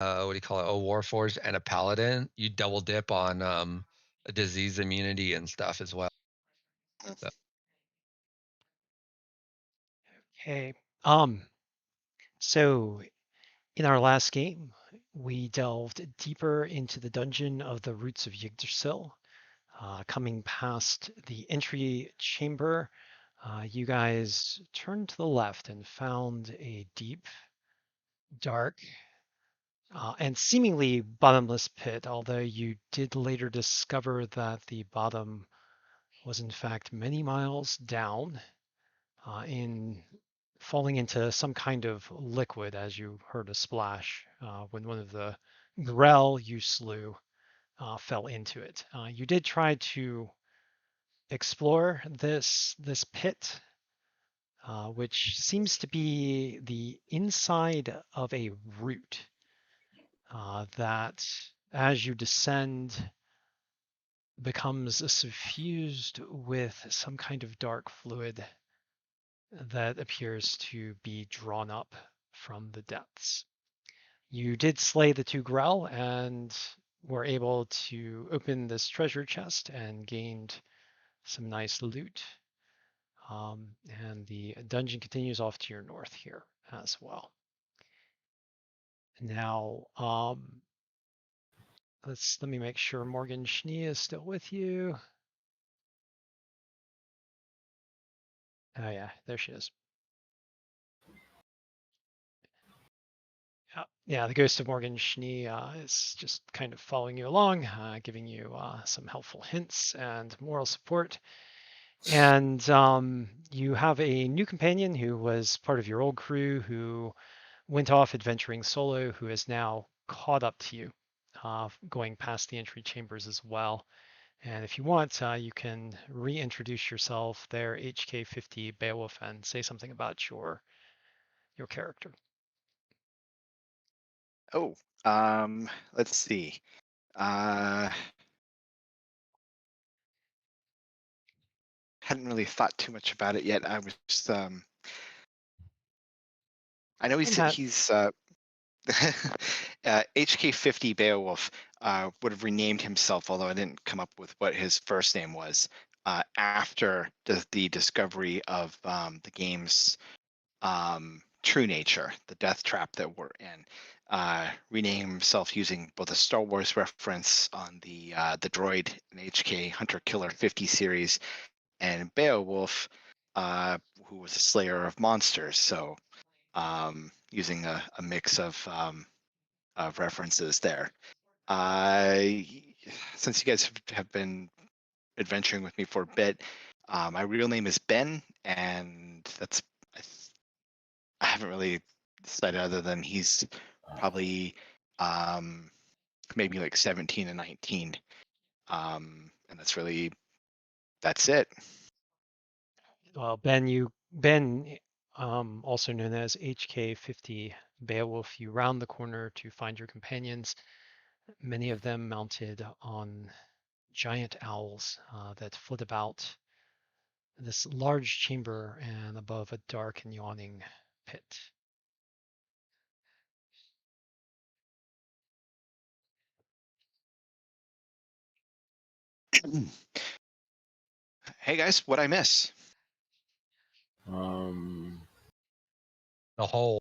what do you call it? A warforged and a paladin, you double dip on a disease immunity and stuff as well. So, Okay. Um, so in our last game, we delved deeper into the dungeon of the Roots of Yggdrasil, coming past the entry chamber. You guys turned to the left and found a deep, dark, and seemingly bottomless pit, although you did later discover that the bottom was in fact many miles down, in falling into some kind of liquid as you heard a splash when one of the grell you slew fell into it. You did try to explore this pit, which seems to be the inside of a root that, as you descend, becomes suffused with some kind of dark fluid that appears to be drawn up from the depths. You did slay the two Grell and were able to open this treasure chest and gained some nice loot. And the dungeon continues off to your north here as well. Now, let me make sure Morgan Schnee is still with you. Oh yeah, there she is. Yeah, the ghost of Morgan Schnee is just kind of following you along, giving you some helpful hints and moral support. And you have a new companion who was part of your old crew who went off adventuring solo, who is now caught up to you, going past the entry chambers as well. And if you want, you can reintroduce yourself there, HK50 Beowulf, and say something about your character. Oh, let's see. Hadn't really thought too much about it yet. I know And that he's HK50 Beowulf would have renamed himself, although I didn't come up with what his first name was, after the discovery of the game's true nature, the death trap that we're in. Rename himself using both a Star Wars reference on the droid in HK Hunter Killer 50 series, and Beowulf, who was a slayer of monsters. So using a mix of references there. Since you guys have been adventuring with me for a bit, my real name is Ben, and I haven't really decided other than he's probably um, maybe like 17 and 19, and that's it. Well, Ben, also known as HK50 Beowulf, you round the corner to find your companions, many of them mounted on giant owls that flit about this large chamber and above a dark and yawning pit. Hey guys, what I miss? Um, the whole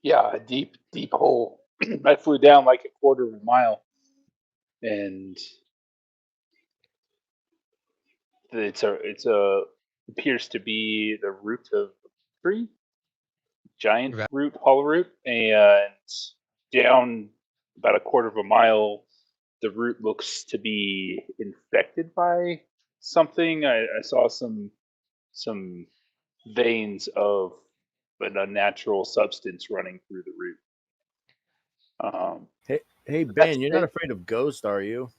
Yeah, a deep, deep hole. I flew down like a quarter of a mile, and it's a appears to be the root of a tree, giant root, hollow root, and down about a quarter of a mile, the root looks to be infected by something. I saw some veins of an unnatural substance running through the root. hey But that's Ben, you're not it. afraid of ghosts, are you?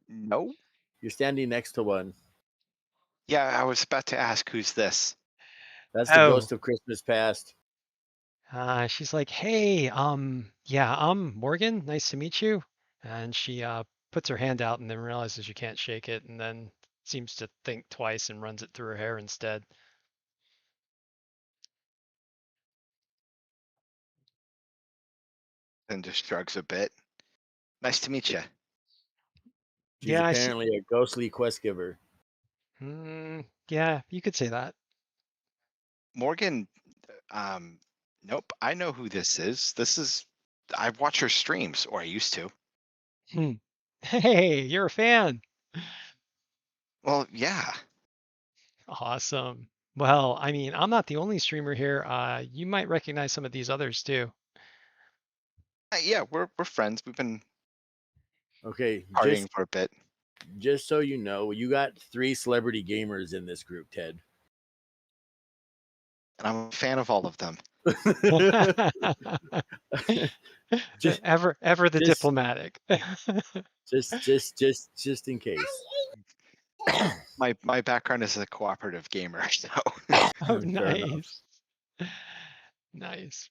No. You're standing next to one. Yeah, I was about to ask who's this. That's the Oh, ghost of Christmas past. she's like, hey, yeah, I'm Morgan. Nice to meet you. And she puts her hand out and then realizes you can't shake it and then seems to think twice and runs it through her hair instead. and just shrugs a bit. Nice to meet you. She's Yeah, I see. apparently a ghostly quest giver. Yeah, you could say that. Morgan, nope, I know who this is. I watch her streams, or I used to. Hmm. Hey, you're a fan. Well, yeah. Awesome. Well, I mean, I'm not the only streamer here. You might recognize some of these others too. Yeah, we're friends. We've been Okay, partying for a bit. just so you know, you got 3 celebrity gamers in this group, Ted. And I'm a fan of all of them. just, ever the just- diplomatic. just in case. My background is a cooperative gamer, so Oh, Fair enough. nice. Nice.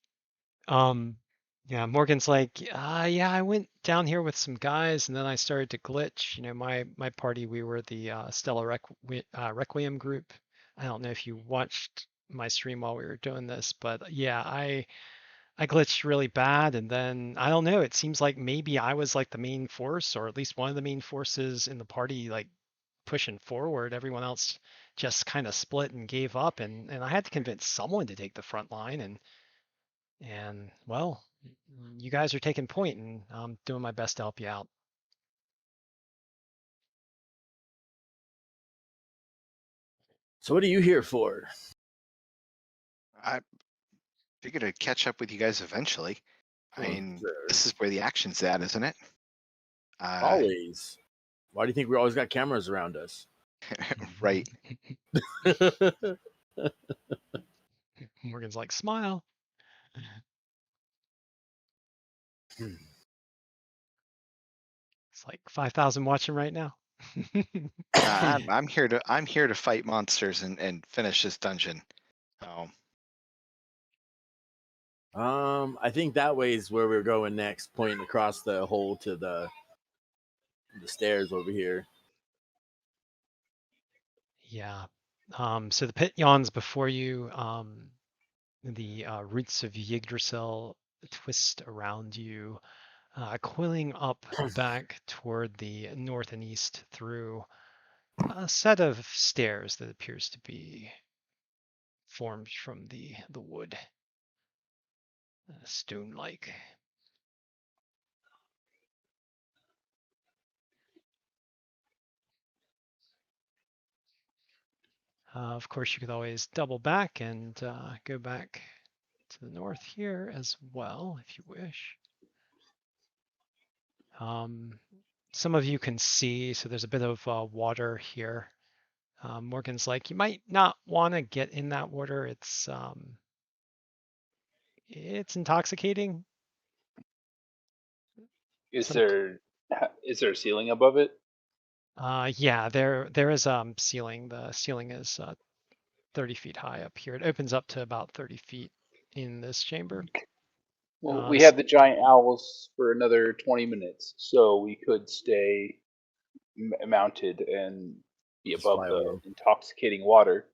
Yeah, Morgan's like, yeah, I went down here with some guys and then I started to glitch. You know, my party, we were the Stella Requiem group. I don't know if you watched my stream while we were doing this, but yeah, I glitched really bad, and then I don't know, it seems like maybe I was like the main force, or at least one of the main forces in the party, like pushing forward. Everyone else just kind of split and gave up, and I had to convince someone to take the front line, and well, you guys are taking point, and I'm doing my best to help you out. So what are you here for? I figured I'd catch up with you guys eventually. I mean, Sure. this is where the action's at, isn't it? Always. Why do you think we always got cameras around us? Right. Morgan's like, smile. It's like 5,000 watching right now. I'm here to fight monsters and finish this dungeon. So I think that way is where we're going next, pointing across the hole to the stairs over here. Yeah. So the pit yawns before you. The roots of Yggdrasil twist around you, coiling up back toward the north and east through a set of stairs that appears to be formed from the wood, stone-like. Of course, you could always double back and go back to the north here as well, if you wish. Some of you can see, so there's a bit of water here. Morgan's like, you might not want to get in that water. It's intoxicating. Is Some, there a ceiling above it? yeah, there is ceiling. The ceiling is 30 feet high up here. It opens up to about 30 feet in this chamber. Well, we have the giant owls for another 20 minutes, so we could stay mounted and be Just above fly the away. intoxicating water.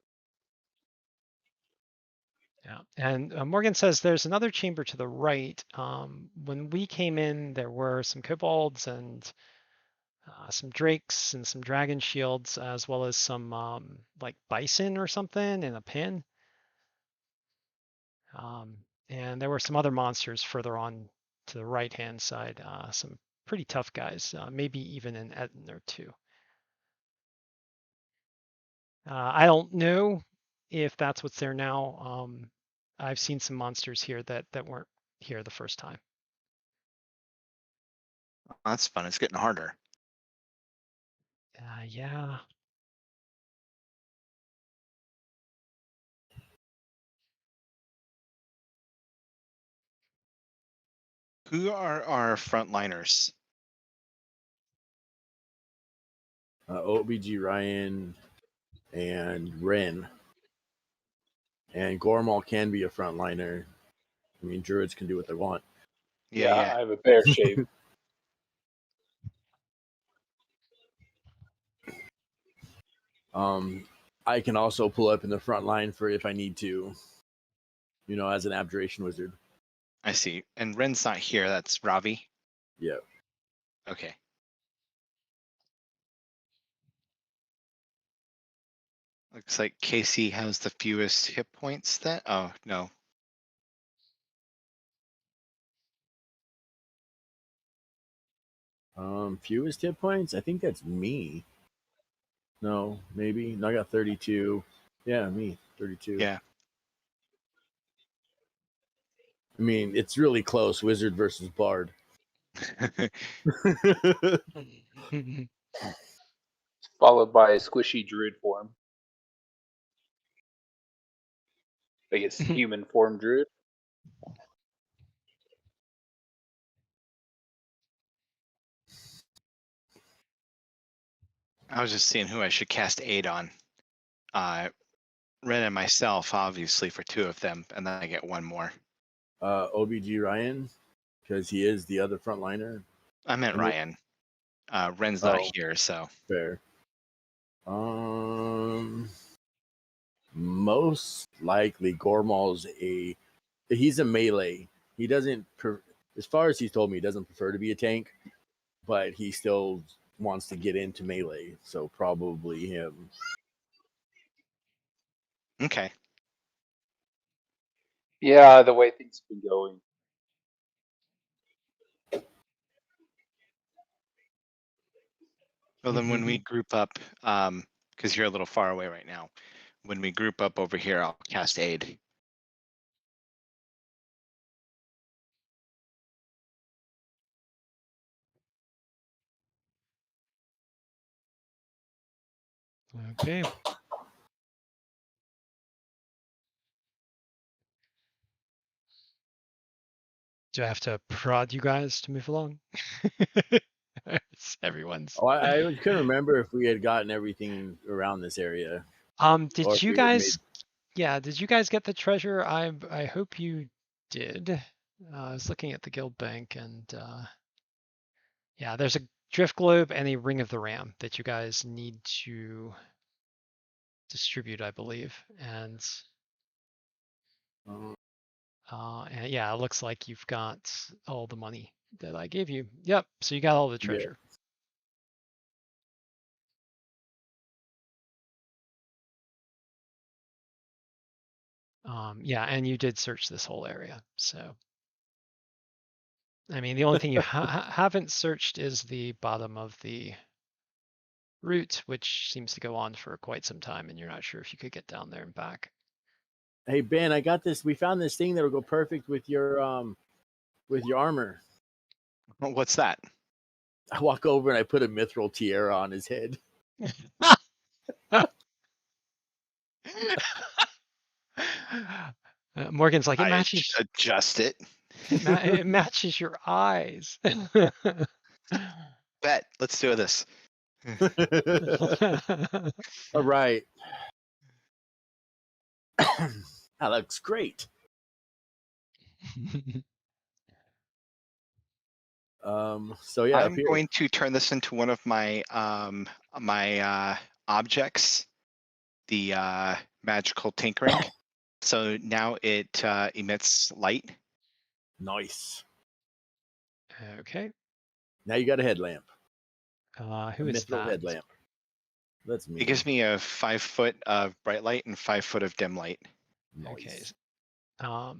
Yeah, and Morgan says there's another chamber to the right. When we came in, there were some kobolds and some drakes and some dragon shields, as well as some like bison or something in a pen. And there were some other monsters further on to the right-hand side, some pretty tough guys, maybe even an Etten or two. I don't know if that's what's there now. I've seen some monsters here that weren't here the first time. that's fun. It's getting harder. Yeah. Who are our frontliners? OBG Ryan and Ren. And Gormal can be a frontliner. I mean, druids can do what they want. Yeah. I have a bear shape. I can also pull up in the front line for if I need to, as an abjuration wizard. I see. And Ren's not here. That's Ravi. Yeah. Okay. Looks like Casey has the fewest hit points then. Oh, no. Fewest hit points? I think that's me. No, maybe. No, I got 32. Yeah, me, 32. Yeah. I mean, it's really close, Wizard versus Bard. Followed by a squishy druid form. I guess human form druid. I was just seeing who I should cast aid on. Ren and myself, obviously, for 2 of them, and then I get 1 more. OBG Ryan, because he is the other frontliner. I meant And Ryan. Ren's not Oh. here, so. Fair. Most likely Gormal's he's a melee. He doesn't, as far as he's told me, he doesn't prefer to be a tank, but he still wants to get into melee. So probably him. Okay. Yeah, the way things have been going. Well, then when we group up, because you're a little far away right now, when we group up over here, I'll cast aid. Okay. Do I have to prod you guys to move along? Everyone's. Oh, I couldn't remember if we had gotten everything around this area. Did you guys? Yeah, did you guys get the treasure? I hope you did. I was looking at the guild bank, and yeah, there's a drift globe and a ring of the ram that you guys need to distribute, I believe. And yeah, it looks like you've got all the money that I gave you. Yep, so you got all the treasure. Yeah, and you did search this whole area, so. I mean, the only thing you haven't searched is the bottom of the route, which seems to go on for quite some time, and you're not sure if you could get down there and back. Hey Ben, I got this. We found this thing that will go perfect with your armor. What's that? I walk over and I put a mithril tiara on his head. Morgan's like, it I matches. Adjust it. It matches your eyes. Bet. Let's do this. All right. That looks great. So yeah, I'm going to turn this into one of my objects, the magical tinkering. So now it emits light. Nice. Okay. Now you got a headlamp. Who is mithril that? headlamp. That's me. It gives me a 5 foot of bright light and 5 foot of dim light. Nice. Okay.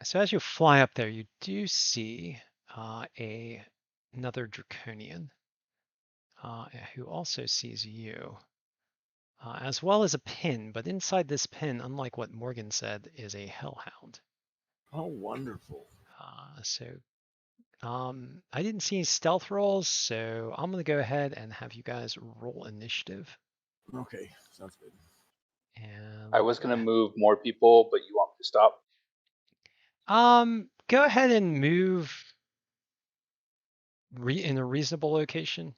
So as you fly up there, you do see another draconian who also sees you, as well as a pin. But inside this pin, unlike what Morgan said, is a hellhound. Oh, wonderful. So I didn't see any stealth rolls, so I'm gonna go ahead and have you guys roll initiative. Okay, sounds good. And I was gonna move more people, but you want me to stop? go ahead and move in a reasonable location,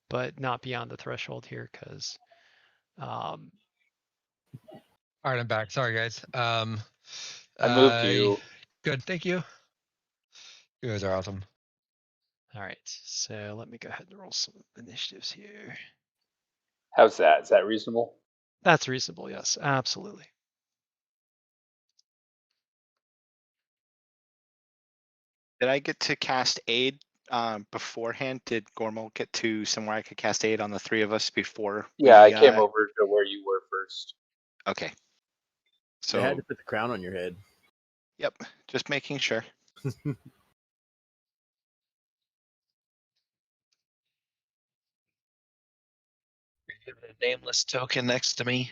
but not beyond the threshold here, because. All right, I'm back. Sorry, guys. I moved you. Good, thank you. You guys are awesome. All right, so let me go ahead and roll some initiatives here. How's that? Is that reasonable? That's reasonable, yes, absolutely. Did I get to cast aid beforehand? Did Gormal get to somewhere I could cast aid on the three of us before Yeah, I we? came over to where you were first. Okay. They had So, to put the crown on your head. yep, just making sure. A nameless token next to me.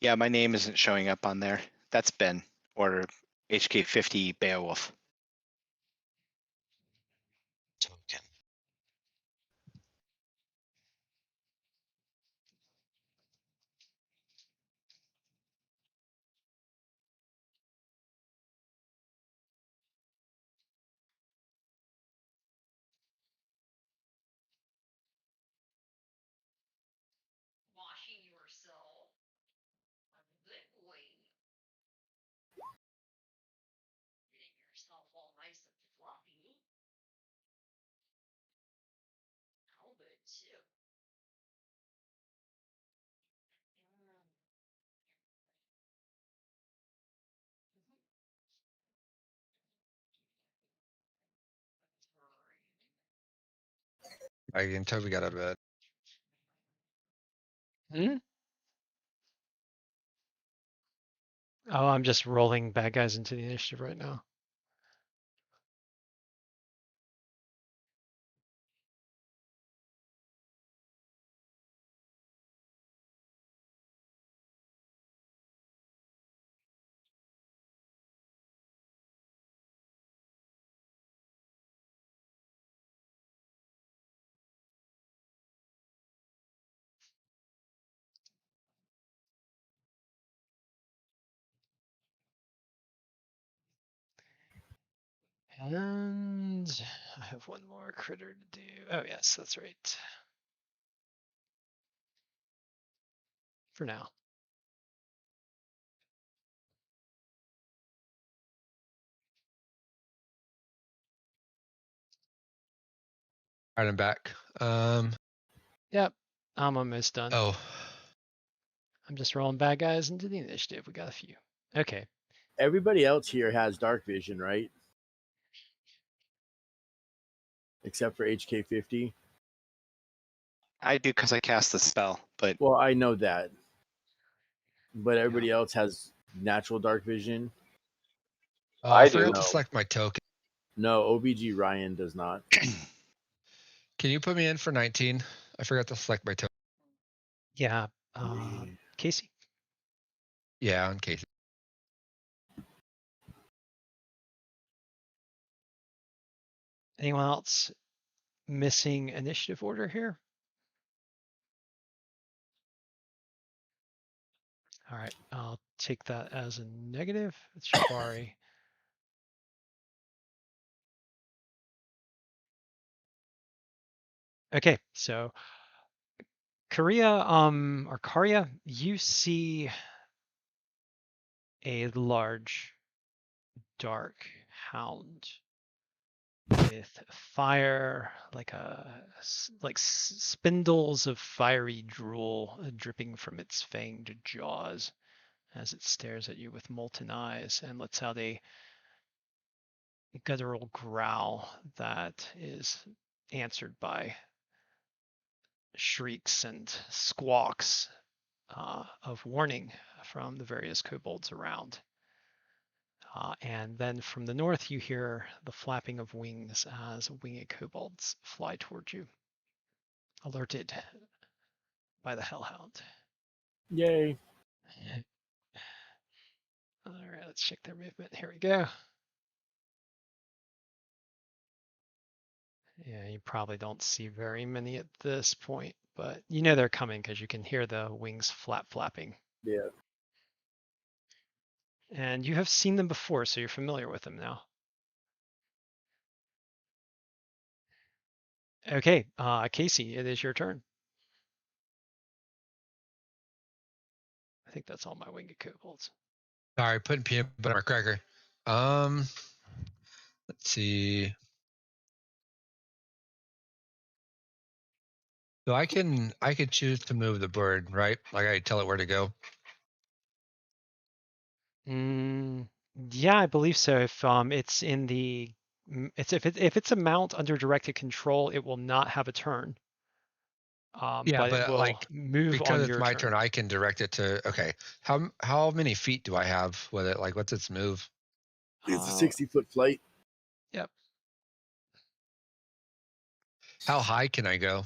Yeah, my name isn't showing up on there. That's Ben, or HK50 Beowulf. Token. Washing yourself. Good boy. Getting yourself all nice and fluffy. How good too. I can totally got out of bed. Oh, I'm just rolling bad guys into the initiative right now. And I have one more critter to do. Oh, yes, that's right. For now. All right, I'm back. Yep, I'm almost done. Oh, I'm just rolling bad guys into the initiative. We got a few. Okay. Everybody else here has dark vision, right? Except for HK50. I do because I cast the spell, but Well, I know that, but Yeah. everybody else has natural dark vision. I I forgot do. to No. select my token. No, OBG Ryan does not. Can you put me in for 19? I forgot to select my token. Yeah. Yeah. Casey. Yeah, on Casey. Anyone else missing initiative order here? All right, I'll take that as a negative. It's Jabari. Okay, so Karia, you see a large dark hound with fire, like spindles of fiery drool dripping from its fanged jaws as it stares at you with molten eyes and lets out a guttural growl that is answered by shrieks and squawks of warning from the various kobolds around. And then from the north, you hear the flapping of wings as winged kobolds fly towards you, alerted by the hellhound. Yay. All right, let's check their movement. Here we go. Yeah, you probably don't see very many at this point, but you know they're coming because you can hear the wings flapping. Yeah. And you have seen them before, so you're familiar with them now. Okay, Casey, it is your turn. I think that's all my winged kobolds. Sorry, putting peanut butter on my cracker. Let's see. So I could choose to move the bird, right? Like I tell it where to go. Yeah, I believe so. If it's in the if it's a mount under directed control, it will not have a turn. Yeah, But it but will like move because on it's your my turn. turn, I can direct it to. Okay, how many feet do I have with it? Like, what's its move? It's a Uh, 60-foot flight. yep. How high can I go?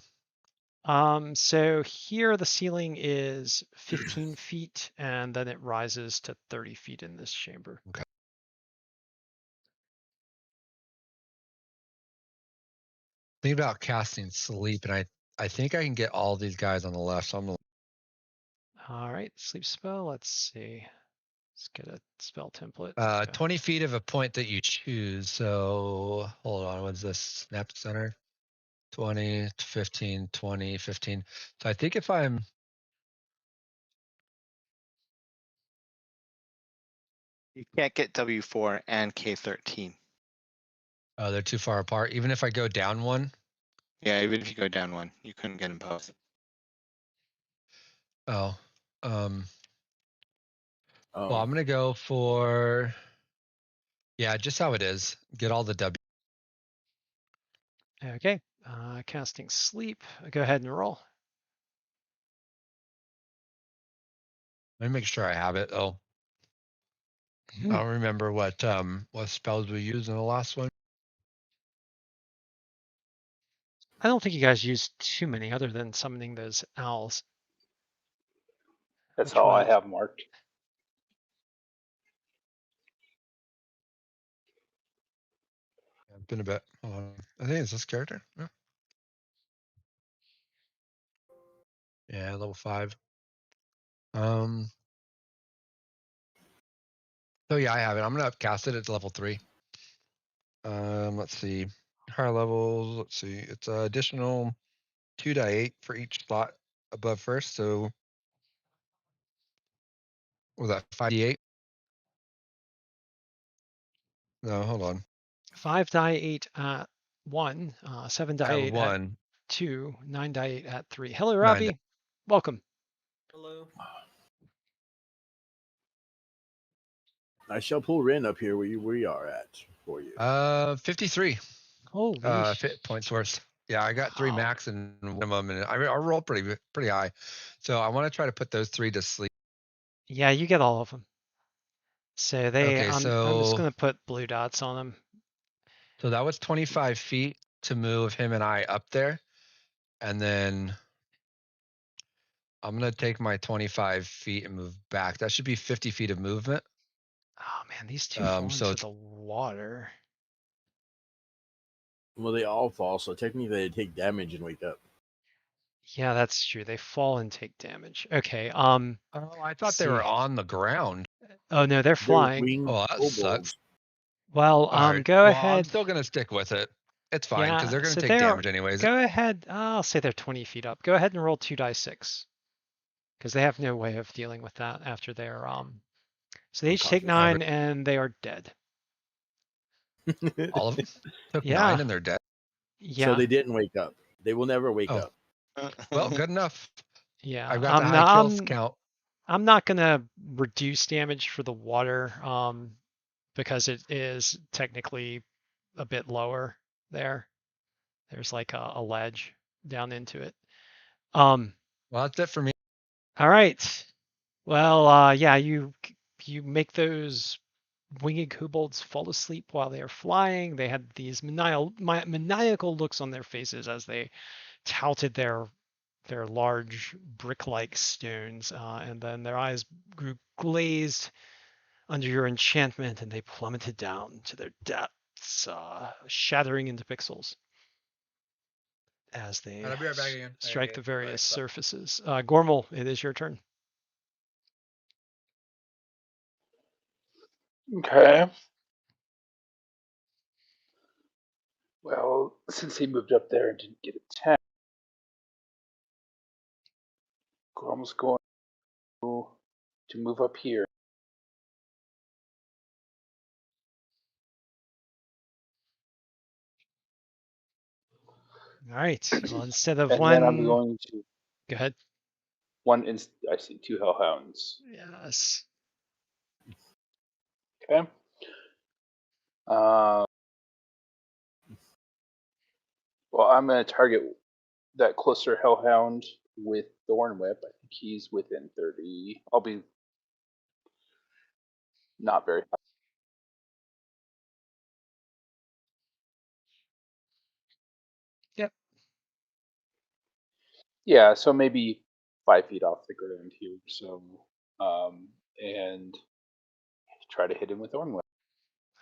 So here the ceiling is 15 feet, and then it rises to 30 feet in this chamber. Think about casting sleep, and I think I can get all these guys on the left. So I'm gonna, All right, sleep spell. Let's see. Let's get a spell template. Go. 20 feet of a point that you choose. So hold on, what's this? Snap center. 20, 15, 20, 15. So I think if I'm You can't get W4 and K13. oh, they're too far apart. Even if I go down one. Yeah, even if you go down one, you couldn't get them both. Oh. Oh, Well, I'm gonna go for yeah, just how it is. Get all the W. Okay. Casting sleep. Go ahead and roll. Let me make sure I have it. Oh, I don't remember what spells we used in the last one. I don't think you guys used too many other than summoning those owls. That's Which all I was have marked. Yeah, it's been a bit. Hold on. I think it's this character. Yeah. Yeah, level 5. So yeah, I have it. I'm gonna cast it at level 3. Let's see. Higher levels. Let's see. It's additional 2d8 for each slot above first. So was that 5d8? No, hold on. 5 die 8 at 1, 7 die At 8 at 1, 2, 9 die 8 at 3. Hello, 9. Robbie. Welcome. Hello. I shall pull Rin up here where you are at for you. 53. Holy Fit points worth. Yeah, I got 3 wow. max and one of them, and I rolled pretty high. So I want to try to put those 3 to sleep. Yeah, you get all of them. So they, Okay, I'm just so gonna put blue dots on them. that was 25 feet to move him and I up there, and then I'm gonna take my 25 feet and move back. That should be 50 feet of movement. Oh man, these two fall So into the water. Well, they all fall, so technically they take damage and wake up. Yeah, that's true. They fall and take damage. Okay. oh, I thought they See. were on the ground. Oh no, they're They're flying. winged Oh, that sucks. kobolds. Well, All right. go Well, I'm ahead. still gonna stick with it. It's fine because Yeah, they're gonna so take they're, damage anyways. go ahead. I'll say they're 20 feet up. Go ahead and roll 2 die 6. Because they have no way of dealing with that after they're so they each take Unconscious. 9 and they are dead. All of them took 9 Yeah. and they're dead. So Yeah. they didn't wake up. They will never wake Oh, up. well, good enough. Yeah. I've got the high kills count. I'm not gonna reduce damage for the water, because it is technically a bit lower there. There's like a ledge down into it. Well, that's it for me. All right. Well, yeah, you make those winged kobolds fall asleep while they are flying. They had these maniacal looks on their faces as they touted their large brick-like stones, and then their eyes grew glazed under your enchantment, and they plummeted down to their depths, shattering into pixels as they I'll be right back again. strike Okay, the various bye. surfaces. Gormal, it is your turn. Okay. Well, since he moved up there and didn't get attacked, Grom's going to move up here. All right. Well, instead of And then I'm one, going to go ahead. I see 2 hellhounds. Yes. Okay. Uh, well, I'm going to target that closer Hellhound with Thorn Whip. I think he's within 30. I'll be not very high. Yep. Yeah, so maybe 5 feet off the ground here. So, and try to hit him with Thorn Whip.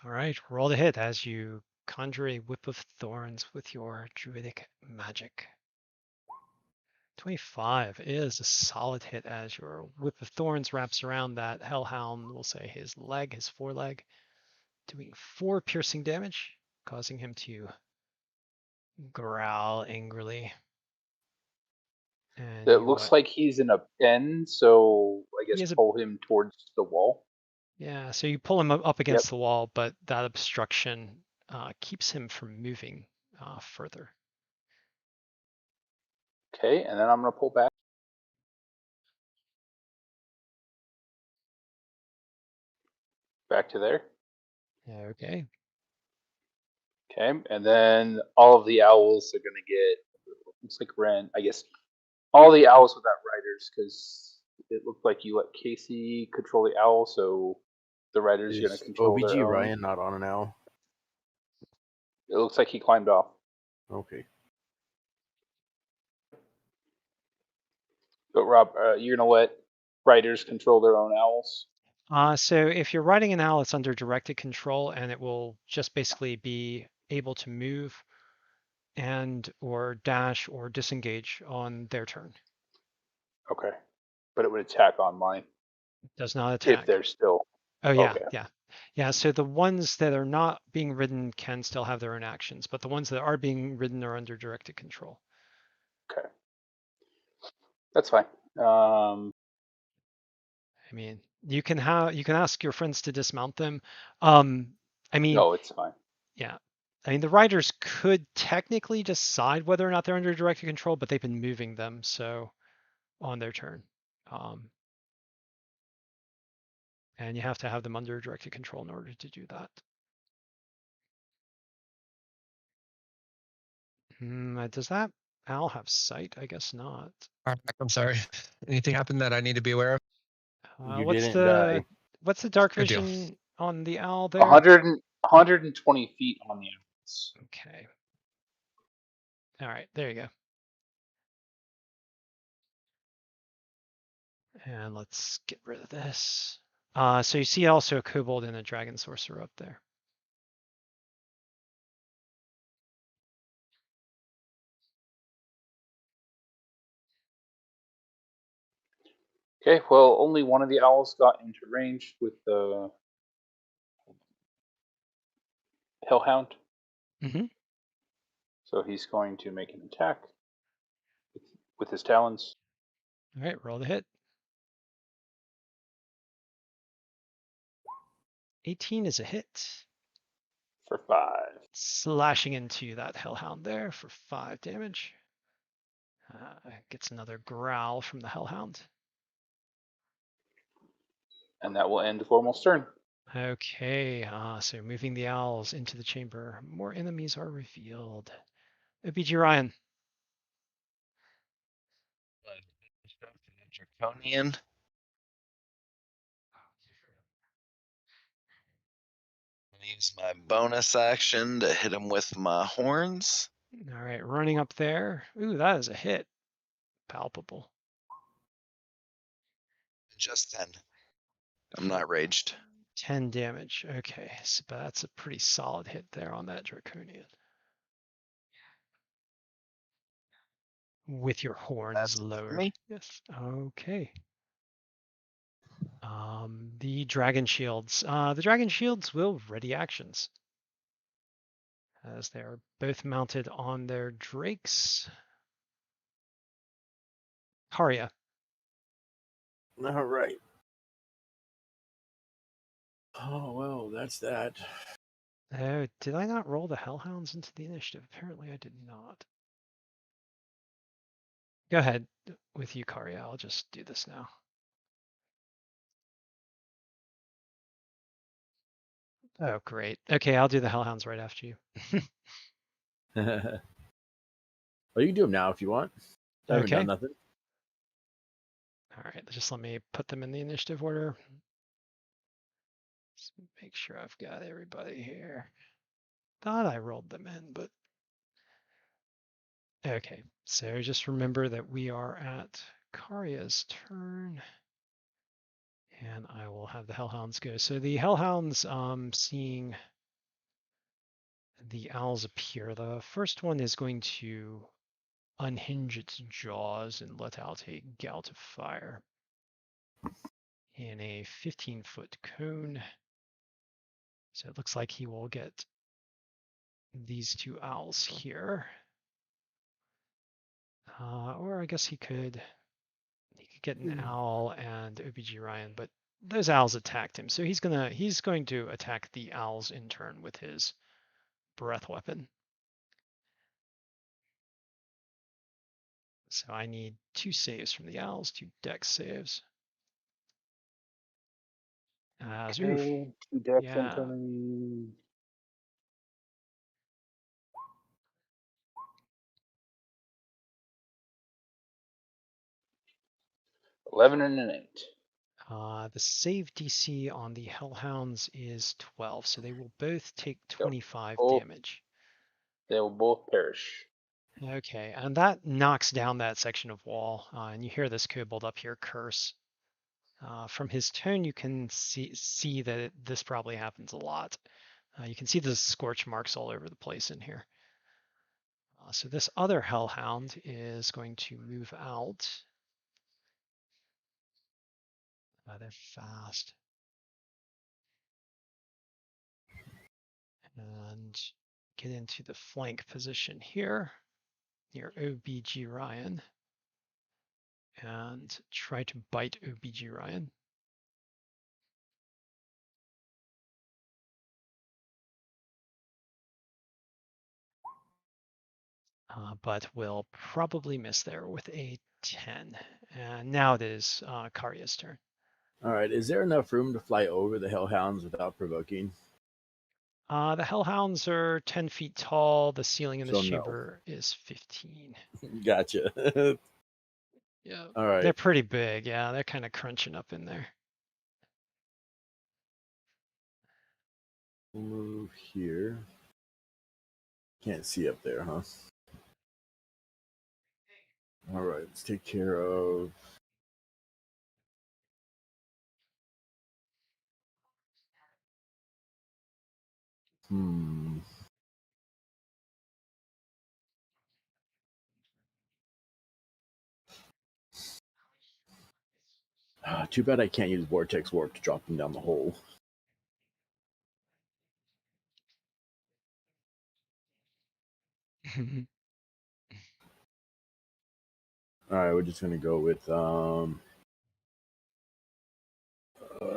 All right, roll the hit as you conjure a whip of thorns with your druidic magic. 25 is a solid hit as your whip of thorns wraps around that hellhound, we'll say his leg, his foreleg, doing 4 piercing damage, causing him to growl angrily. And It you looks like he's in a pen, so I he guess has a pull him towards the wall. yeah, so you pull him up Yep. against the wall, but that obstruction keeps him from moving further. Okay, and then I'm going to pull back. Back to there. Okay. Okay, and then all of the owls are going to get, looks like Ren, I guess, all the owls without riders, because it looked like you let Casey control the owl, so the riders are going to Is control OBG their own. Ryan not on it now? It looks like he climbed off. Okay. But Rob, you're going to let riders control their own owls? So if you're riding an owl, it's under directed control, and it will just basically be able to move and or dash or disengage on their turn. Okay. But it would attack on mine It does not if attack. they're still. Oh yeah, Okay. yeah. Yeah, so the ones that are not being ridden can still have their own actions, but the ones that are being ridden are under directed control. Okay. That's fine. I mean, you can ask your friends to dismount them. I mean, No, it's fine. yeah. I mean, the riders could technically decide whether or not they're under directed control, but they've been moving them, so on their turn. And you have to have them under directed control in order to do that. Does that owl have sight? I guess not. I'm sorry. Anything happened that I need to be aware of? You What's didn't die. the dark Good deal. vision on the owl there? 120 feet on the owls. Okay. All right, there you go. And let's get rid of this. So you see also a kobold and a dragon sorcerer up there. Okay, well, only one of the owls got into range with the Hellhound. Mm-hmm. So he's going to make an attack with his talons. All right, roll the hit. 18 is a hit. For 5. Slashing into that hellhound there for 5 damage. Gets another growl from the hellhound. And that will end Gormal's turn. Okay, so moving the owls into the chamber. More enemies are revealed. OBG Ryan. Draconian. Use my bonus action to hit him with my horns. All right, running up there. Ooh, that is a hit. Palpable. Just 10. I'm not raged. 10 damage. Okay, so that's a pretty solid hit there on that Draconian. With your horns That's lowered. me. Yes. Okay. The dragon shields. The dragon shields will ready actions. As they are both mounted on their drakes. Haria. All right. Oh, well, that's that. Oh, did I not roll the hellhounds into the initiative? Apparently I did not. Go ahead with you, Karia. I'll just do this now. Oh, great. Okay, I'll do the Hellhounds right after you. Well, you can do them now if you want. I haven't Okay. done nothing. All right, just let me put them in the initiative order. Just make sure I've got everybody here. Thought I rolled them in, but okay. So just remember that we are at Karya's turn. And I will have the Hellhounds go. So the Hellhounds, seeing the owls appear, the first one is going to unhinge its jaws and let out a gout of fire in a 15-foot cone. So it looks like he will get these two owls here. Or I guess he could get an owl and OBG Ryan, but those owls attacked him. So he's going to attack the owls in turn with his breath weapon. So I need 2 saves from the owls, 2 dex saves. Oof. Okay, 2 decks Yeah. incoming. 11 and an 8. The save DC on the Hellhounds is 12, so they will both take 25 damage. They will both perish. Okay, and that knocks down that section of wall, and you hear this kobold up here curse. From his tone, you can see that this probably happens a lot. You can see the scorch marks all over the place in here. So this other Hellhound is going to move out. They're fast. And get into the flank position here near OBG Ryan and try to bite OBG Ryan. But will probably miss there with a 10. And now it is Karya's turn. All right. Is there enough room to fly over the Hellhounds without provoking? The Hellhounds are 10 feet tall. The ceiling in this So no. chamber is 15. Gotcha. Yeah. All right. They're pretty big. Yeah, they're kind of crunching up in there. We'll move here. Can't see up there, huh? All right. Let's take care of. Too bad I can't use Vortex Warp to drop them down the hole. All right, we're just gonna go with. I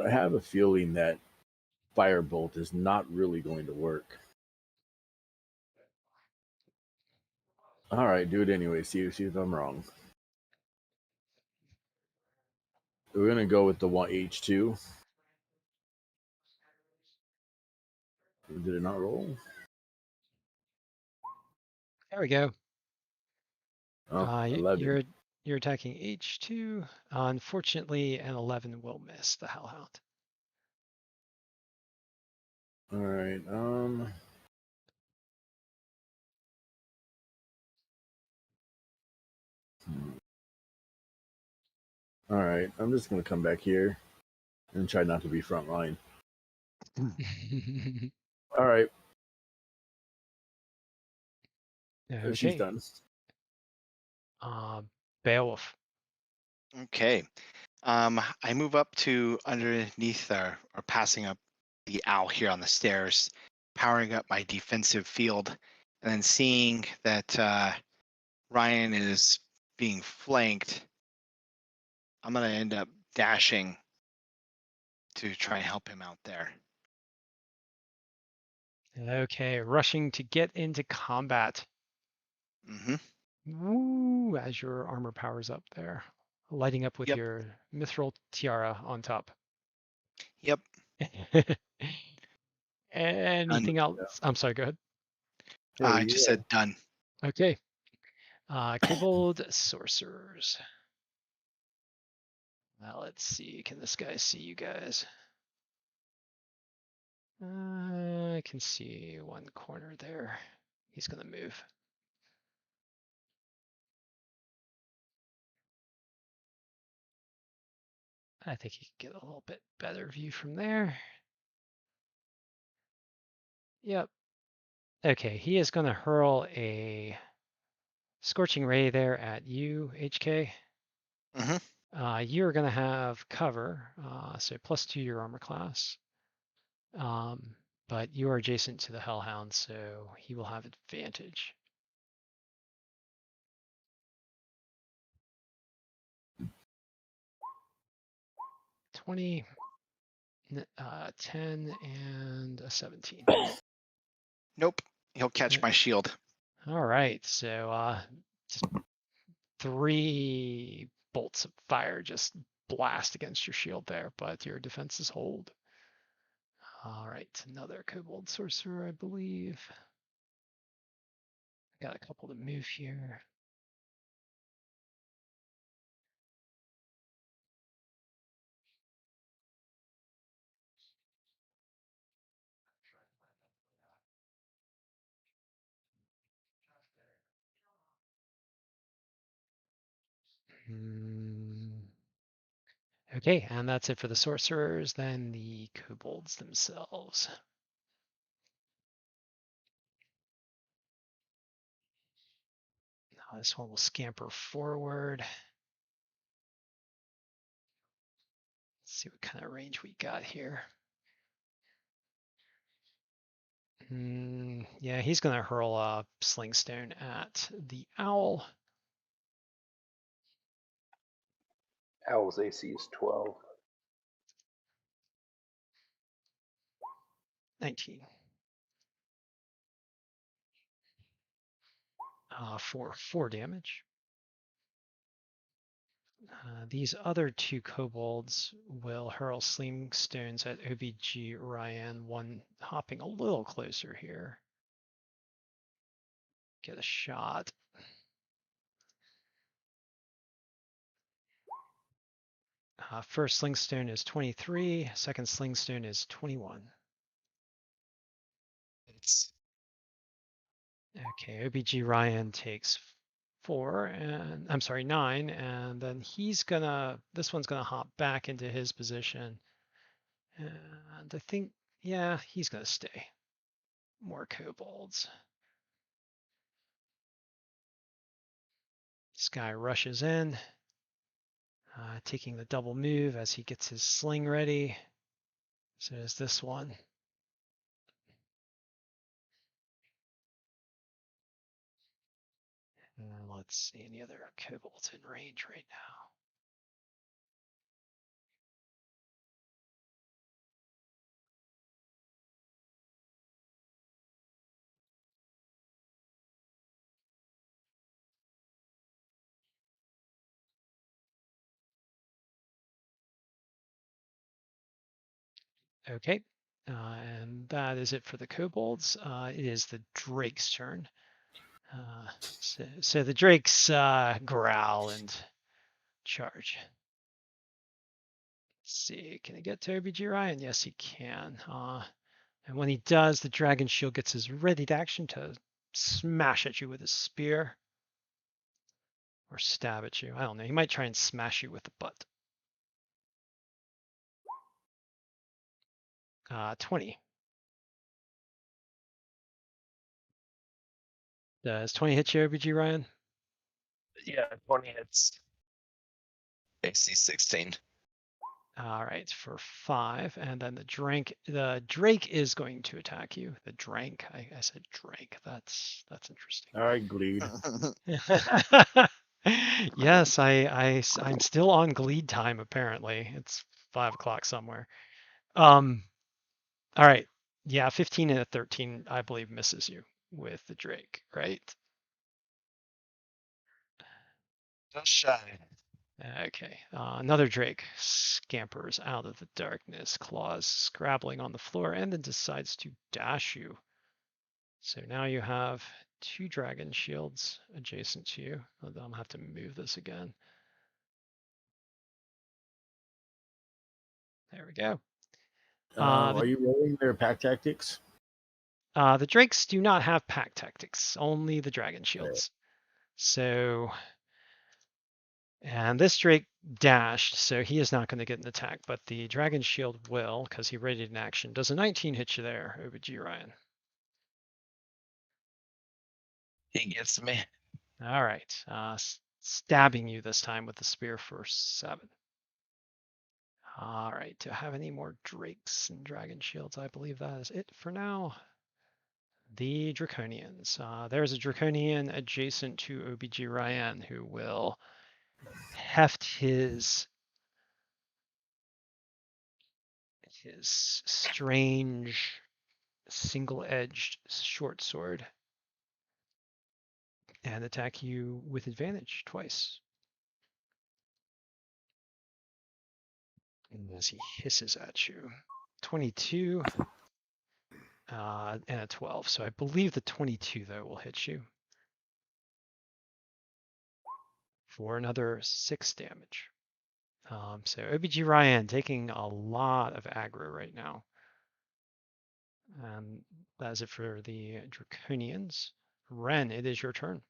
have a feeling that Firebolt is not really going to work. All right, do it anyway. See if I'm wrong. We're gonna go with the one H2. Did it not roll? There we go. Oh, 11. You're attacking H2. Unfortunately, an 11 will miss the Hellhound. All right. All right. I'm just gonna come back here and try not to be frontline. All right. Okay. She's done. Beowulf. Okay. I move up to underneath or passing up the owl here on the stairs, powering up my defensive field, and then seeing that Ryan is being flanked, I'm gonna end up dashing to try and help him out there. Okay, rushing to get into combat. Mm-hmm. Woo! As your armor powers up there, lighting up with Yep. your mithril tiara on top. Yep. Anything else? I'm sorry, go ahead. I just said done. Okay. Kobold sorcerers. Now let's see. Can this guy see you guys? I can see one corner there. He's gonna move. I think he can get a little bit better view from there. Yep. Okay, he is gonna hurl a scorching ray there at you, HK. You're gonna have cover, so +2 your armor class. But you are adjacent to the Hellhound, so he will have advantage. $20, 10, and a 17. Nope. He'll catch my shield. All right, so just 3 bolts of fire just blast against your shield there, but your defenses hold. All right, another Kobold Sorcerer, I believe. I got a couple to move here. Okay, and that's it for the sorcerers. Then the kobolds themselves. Now this one will scamper forward. Let's see what kind of range we got here. Yeah, he's going to hurl a slingstone at the owl. Owl's AC is 12. 19. For 4 damage. These other 2 kobolds will hurl slingstones at OBG Ryan, one hopping a little closer here. Get a shot. First slingstone is 23, second slingstone is 21. Okay, OBG Ryan takes 4, and I'm sorry, 9, and then this one's gonna hop back into his position. And I think, yeah, he's gonna stay. More kobolds. This guy rushes in, taking the double move as he gets his sling ready. So is this one. Let's see any other kobolds in range right now. Okay, and that is it for the kobolds. It is the drake's turn. So the drakes growl and charge. Let's see, can he get to OBG Ryan? Yes, he can. And when he does, the dragon shield gets his ready to action to smash at you with his spear. Or stab at you. I don't know. He might try and smash you with the butt. 20. Does 20 hit you, OBG Ryan? Yeah, 20 hits. AC 16. All right, for 5, and then the drake is going to attack you. The drank, I said drank. That's interesting. All right, Gleed. Yes, I'm still on Gleed time. Apparently, it's 5 o'clock somewhere. All right, yeah, 15 and a 13, I believe, misses you with the drake, right? Just shy. Okay, another drake scampers out of the darkness, claws scrabbling on the floor, and then decides to dash you. So now you have 2 dragon shields adjacent to you. I'm gonna have to move this again. There we go. Are you rolling their pack tactics? The drakes do not have pack tactics, only the dragon shields. So, and this drake dashed, so he is not going to get an attack, but the dragon shield will, because he readied an action. Does a 19 hit you there, OBG Ryan? He gets me. All right, stabbing you this time with the spear for 7. All right, do I have any more drakes and dragon shields? I believe that is it for now. The Draconians. There's a Draconian adjacent to OBG Ryan who will heft his strange single-edged short sword and attack you with advantage twice. And as he hisses at you, 22 and a 12. So I believe the 22 though will hit you for another 6 damage. So OBG Ryan taking a lot of aggro right now. That is it for the Draconians. Ren, it is your turn.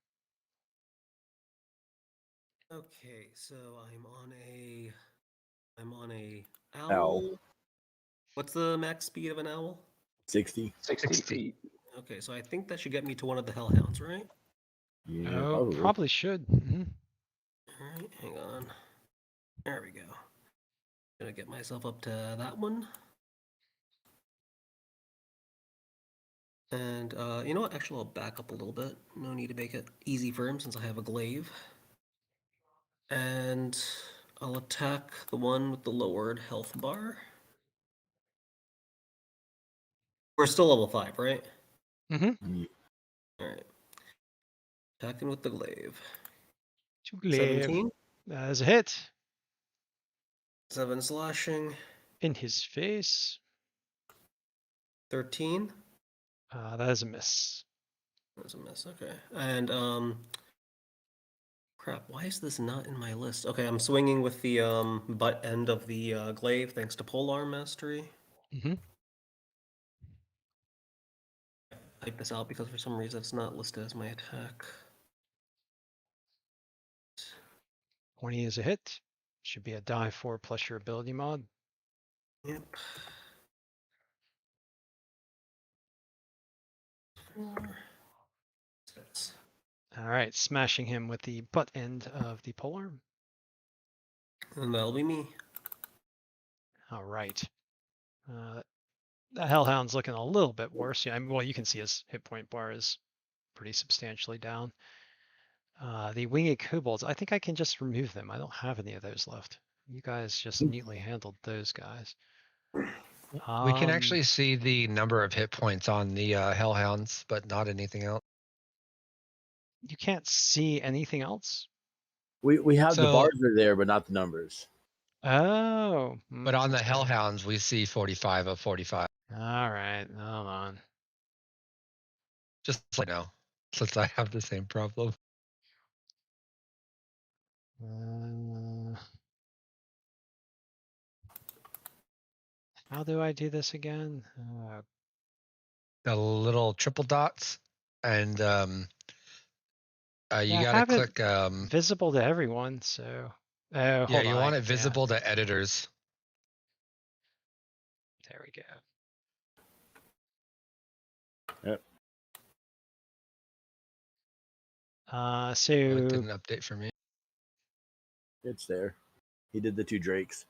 Okay, so I'm on a owl. Owl. What's the max speed of an owl? 60. 60 feet. Okay, so I think that should get me to one of the hellhounds, right? Yeah, Oh, probably should. Mhm. All right, hang on. There we go. Gonna get myself up to that one. And you know what? Actually, I'll back up a little bit. No need to make it easy for him since I have a glaive. And I'll attack the one with the lowered health bar. We're still level 5, right? Mm-hmm. Yeah. All right. Attacking with the glaive. To glaive. 17. That is a hit. 7 slashing. In his face. 13. That is a miss. That's a miss. Okay. And crap. Why is this not in my list? Okay, I'm swinging with the butt end of the glaive thanks to polearm mastery. Mm-hmm. Type this out because for some reason it's not listed as my attack. 20 is a hit. Should be a die 4 plus your ability mod. Yep. 4. 6. All right, smashing him with the butt end of the polearm. And that'll be me. All right. The Hellhound's looking a little bit worse. Yeah, I mean, well, you can see his hit point bar is pretty substantially down. The winged kobolds, I think I can just remove them. I don't have any of those left. You guys just neatly handled those guys. We can actually see the number of hit points on the Hellhounds, but not anything else. You can't see anything else? We have the So- bars are there, but not the numbers. Oh. But on the okay. Hellhounds, we see 45 of 45. All right, hold on. Just like now, since I have the same problem. How do I do this again? The little triple dots, and you Yeah, gotta have it click. visible to everyone, so. Oh, Yeah, hold you on. want it Yeah, visible to editors. there we go. Yep. Oh, it So didn't update for me. It's there. He did the 2 drakes.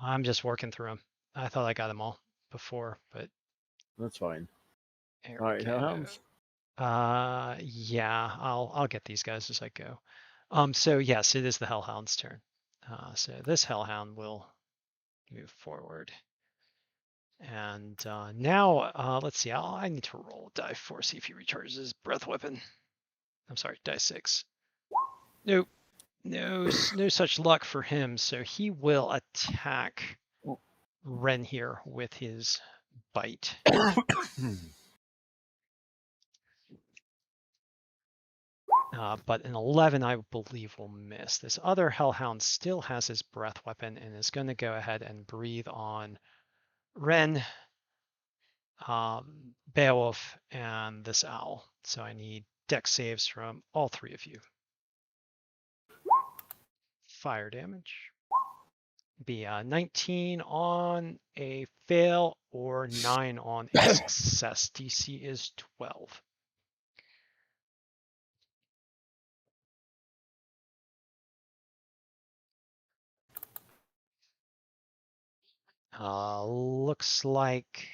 I'm just working through them. I thought I got them all before, but That's fine. here All we right, go. hellhounds. Yeah, I'll get these guys as I go. So yes, it is the Hellhound's turn. So this Hellhound will move forward. And now, let's see, I need to roll die 4, see if he recharges his breath weapon. I'm sorry, die 6. Nope. No such luck for him. So he will attack Ren here with his bite. But an 11, I believe, will miss. This other Hellhound still has his breath weapon and is going to go ahead and breathe on Ren, Beowulf, and this owl. So I need dex saves from all three of you. Fire damage. Be 19 on a fail or 9 on a success. DC is 12. Looks like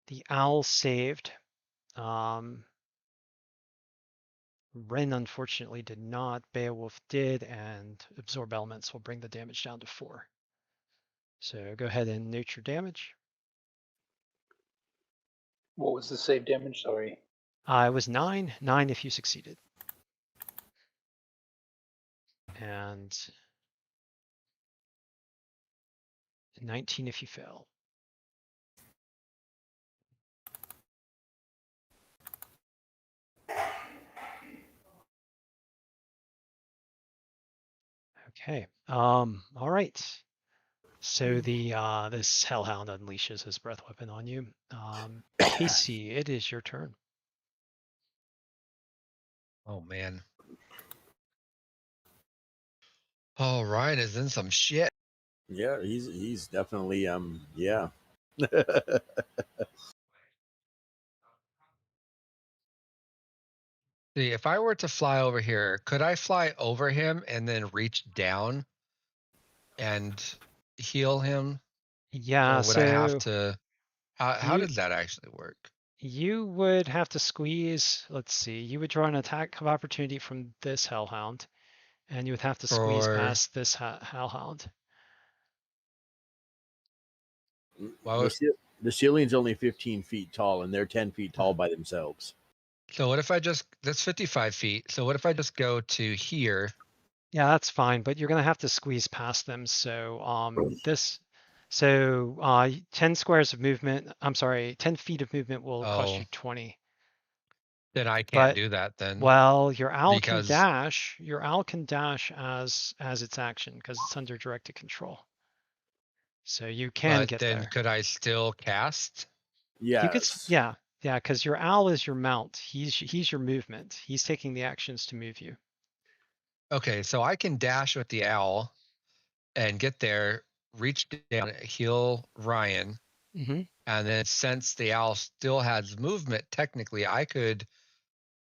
the owl saved. Ren unfortunately did not. Beowulf did, and absorb elements will bring the damage down to 4. So go ahead and note your damage. What was the save damage? Sorry. It was 9. 9 if you succeeded. And 19 if you fail. Okay. All right. So the this hellhound unleashes his breath weapon on you. Casey, it is your turn. Oh man. Oh, Ryan is in some shit. Yeah, he's definitely yeah. See, if I were to fly over here, could I fly over him and then reach down and heal him? Yeah, Or would I have so to how you does that actually work? you would have to squeeze, let's see, you would draw an attack of opportunity from this hellhound, and you would have to squeeze For past this hellhound. why The, would, the ceiling's only 15 feet tall, and they're 10 feet tall by themselves. so what if I just that's 55 feet. So what if I just go to here? Yeah, that's fine, but you're gonna have to squeeze past them. So this 10 squares of movement, I'm sorry, 10 feet of movement will cost Oh, you 20. then I can't But do that then well, your owl can because dash. Your owl can dash as its action because it's under directed control. So you can but get then there. could I still cast? You could, Yes. yeah, because your owl is your mount. He's your movement. He's taking the actions to move you. Okay, so I can dash with the owl and get there, reach down, heal Ryan, Mm-hmm. and then since the owl still has movement, technically I could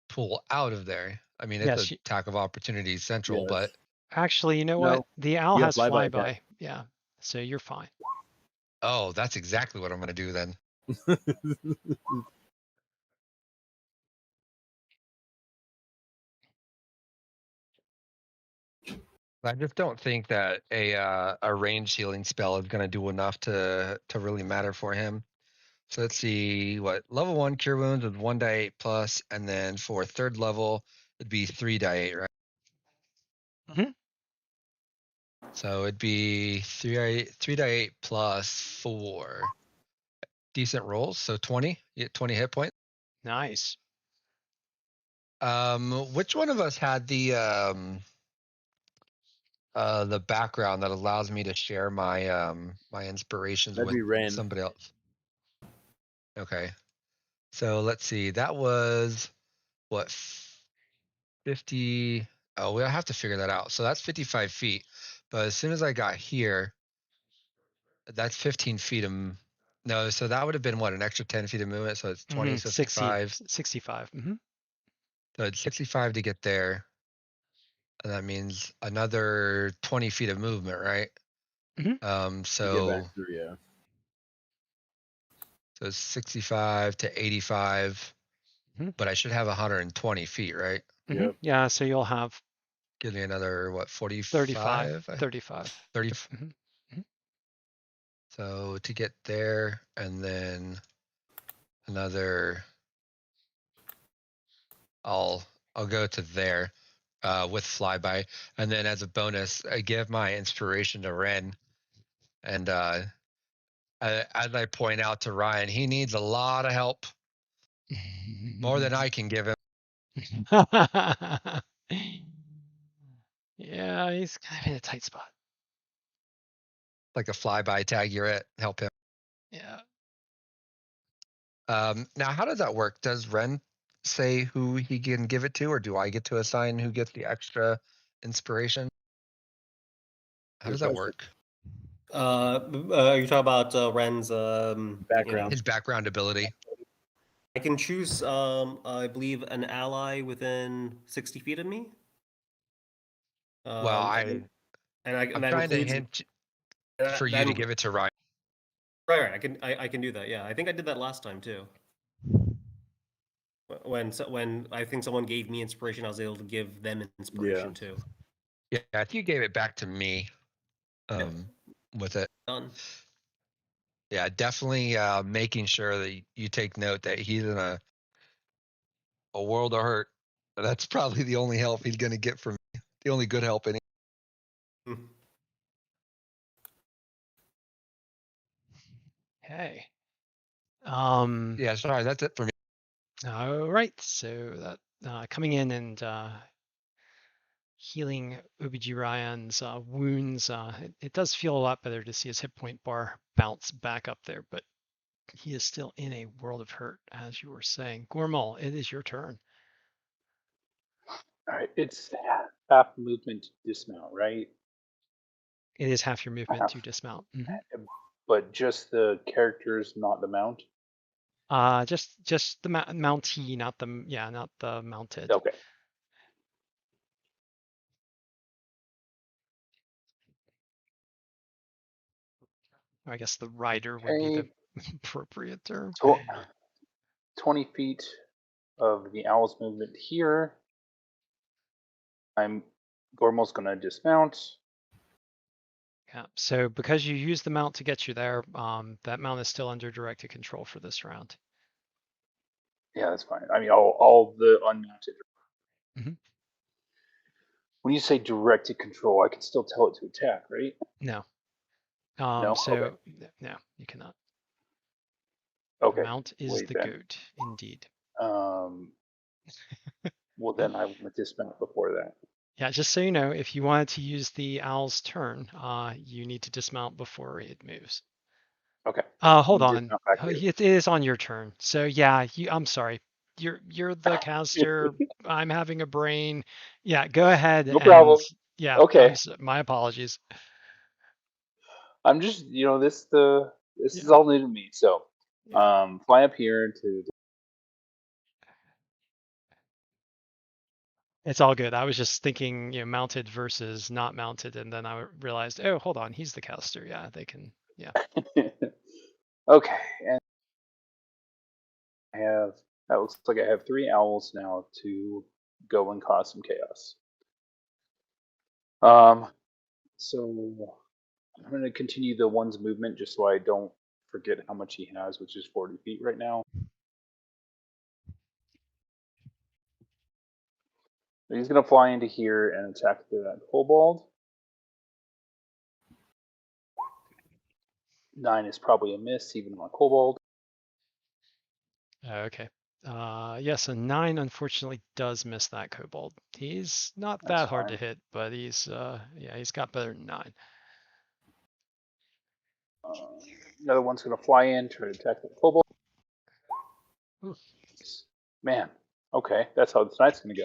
pull out of there. I mean, it's Yes. a attack of opportunity central, Yes. but Actually, you know what? No. The owl You have has flyby flyby. attack. Yeah. So you're fine. oh, that's exactly what I'm going to do then. I just don't think that a range healing spell is going to do enough to really matter for him. So let's see what level 1 cure wounds with 1d8 plus, and then for third level it'd be 3d8, right? Mm-hmm. So it'd be 3d8 plus 4 decent rolls, so 20. You get 20 hit points. Nice. Which one of us had the background that allows me to share my my inspirations That'd with be Ren. somebody else? Okay. So let's see. That was what 50. Oh, we'll have to figure that out. So that's 55 feet. But as soon as I got here, that's 15 feet. No, so that would have been what, an extra 10 feet of movement. So it's 20, so 65. 65. Mm-hmm. So it's 65 to get there. And that means another 20 feet of movement, right? Mhm. To get So back through, yeah. so it's 65 to 85, Mhm. but I should have 120 feet, right? Mm-hmm. Yep. Yeah. So you'll have Give me another, what, 35. 45? 35. 30. Mm-hmm. So to get there, and then another, I'll go to there. with flyby, and then as a bonus, I give my inspiration to Ren, and as I point out to Ryan, he needs a lot of help, more than I can give him. Yeah, he's kind of in a tight spot. Like a flyby tag, you're at, help him. Yeah. Now, how does that work? Does Ren say who he can give it to, or do I get to assign who gets the extra inspiration? How does that work? You talk about Ren's Background. His background ability. I can choose, I believe, an ally within 60 feet of me. Well, and I'm that trying to includes hint that, for you to give it to Ryan. Right. I can do that. Yeah, I think I did that last time too. When I think someone gave me inspiration, I was able to give them inspiration too. Yeah, I think you gave it back to me. With it. Done. Yeah, definitely making sure that you take note that he's in a world of hurt. That's probably the only help he's going to get from me. The only good help in it. Hey. Yeah, sorry, that's it for me. All right, so that coming in and healing OBGYN's wounds, it does feel a lot better to see his hit point bar bounce back up there, but he is still in a world of hurt, as you were saying. Gormal, it is your turn. All right, it's half movement to dismount, right? It is half your movement to dismount. But just the characters, not the mount. Just the mountee, not the mounted. Okay. I guess the rider would be the appropriate term. 20 feet of the owl's movement here. Gormal's gonna dismount. Yeah. So because you use the mount to get you there, that mount is still under directed control for this round. Yeah, that's fine. I mean, all the unmounted. When you say directed control, I can still tell it to attack, right? No. No? So Okay. no, you cannot. Okay. Mount is the goat, indeed. Well, then I want to dismount before that. Yeah, just so you know, if you wanted to use the owl's turn, you need to dismount before it moves. Okay. Hold on. It is on your turn. So yeah, I'm sorry. You're the caster. I'm having a brain. Yeah, go ahead. No problem. Yeah. Okay. My apologies. I'm just, this is all new to me. So, fly up here to. It's all good. I was just thinking, mounted versus not mounted, and then I realized, oh, hold on, he's the caster. Yeah, they can. Yeah. Okay, and that looks like I have 3 owls now to go and cause some chaos. So I'm going to continue the one's movement just so I don't forget how much he has, which is 40 feet right now. He's going to fly into here and attack that kobold. 9 is probably a miss, even on a kobold. Okay. Yes, a 9 unfortunately does miss that kobold. He's not that hard to hit, but he's got better than 9. Another one's going to fly in to attack the kobold. Oof. Man, okay, that's how tonight's going to go.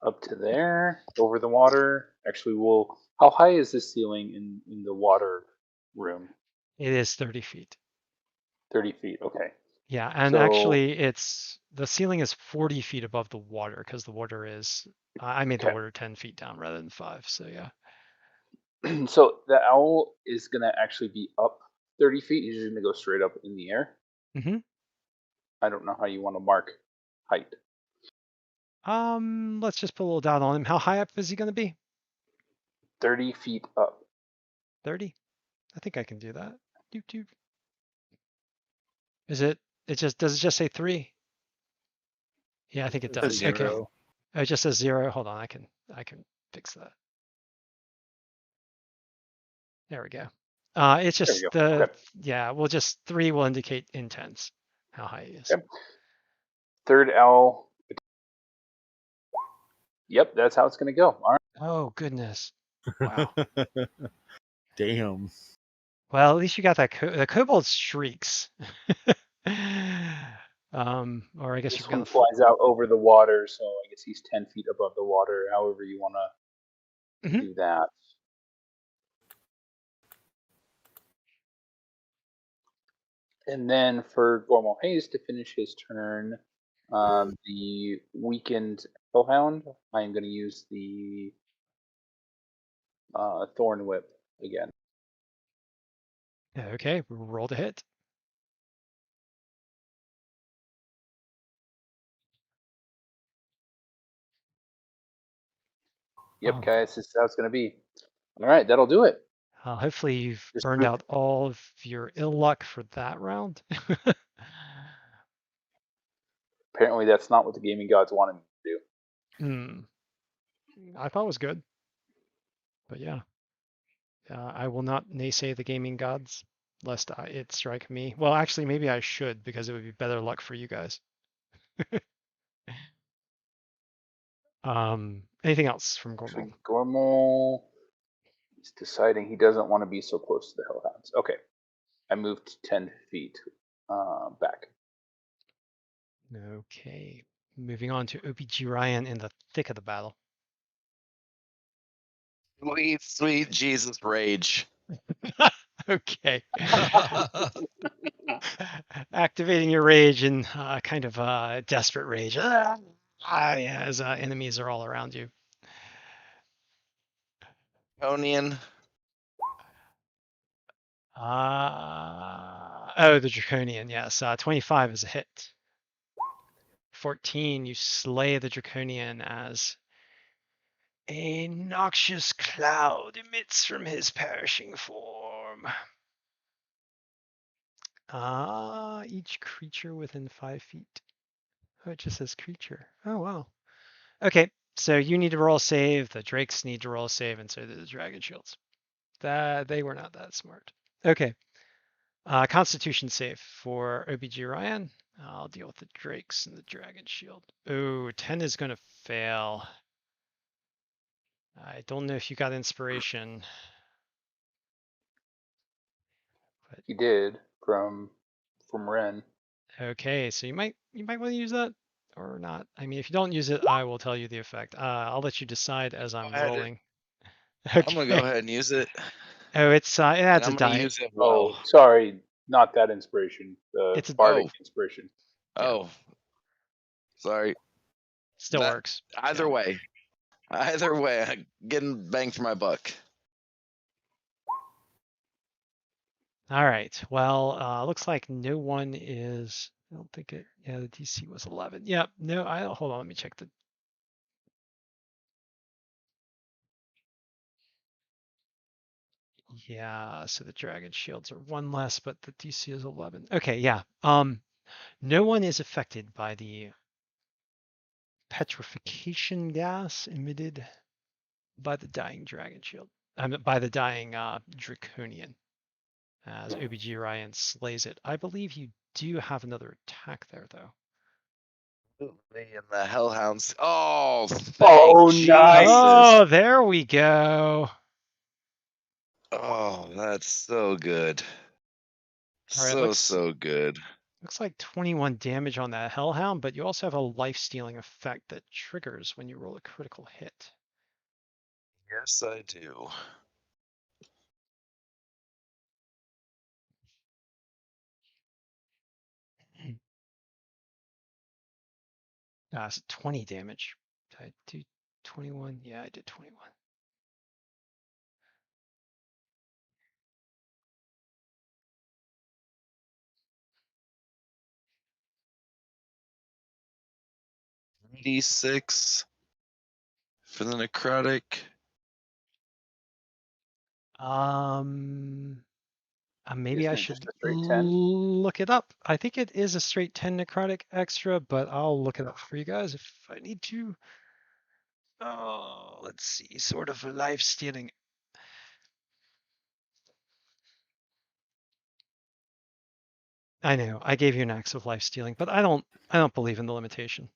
Up to there, over the water. Actually, how high is this ceiling in the water room? It is 30 feet. 30 feet, okay. Yeah, and actually the ceiling is 40 feet above the water because the water is, I made the water 10 feet down rather than 5, so yeah. So the owl is going to actually be up 30 feet. He's just going to go straight up in the air. I don't know how you want to mark height. Let's just put a little down on him. How high up is he going to be? 30 feet up. 30? I think I can do that. Doot, doot. Is it does it just say 3? Yeah, I think it It says does. Okay. 0. Oh, it just says 0. Hold on, I can fix that. There we go. It's There we just go. Okay. yeah, we'll just 3 will indicate intense, how high it is. Okay. Third owl. Yep, that's how it's going to go. All right. Oh goodness. Wow. Damn. Well, at least you got that. The kobold shrieks. Or I guess This you're one gonna. flies out over the water, so I guess he's 10 feet above the water. However you want to Mhm. do that. And then for Gormal Hayes to finish his turn, the weakened Hellhound, I am going to use the Thorn Whip again. Okay, roll to hit. Yep, Oh, guys, this is how it's going to be. All right, that'll do it. hopefully you've Just burned move. out all of your ill luck for that round. Apparently, that's not what the gaming gods wanted me to do. I thought it was good, but yeah, I will not naysay the gaming gods, lest it strike me. Well, actually, maybe I should because it would be better luck for you guys. Anything else from Actually, Gormal? Gormal is deciding he doesn't want to be so close to the Hellhounds. Okay, I moved 10 feet back. Okay, moving on to OPG Ryan in the thick of the battle. Sweet, sweet Jesus rage. Okay. Activating your rage in kind of desperate rage. Yeah, as enemies are all around you. Draconian. Oh, the Draconian, yes. 25 is a hit. 14, you slay the Draconian as a noxious cloud emits from his perishing form. Each creature within 5 feet. Oh, it just says creature. Oh, wow. Okay, so you need to roll a save, the drakes need to roll a save, and so do the dragon shields. They were not that smart. Okay. Constitution save for OBG Ryan. I'll deal with the drakes and the dragon shield. Oh, 10 is going to fail. I don't know if you got inspiration. But He did from Ren. okay, so you might want to use that or not. I mean, if you don't use it, I will tell you the effect. I'll let you decide as I'm rolling. I'm gonna go Okay. ahead and use it, Oh, it and adds a I'm gonna die. use it well. Oh, sorry, not that inspiration. The It's a bardic Oh, inspiration. Yeah. oh, sorry. Still That works. either Yeah. way, I'm getting bang for my buck. All right. Well, looks like no one is. I don't think it. Yeah, the DC was 11. Yeah. No. Hold on. Let me check the. Yeah. So the dragon shields are 1 less, but the DC is 11. Okay. Yeah. No one is affected by the petrification gas emitted by the dying dragon shield. By the dying draconian. As OBG Ryan slays it. I believe you do have another attack there, though. And the hellhounds. Oh, Oh, thank nice. Jesus. Oh, there we go. Oh, that's so good. All right, So good. looks like 21 damage on that Hellhound, but you also have a life-stealing effect that triggers when you roll a critical hit. Yes, I do. So 20 damage. Did I do 21? Yeah, I did 21. D6 for the necrotic. Maybe Isn't I it should just a straight 10? look it up. I think it is a straight 10 necrotic extra, but I'll look it up for you guys if I need to. Oh, let's see. Sort of life stealing. I know I gave you an axe of life stealing, but I don't believe in the limitation.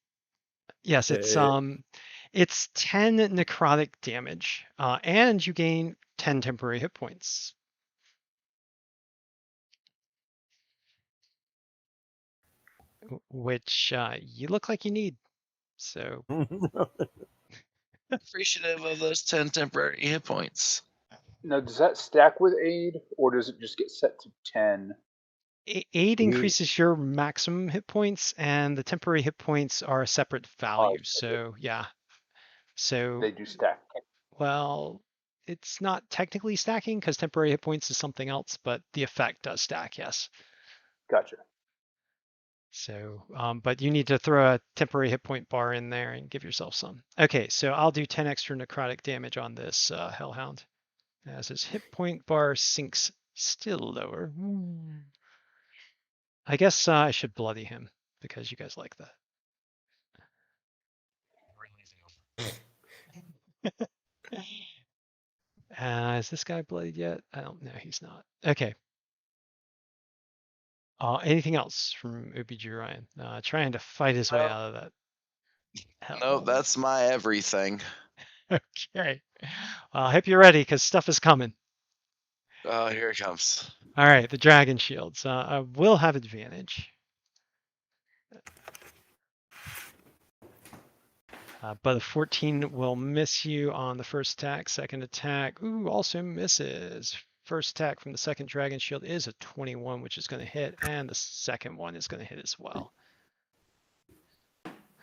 Yes, it's 10 necrotic damage, and you gain 10 temporary hit points. Which you look like you need. So Appreciative of those 10 temporary hit points. Now, does that stack with aid, or does it just get set to 10? aid increases your maximum hit points, and the temporary hit points are a separate value. So yeah. So They do stack. well, it's not technically stacking because temporary hit points is something else, but the effect does stack, yes. Gotcha. So, but you need to throw a temporary hit point bar in there and give yourself some. Okay, so I'll do 10 extra necrotic damage on this Hellhound. As his hit point bar sinks still lower. I guess I should bloody him because you guys like that. Is this guy bloodied yet? I don't know. He's not. Okay. Anything else from OBG Ryan? Trying to fight his way out of that. No, that's my everything. Okay. I hope you're ready because stuff is coming. Oh, here it comes. All right, the dragon shields. I will have advantage. But a 14 will miss you on the first attack. Second attack, ooh, also misses. First attack from the second dragon shield is a 21, which is going to hit, and the second one is going to hit as well.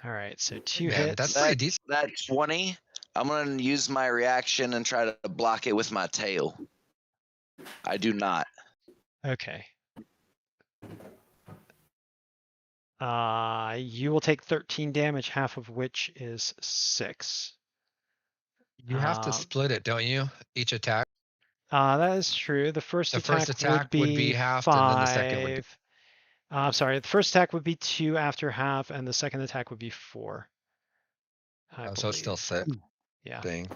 All right, so two hits. That's pretty decent. That 20, I'm going to use my reaction and try to block it with my tail. I do not. Okay. You will take 13 damage, half of which is 6. You have to split it, don't you? Each attack. That is true. The first attack would be half, 5. and then the second would be. I'm sorry. The first attack would be 2 after half, and the second attack would be 4. So it's still 6. Yeah. Dang.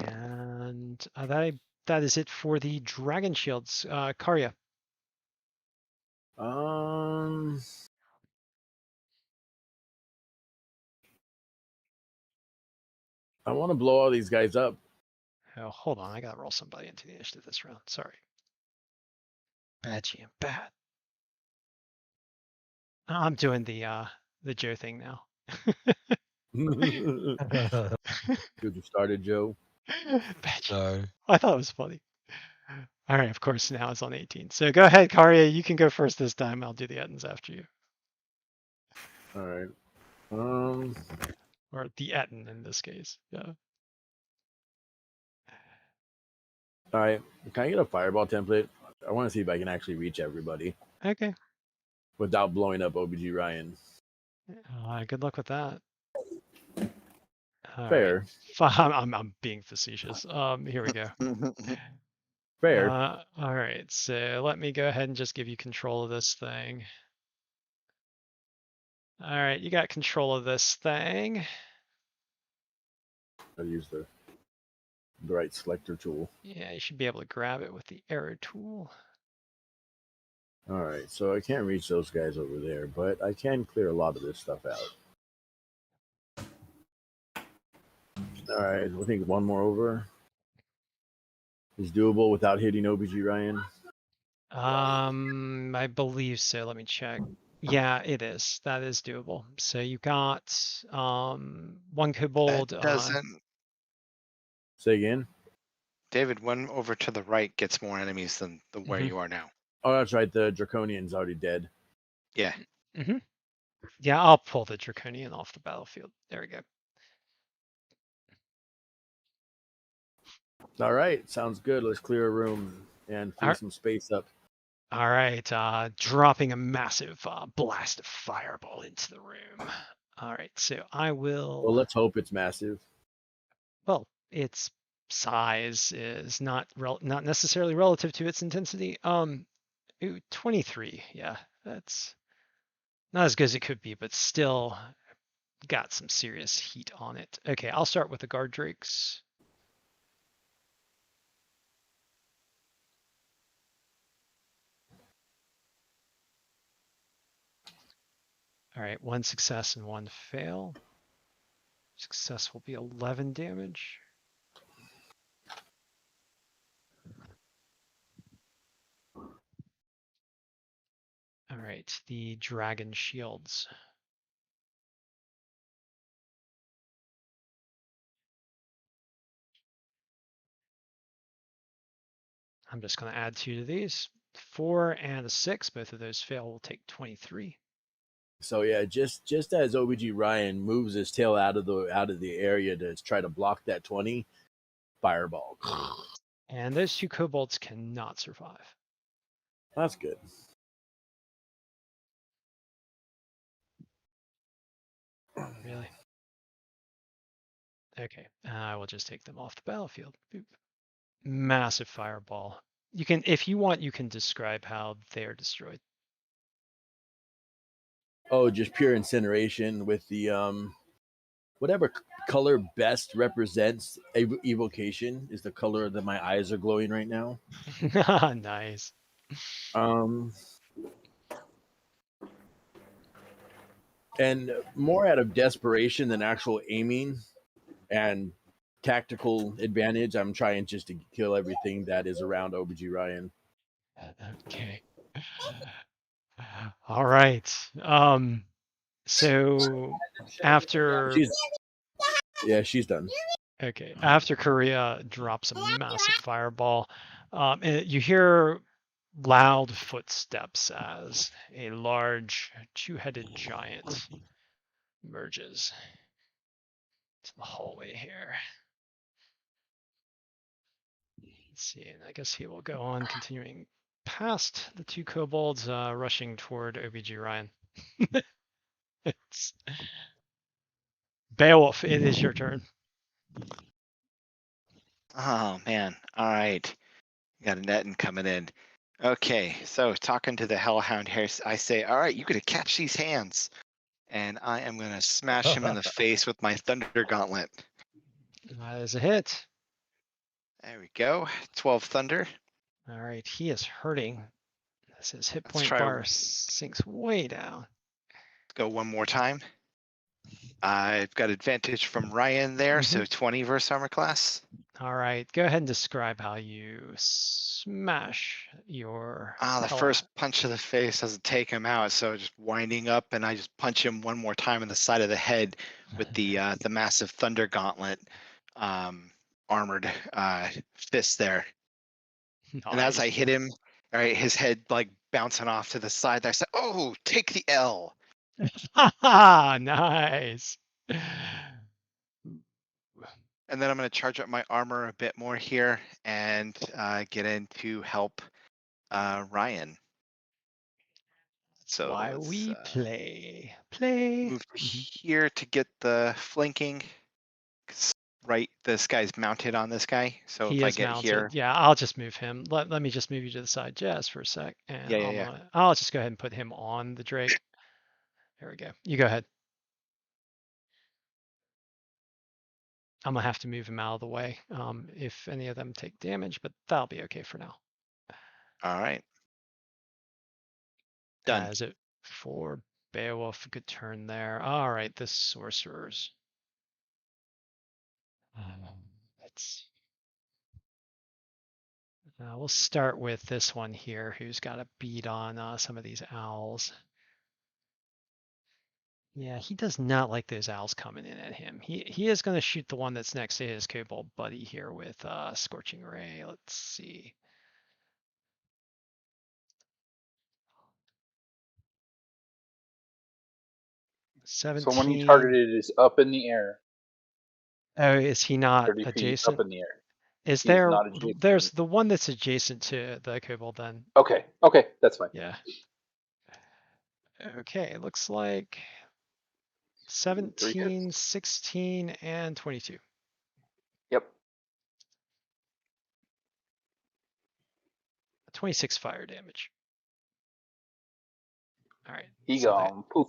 And that is it for the dragon shields. Karya. I want to blow all these guys up. Oh, hold on. I gotta roll somebody into the initiative this round. Sorry. Bad GM. Bad. I'm doing the Joe thing now. Good you started, Joe. Bad GM. Sorry. I thought it was funny. All right, of course, now it's on 18. So go ahead, Karya. You can go first this time. I'll do the Ettins after you. All right. Or the Ettin in this case. Yeah. All right. Can I get a fireball template? I want to see if I can actually reach everybody Okay. without blowing up OBG Ryan. Good luck with that. All Fair. Right. I'm being facetious. Here we go. Fair. All right. So let me go ahead and just give you control of this thing. All right. You got control of this thing. I'll use the right selector tool. Yeah, you should be able to grab it with the arrow tool. All right. So I can't reach those guys over there, but I can clear a lot of this stuff out. All right. I think one more over is doable without hitting OBG Ryan. I believe so. Let me check. Yeah, it is. That is doable. So you got one kobold. That doesn't. Say again. David, one over to the right gets more enemies than where you are now. Oh, that's right. The Draconian's already dead. Yeah. Mm-hmm. Yeah, I'll pull the Draconian off the battlefield. There we go. All right. Sounds good. Let's clear a room and free some space up. All right. Dropping a massive blast of fireball into the room. All right. So I will. Well, let's hope it's massive. Well, it's size is not necessarily relative to its intensity. Ooh, 23. Yeah, that's not as good as it could be, but still got some serious heat on it. Okay, I'll start with the guard drakes. All right, 1 success and 1 fail. Success will be 11 damage. All right, the dragon shields. I'm just going to add 2 to these. 4 and a 6, both of those fail, will take 23. So yeah, just as OBG Ryan moves his tail out of the area to try to block that 20, fireball. And those 2 kobolds cannot survive. That's good. Really? Okay, I will just take them off the battlefield. Boop. Massive fireball. You can, if you want, you can describe how they're destroyed. Oh, just pure incineration with the whatever color best represents evocation is the color that my eyes are glowing right now. Nice. And more out of desperation than actual aiming and tactical advantage, I'm trying just to kill everything that is around OBG Ryan. Okay. All right. So after She's done. Okay, after Korea drops a massive fireball, you hear loud footsteps as a large 2-headed giant emerges to the hallway here. Let's see, and I guess he will go on continuing past the 2 kobolds, rushing toward OBG Ryan. It's Beowulf, it is your turn. Oh man. All right. Got a netting coming in. Okay, so talking to the Hellhound here, I say, all right, you gotta catch these hands. And I am gonna smash him in the face with my Thunder Gauntlet. That is a hit. There we go. 12 Thunder. All right, he is hurting. His hit Let's point try bar sinks way down. go one more time. I've got advantage from Ryan there, so 20 versus armor class. All right, go ahead and describe how you smash your The hell. first punch to the face doesn't take him out, so just winding up, and I just punch him one more time in the side of the head with the massive Thunder Gauntlet armored fist there. Nice. And as I hit him, all right, his head like bouncing off to the side. I said, "Oh, take the L." Nice. And then I'm going to charge up my armor a bit more here and get in to help Ryan. So why we play. Move here to get the flanking. Right, this guy's mounted on this guy. So He if I is get mounted. here, Yeah, I'll just move him. Let me just move you to the side just for a sec, and yeah. I'll just go ahead and put him on the Drake. There we go. You go ahead. I'm gonna have to move him out of the way if any of them take damage, but that'll be okay for now. All right. Done. As it for Beowulf, good turn there. All right, the sorcerers. Let's. We'll start with this one here, who's got a beat on some of these owls. Yeah, he does not like those owls coming in at him. He is going to shoot the one that's next to his kobold buddy here with Scorching Ray. Let's see. Someone you targeted is up in the air, Oh, is he not 30 feet up adjacent? in the air. Is He is there? not adjacent. There's the one that's adjacent to the kobold then. Okay, that's fine. Yeah. Okay, looks like 17, 16, and 22. Yep. 26 fire damage. All right. He So gone poof.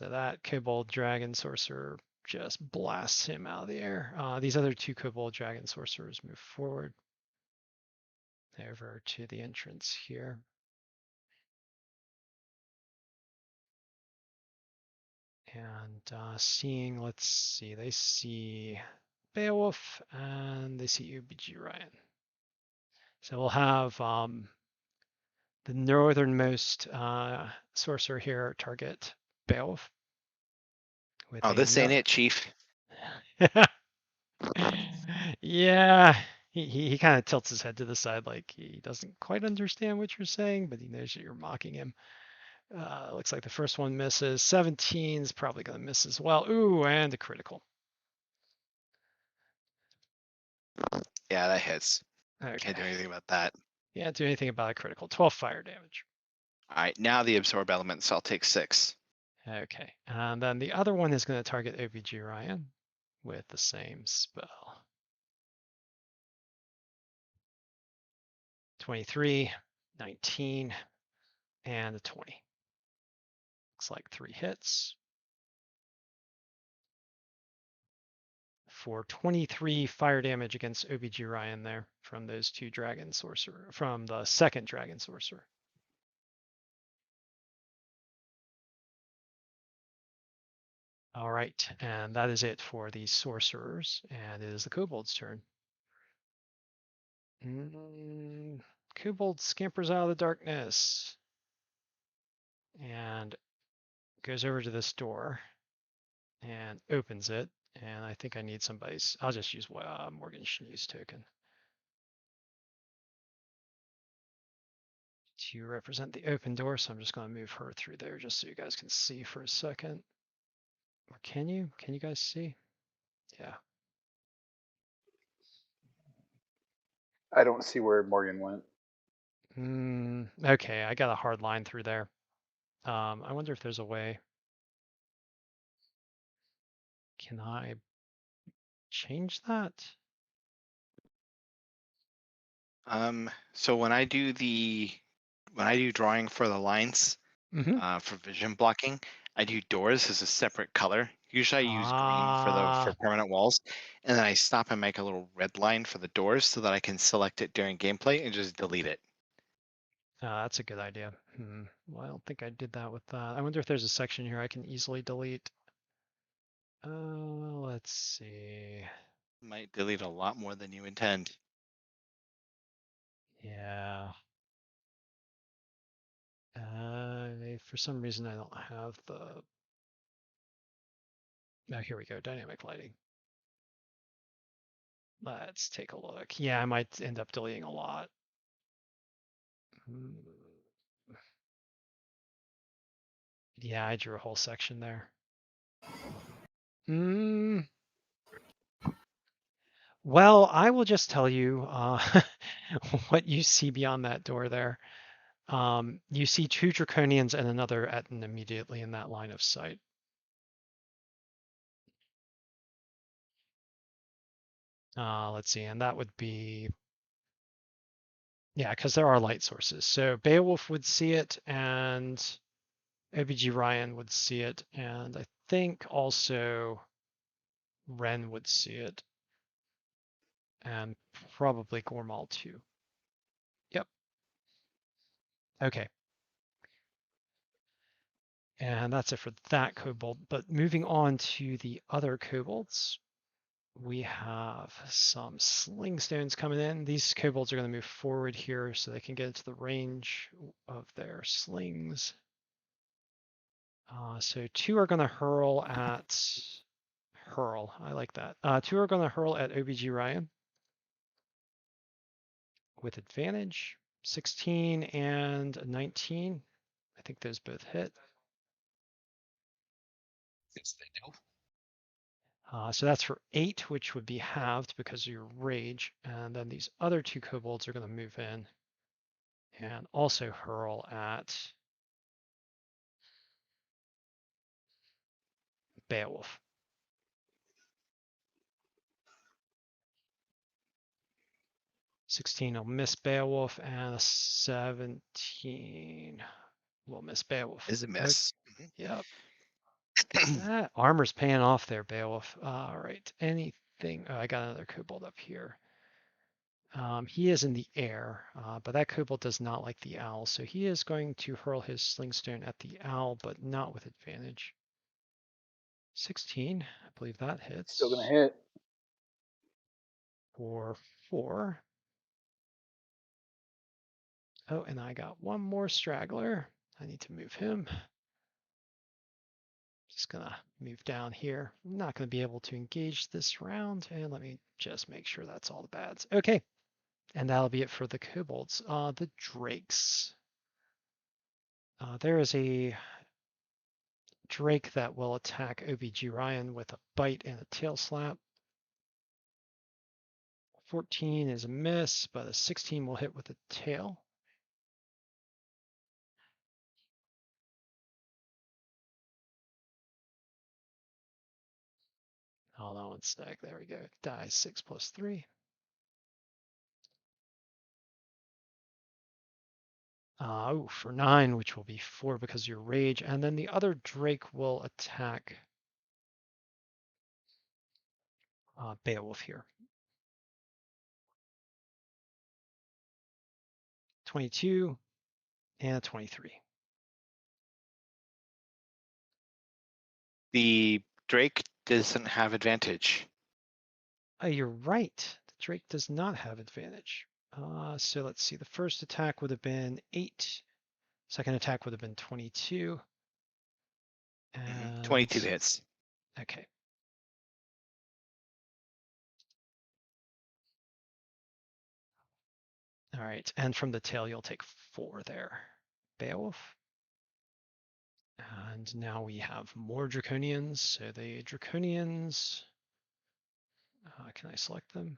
that Kobold Dragon Sorcerer just blasts him out of the air. These other two Kobold Dragon Sorcerers move forward over to the entrance here. And seeing, let's see, they see Beowulf and they see OBG Ryan. So we'll have the northernmost sorcerer here target Beowulf. With Oh, this ain't it, Chief. Yeah, he kind of tilts his head to the side like he doesn't quite understand what you're saying, but he knows that you're mocking him. Looks like the first one misses. 17's probably going to miss as well. Ooh, and a critical. Yeah, that hits. Okay. Can't do anything about that. Can't do anything about a critical. 12 fire damage. All right, now the absorb element, so I'll take 6. Okay, and then the other one is going to target OBG Ryan with the same spell. 23, 19, and a 20. Looks like 3 hits. For 23 fire damage against OBG Ryan there from those two dragon sorcerer, from the second dragon sorcerer. All right, and that is it for the sorcerers, and it is the kobold's turn. Kobold scampers out of the darkness and goes over to this door and opens it. And I think I need somebody's, I'll just use Morgan Schnee's token to represent the open door. So I'm just going to move her through there just so you guys can see for a second. Or can you guys see? Yeah. I don't see where Morgan went. Okay, I got a hard line through there. I wonder if there's a way. Can I change that? So when I do drawing for the lines, for vision blocking, I do doors as a separate color. Usually I use green for permanent walls, and then I stop and make a little red line for the doors so that I can select it during gameplay and just delete it. That's a good idea. Well, I don't think I did that with that. I wonder if there's a section here I can easily delete. Let's see. Might delete a lot more than you intend. Yeah. For some reason I don't have the. Oh, here we go. Dynamic lighting. Let's take a look. Yeah, I might end up deleting a lot. Yeah, I drew a whole section there. Well, I will just tell you what you see beyond that door there. You see 2 draconians and another Etten immediately in that line of sight. Let's see, and that would be, yeah, because there are light sources. So Beowulf would see it, and OBG Ryan would see it, and I think also Ren would see it, and probably Gormal too. Yep. Okay. And that's it for that kobold. But moving on to the other kobolds, we have some sling stones coming in. These kobolds are going to move forward here so they can get into the range of their slings. So 2 are going to hurl at I like that. 2 are going to hurl at OBG Ryan with advantage. 16 and 19. I think those both hit. Yes, they do. So that's for 8, which would be halved because of your rage. And then these other 2 kobolds are going to move in and also hurl at Beowulf. 16 will miss Beowulf, and a 17 will miss Beowulf. Is a miss. Yep. That armor's paying off there, Beowulf. All right. Anything? Oh, I got another kobold up here. He is in the air, but that kobold does not like the owl, so he is going to hurl his slingstone at the owl, but not with advantage. 16, I believe that hits. Still gonna hit. For 4. Oh, and I got one more straggler. I need to move him. Just gonna move down here. I'm not gonna be able to engage this round, and let me just make sure that's all the bads. Okay, and that'll be it for the kobolds. The drakes. There is a drake that will attack OBG Ryan with a bite and a tail slap. 14 is a miss, but a 16 will hit with a tail. Hold on one sec. There we go. Die 6 plus 3. Oh, for 9, which will be 4 because of your rage. And then the other drake will attack Beowulf here. 22 and 23. The Drake doesn't have advantage. You're right. The drake does not have advantage. So let's see. The first attack would have been 8. Second attack would have been 22. And 22 hits. Okay. All right. And from the tail, you'll take 4 there. Beowulf. And now we have more draconians. So the draconians, can I select them?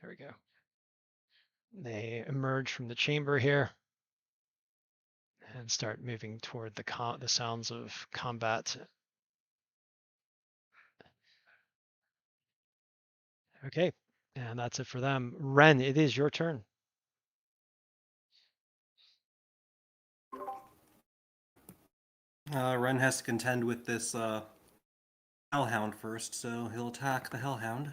There we go. They emerge from the chamber here and start moving toward the sounds of combat. Okay, and that's it for them. Ren, it is your turn. Ren has to contend with this Hellhound first, so he'll attack the Hellhound.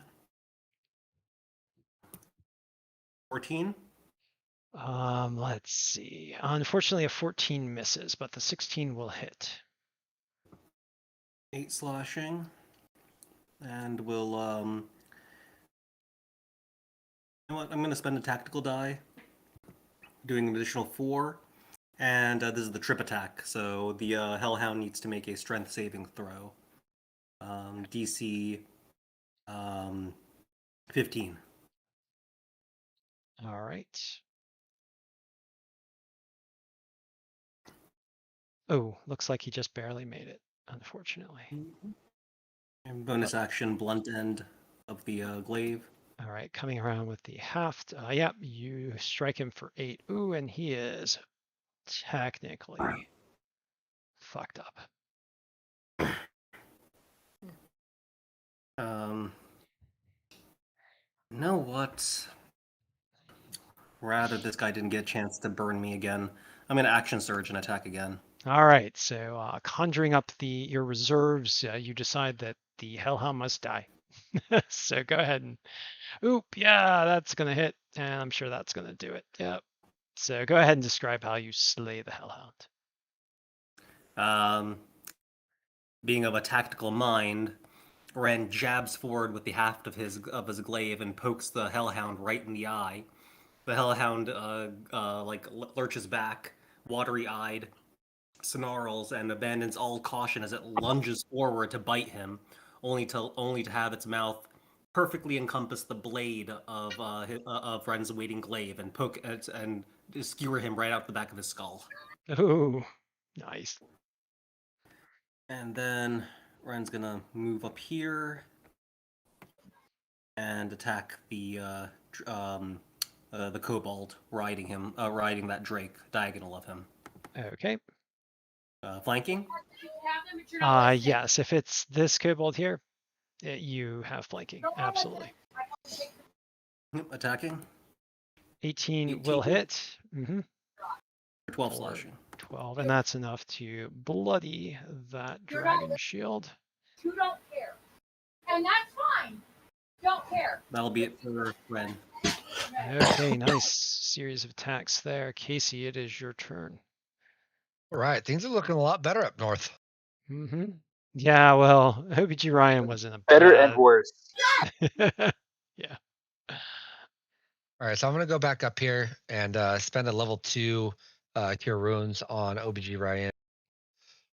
14. Let's see. Unfortunately, a 14 misses, but the 16 will hit. 8 slashing. And we'll, you know what? I'm going to spend a tactical die, doing an additional 4. And this is the trip attack, so the Hellhound needs to make a strength saving throw. DC 15. All right. Oh, looks like he just barely made it, unfortunately. And bonus action, blunt end of the glaive. All right, coming around with the haft. Yep, you strike him for 8. Ooh, and he is technically fucked up. You know what? Rather, this guy didn't get a chance to burn me again. I'm gonna action surge and attack again. All right, so conjuring up your reserves, you decide that the Hellhound must die. So go ahead and, oop, yeah, that's gonna hit, and I'm sure that's gonna do it. Yep. So go ahead and describe how you slay the Hellhound. Being of a tactical mind, Ren jabs forward with the haft of his glaive and pokes the Hellhound right in the eye. The Hellhound lurches back, watery-eyed, snarls, and abandons all caution as it lunges forward to bite him, only to have its mouth perfectly encompass the blade of Ren's waiting glaive and poke it and skewer him right out the back of his skull. Ooh, nice. And then Ren's gonna move up here and attack the kobold riding that drake diagonal of him. Okay. Flanking? Yes, if it's this kobold here, you have flanking, absolutely. Yep, attacking. 18 will hit. 12 For slashing. 12, and that's enough to bloody that dragon shield. You don't care. And that's fine. Don't care. That'll be it for Ren. Okay, nice series of attacks there. Casey, it is your turn. All right, things are looking a lot better up north. Yeah, well, OBG Ryan was in a Better bad... and worse. Yeah. All right, so I'm gonna go back up here and spend a level 2 cure wounds on OBG Ryan,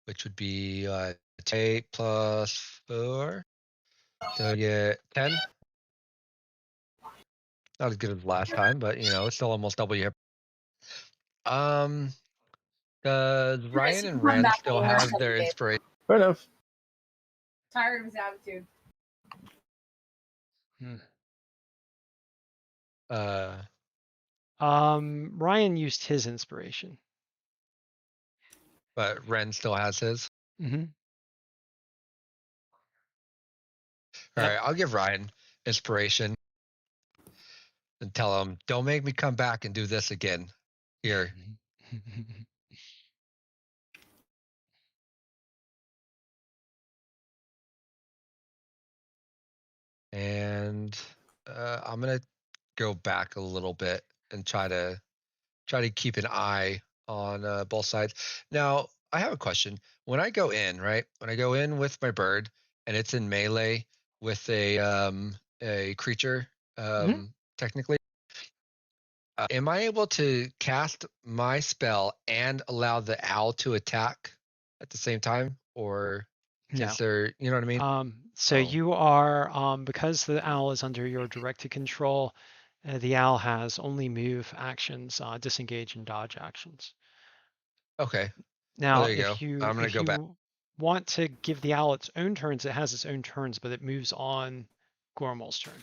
which would be 8 plus 4. So get 10. Not as good as last time, but you know, it's still almost double your. Does Ryan and Ren still have their inspiration? Fair enough. Tired of his attitude. Ryan used his inspiration. But Ren still has his. All right, I'll give Ryan inspiration and tell him, don't make me come back and do this again. Here. And I'm gonna go back a little bit and try to keep an eye on both sides. Now, I have a question. When I go in, right? When I go in with my bird and it's in melee with a creature, technically, am I able to cast my spell and allow the owl to attack at the same time, or No. is there, you know what I mean? So you are, because the owl is under your directed control, the owl has only move actions, disengage and dodge actions. Okay. Now, there you go. I'm gonna go back. Want to give the owl its own turns, it has its own turns, but it moves on Gormal's turn.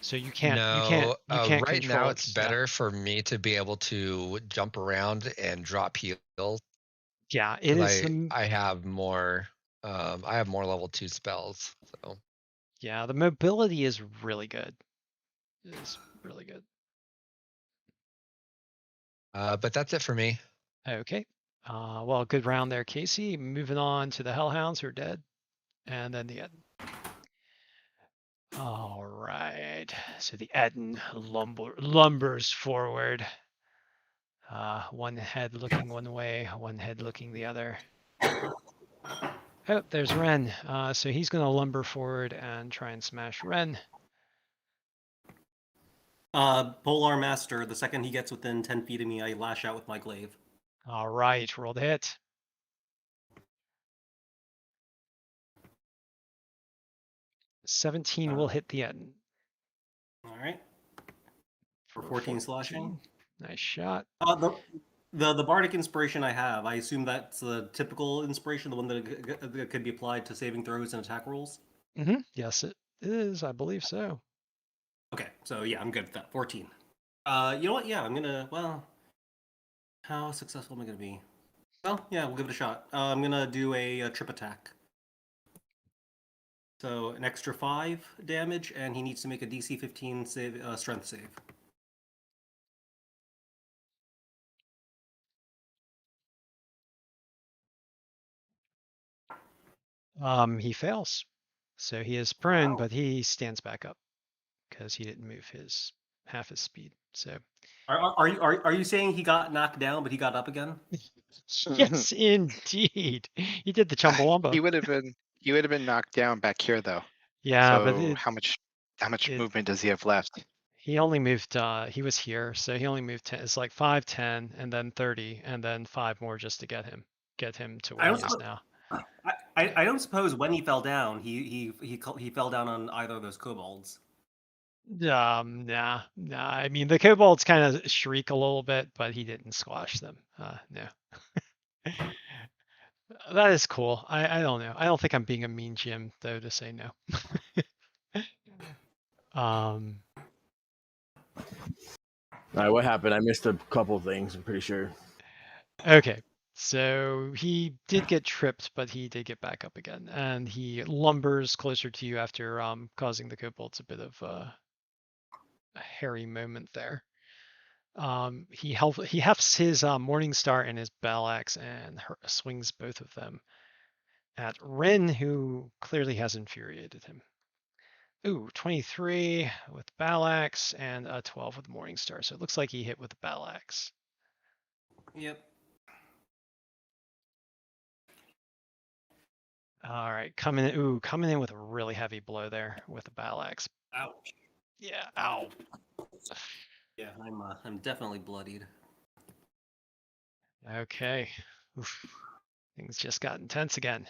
So you can't. No, right control now its it's better for me to be able to jump around and drop heals. Yeah, it is. I have more. I have more level 2 spells. So yeah, the mobility is really good. It is really good. but that's it for me. Okay. Well, good round there, Casey. Moving on to the Hellhounds who are dead, and then the Eden. All right. So the Eden lumbers forward. One head looking one way, one head looking the other. Oh, there's Ren. So he's going to lumber forward and try and smash Ren. Polar Master, the second he gets within 10 feet of me, I lash out with my glaive. All right, roll the hit. $17 will hit the Eden. All right. For 14 slashing. Nice shot. The bardic inspiration I have, I assume that's the typical inspiration, the one that could be applied to saving throws and attack rolls? Yes, it is. I believe so. Okay, so yeah, I'm good with that. 14. You know what? Yeah, I'm gonna. Well, how successful am I gonna be? Well, yeah, we'll give it a shot. I'm gonna do a trip attack. So an extra 5 damage, and he needs to make a DC 15 save, strength save. He fails. So he is prone, but he stands back up because he didn't move his half his speed. So Are you saying he got knocked down, but he got up again? yes, indeed. He did the Chumbawamba. He would have been knocked down back here though. Yeah, so but how much movement does he have left? He only moved. He was here, so he only moved 10. It's like 5, 10, and then 30, and then 5 more just to get him to where he is now. I don't suppose when he fell down, he fell down on either of those kobolds. Nah. I mean, the kobolds kind of shriek a little bit, but he didn't squash them. No. That is cool. I don't know. I don't think I'm being a mean Jim though to say no. All right, what happened? I missed a couple things, I'm pretty sure. Okay. So he did get tripped, but he did get back up again, and he lumbers closer to you after causing the kobolds a bit of a hairy moment there. He hefts his Morning Star and his battle axe and swings both of them at Ren, who clearly has infuriated him. Ooh, 23 with battle axe and a 12 with Morning Star. So it looks like he hit with the battle axe. Yep. All right, coming in with a really heavy blow there with the battle axe. Ouch. Yeah, ow. Yeah, I'm definitely bloodied. Okay. Oof. Things just got intense again.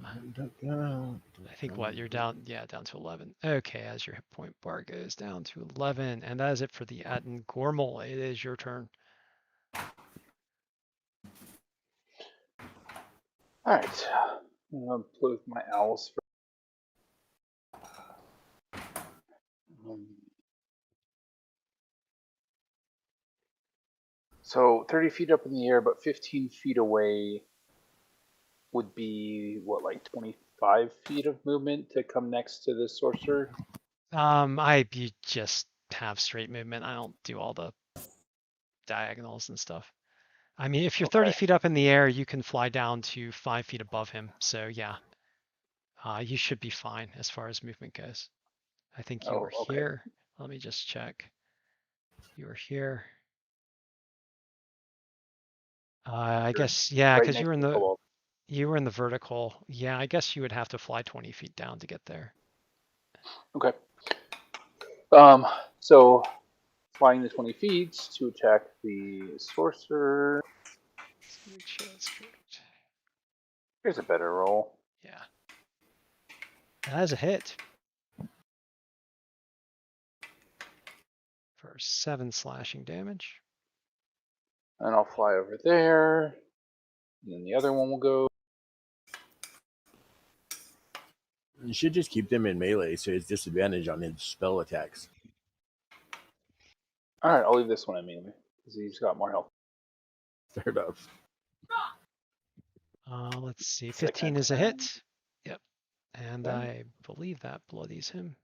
I think what you're down, yeah, down to 11. Okay, as your hit point bar goes down to 11, and that is it for the Atten Gormal. It is your turn. All right. I'm gonna play with my owls for. So 30 feet up in the air, but 15 feet away would be what, like 25 feet of movement to come next to the sorcerer? You just have straight movement. I don't do all the diagonals and stuff. I mean, if you're 30 feet up in the air, you can fly down to 5 feet above him. So yeah, you should be fine as far as movement goes. I think you were here. Let me just check. You were here. I guess, yeah, because you were in the vertical. Yeah, I guess you would have to fly 20 feet down to get there. Okay. So flying the 20 feet to attack the sorcerer. Let's make sure that's correct. Here's a better roll. Yeah. That is a hit. For 7 slashing damage. And I'll fly over there. And then the other one will go. You should just keep them in melee, so it's disadvantage on his spell attacks. All right, I'll leave this one in melee because he's got more health. Fair enough. Let's see. 15 is a hit. Yep. And I believe that bloodies him.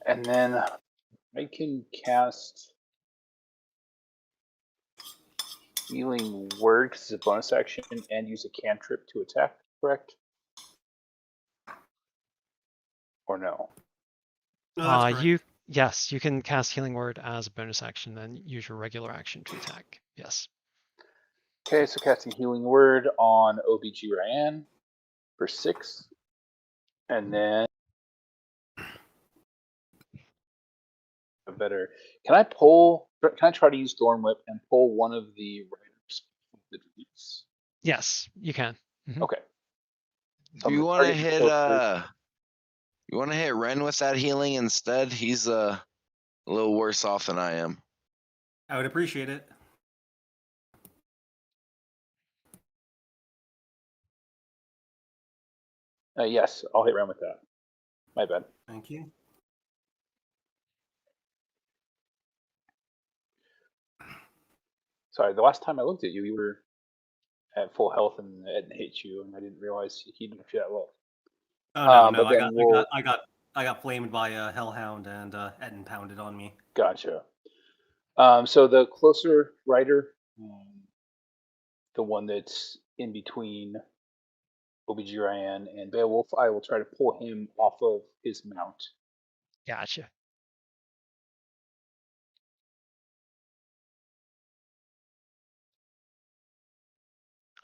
And then I can cast Healing Word because it's a bonus action and use a cantrip to attack, correct? Or no? Yes, you can cast Healing Word as a bonus action, then use your regular action to attack. Yes. Okay, so casting Healing Word on OBGYN for 6. And then better. Can I try to use Thorn Whip and pull one of the riders from the defeats? Yes, you can. Mm-hmm. Okay. So you want to hit Ren with that healing instead? He's a little worse off than I am. I would appreciate it. Yes, I'll hit Ren with that. My bad. Thank you. Sorry, the last time I looked at you, you were at full health and Ed hit you, and I didn't realize he didn't feel that low. Oh no, I got flamed by a hellhound and Eden pounded on me. Gotcha. So the closer rider, the one that's in between OBGYN and Beowulf, I will try to pull him off of his mount. Gotcha.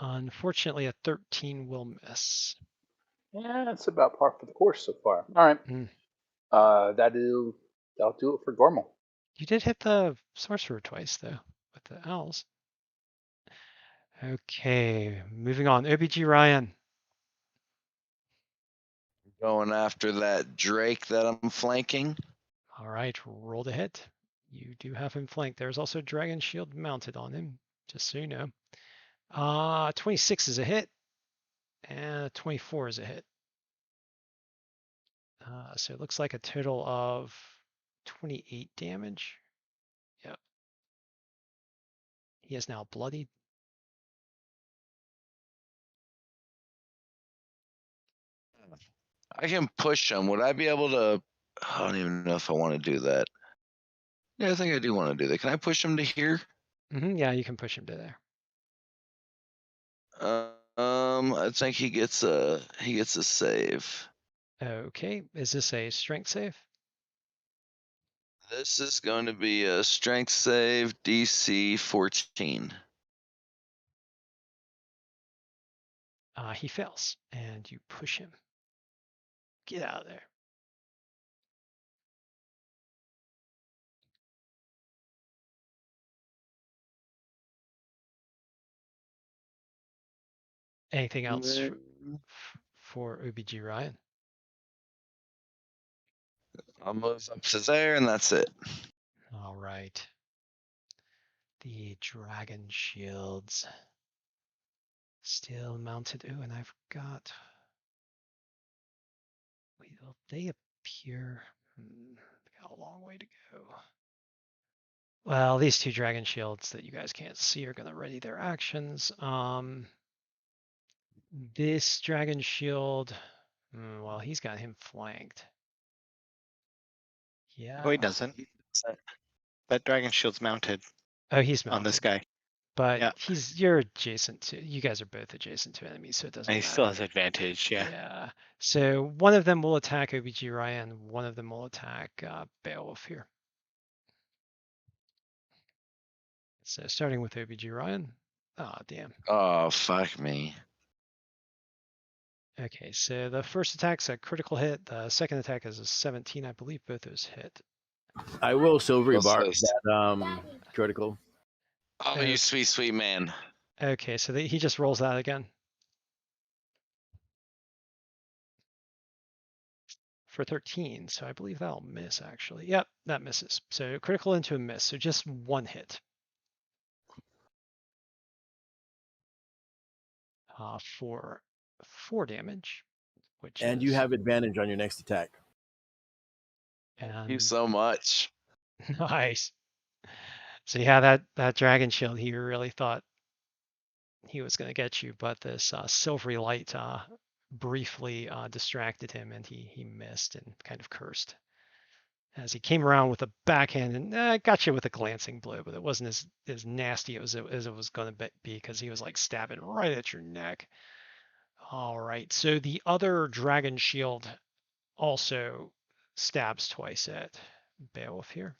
Unfortunately, a 13 will miss. Yeah, it's about par for the course so far. All right. That'll do it for Gormal. You did hit the sorcerer twice, though, with the owls. Okay, moving on. OBG Ryan. Going after that Drake that I'm flanking. All right, roll to hit. You do have him flanked. There's also Dragon Shield mounted on him, just so you know. 26 is a hit, and 24 is a hit. So it looks like a total of 28 damage. Yep. He is now bloodied. I can push him. Would I be able to? I don't even know if I want to do that. Yeah, I think I do want to do that. Can I push him to here? Yeah, you can push him to there. I think he gets a save. Okay, is this a strength save? This is going to be a strength save, DC 14. He fails, and you push him. Get out of there. Anything else for OBG Ryan? I'll move up to there, and that's it. All right. The dragon shields still mounted. Oh, and I've got. Will they appear? Got a long way to go. Well, these two dragon shields that you guys can't see are going to ready their actions. This dragon shield, well, he's got him flanked. Yeah. Oh, he doesn't. That dragon shield's mounted Oh, he's on this mounted. guy. But Yeah. you're adjacent to, you guys are both adjacent to enemies, so it doesn't And he matter. still has advantage, yeah. Yeah. So one of them will attack OBG Ryan, one of them will attack Beowulf here. So starting with OBG Ryan. Oh, damn. Oh, fuck me. Okay, so the first attack's a critical hit. The second attack is a 17. I believe both those hit. I will silvery What's bar this? that critical. Oh, you sweet, sweet man. Okay, so he just rolls that again. For 13, so I believe that'll miss actually. Yep, that misses. So critical into a miss, so just one hit. For 4 damage, which And is, you have advantage on your next attack. Thank you and so much. nice. So yeah, that dragon shield, he really thought he was going to get you, but this silvery light briefly distracted him, and he missed and kind of cursed as he came around with a backhand and got you with a glancing blow, but it wasn't as nasty as it was going to be because he was like stabbing right at your neck. All right, so the other dragon shield also stabs twice at Beowulf here.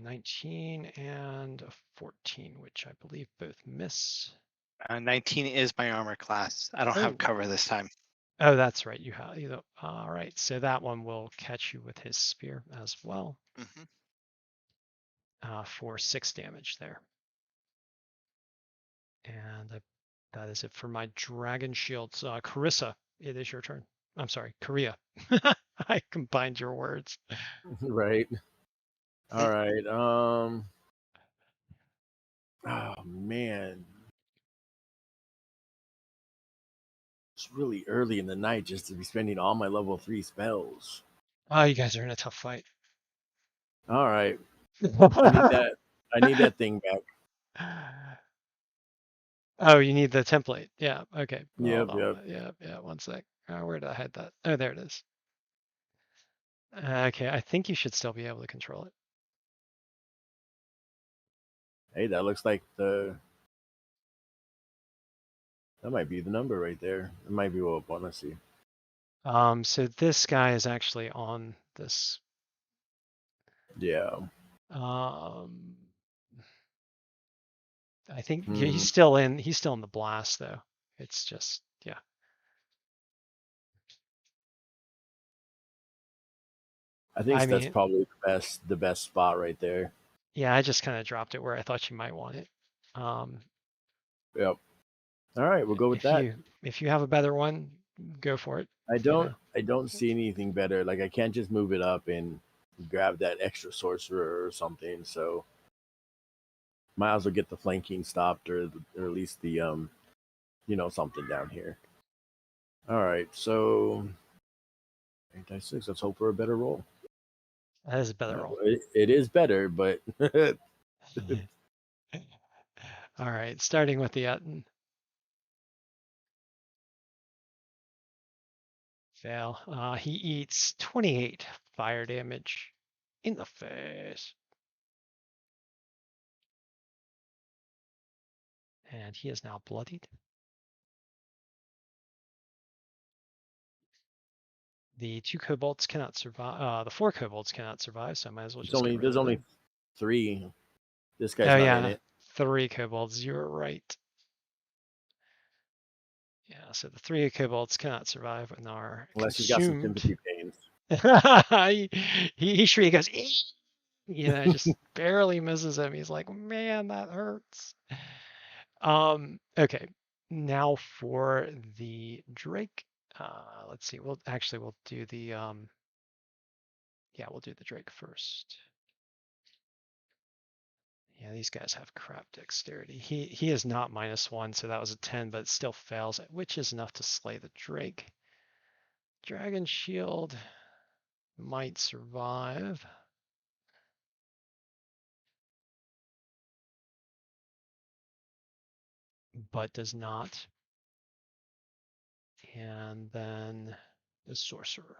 19 and a 14, which I believe both miss. 19 is my armor class. I don't have cover this time. Oh, that's right. You have. All right, so that one will catch you with his spear as well. For 6 damage there. And that is it for my dragon shields. Carissa, it is your turn. I'm sorry, Korea. I combined your words. Right. All right. Oh man. It's really early in the night just to be spending all my level 3 spells. Oh, you guys are in a tough fight. All right. I need that thing back. Oh, you need the template. Yeah. Okay. Yep. Yeah. 1 sec. Where did I hide that? Oh, there it is. Okay. I think you should still be able to control it. Hey, that looks like that might be the number right there. It might be what let's see. So this guy is actually on this. Yeah. I think he's still in the blast though. It's just, yeah. I think that's probably the best spot right there. Yeah, I just kind of dropped it where I thought you might want it. Yep. All right, we'll go with that. If you have a better one, go for it. I you don't know. I don't see anything better. Like I can't just move it up and grab that extra sorcerer or something. So might as well get the flanking stopped or at least the something down here. All right, so 8 dice 6. Let's hope for a better roll. That is a better roll. It is better, but All right, starting with the Etten. Fail. He eats 28 fire damage in the face. And he is now bloodied. The 2 kobolds cannot survive. The 4 kobolds cannot survive, so I might as well just get rid there's of only them. 3. This guy's Oh not in yeah, it. 3 kobolds. You were right. Yeah, so the 3 kobolds cannot survive and are Unless he's got some consumed. sympathy pains. he shrieks, goes, just barely misses him. He's like, man, that hurts. Okay, now for the Drake. Let's see. We'll do the we'll do the Drake first. Yeah, these guys have crap dexterity. He is not -1, so that was a 10, but it still fails, which is enough to slay the Drake. Dragon Shield might survive. But does not. And then the Sorcerer.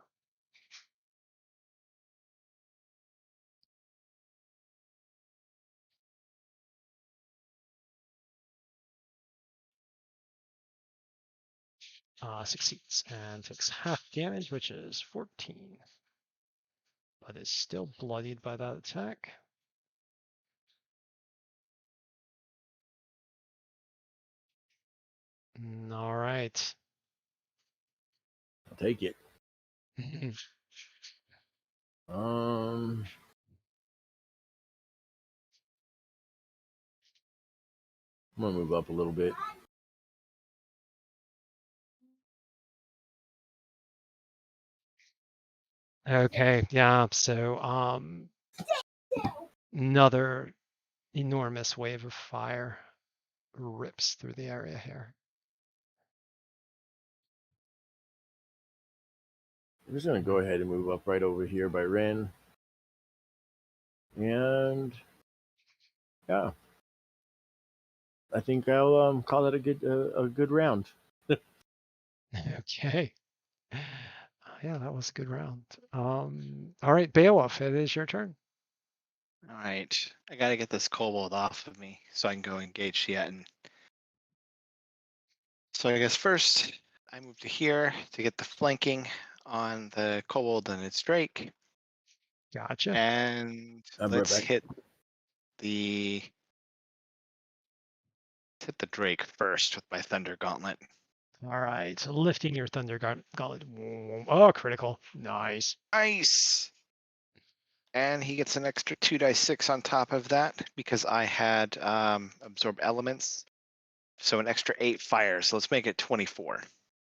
Succeeds and takes half damage, which is 14. But is still bloodied by that attack. All right. I'll take it. I'm gonna move up a little bit. Okay, yeah, so another enormous wave of fire rips through the area here. I'm just gonna go ahead and move up right over here by Ren. And yeah. I think I'll call it a good round. Okay. Yeah, that was a good round. All right, Beowulf, it is your turn. All right, I gotta get this kobold off of me so I can go engage the Etten. So I guess first I move to here to get the flanking on the kobold and its Drake. Gotcha. And let's hit the Drake first with my Thunder Gauntlet. All right, so lifting your Thunder Gauntlet. Oh, critical. Nice. Nice. And he gets an extra 2d6 on top of that because I had absorb elements. So an extra 8 fire. So let's make it 24.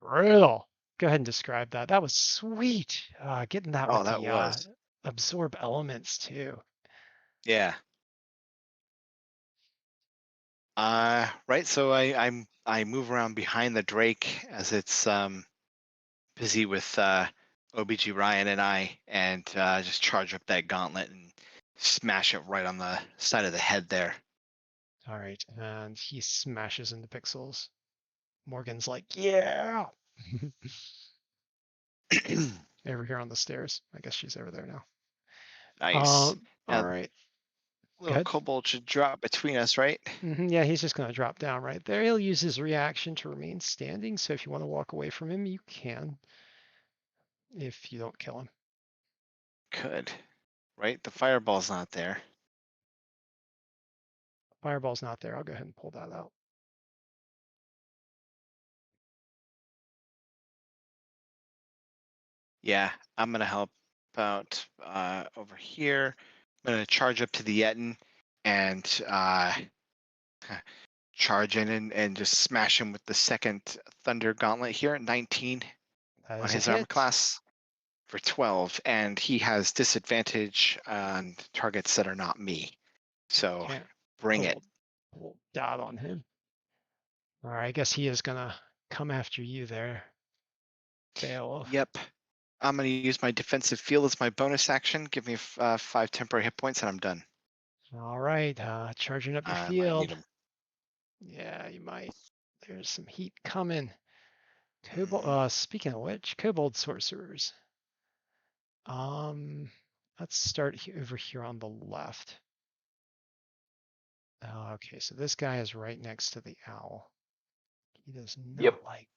Brutal. Go ahead and describe that. That was sweet. Getting that with that the was. absorb elements too. Yeah. Right. So I move around behind the Drake as it's busy with OBG Ryan and I, and just charge up that gauntlet and smash it right on the side of the head there. All right, and he smashes into pixels. Morgan's like, yeah. Over here on the stairs. I guess she's over there now. Nice. All right. Little kobold should drop between us, right? Yeah, he's just going to drop down right there. He'll use his reaction to remain standing. So if you want to walk away from him, you can. If you don't kill him. Could. Right? The fireball's not there. Fireball's not there. I'll go ahead and pull that out. Yeah, I'm going to help out over here. I'm going to charge up to the Etten and charge in and just smash him with the second Thunder Gauntlet here at 19 That on is a his armor hit. class for 12, and he has disadvantage on targets that are not me. So Can't bring it. pull dot on him. All right, I guess he is gonna come after you there, Beowulf. Yep. I'm going to use my defensive field as my bonus action. Give me 5 temporary hit points, and I'm done. All right, charging up your I might field. need 'em. Yeah, you might. There's some heat coming. Speaking of which, kobold sorcerers. Let's start over here on the left. Okay, so this guy is right next to the owl. He does not Yep. like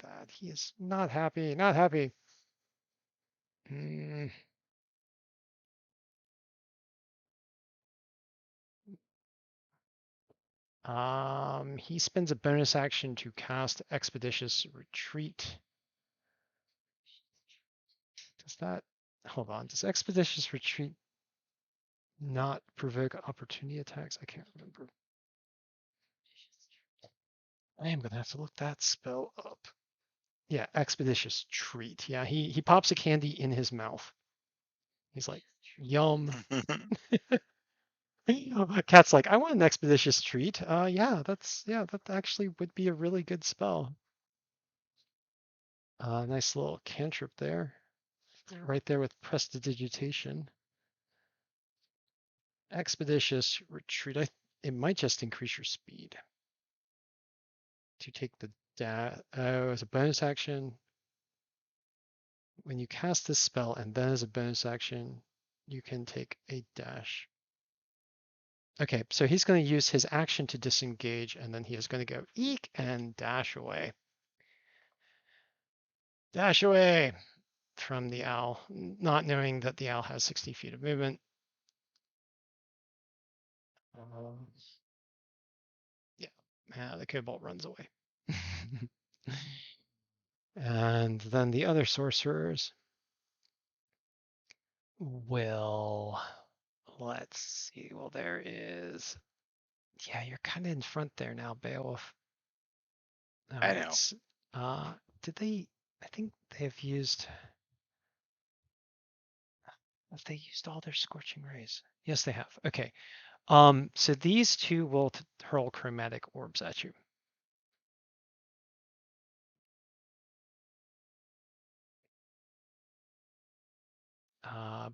that. He is not happy. Not happy. Hmm. He spends a bonus action to cast Expeditious Retreat. Does that, hold on, does Expeditious Retreat not provoke opportunity attacks? I can't remember. I am gonna have to look that spell up. Yeah, Expeditious Treat. Yeah, he pops a candy in his mouth. He's like, yum. Cat's like, I want an expeditious treat. Yeah, that actually would be a really good spell. Nice little cantrip there, right there with prestidigitation. Expeditious retreat. It might just increase your speed. To take the as a bonus action. When you cast this spell and then as a bonus action, you can take a dash. Okay, so he's going to use his action to disengage, and then he is going to go eek and dash away. Dash away from the owl, not knowing that the owl has 60 feet of movement. Yeah, the kobold runs away. And then the other sorcerers will, let's see, well, there is, yeah, you're kind of in front there now, Beowulf. All I right. know. Did they, I think they've used, have they used all their scorching rays? Yes, they have. Okay. So these two will hurl chromatic orbs at you.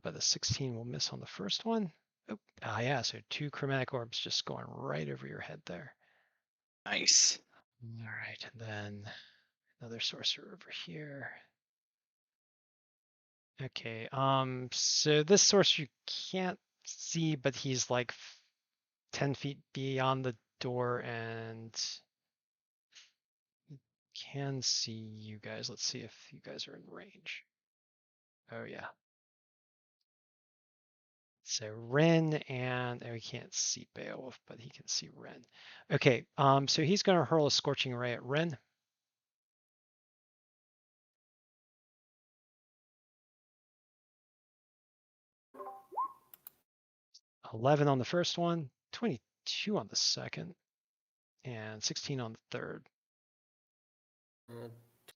But the 16 will miss on the first one. Oh, yeah, so 2 chromatic orbs just going right over your head there. Nice. All right, and then another sorcerer over here. Okay, so this sorcerer you can't see, but he's like 10 feet beyond the door and can see you guys. Let's see if you guys are in range. Oh yeah. So Ren and we can't see Beowulf, but he can see Ren. Okay, so he's gonna hurl a scorching ray at Ren. 11 on the first one, 22 on the second, and 16 on the third.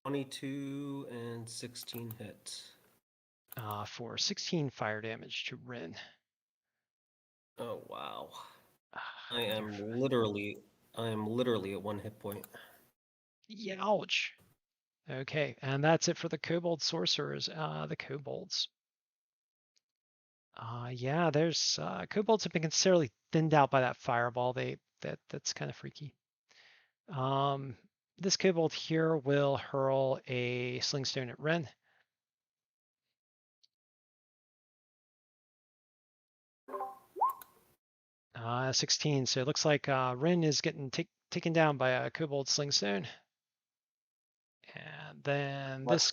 22 and 16 hit. For 16 fire damage to Ren. Oh wow. I am literally at 1 hit point. Youch. Okay, and that's it for the kobold sorcerers. The kobolds. Yeah, there's kobolds have been considerably thinned out by that fireball. That's kind of freaky. This kobold here will hurl a slingstone at Ren. 16. So it looks like Ren is getting taken down by a kobold slingstone. And then this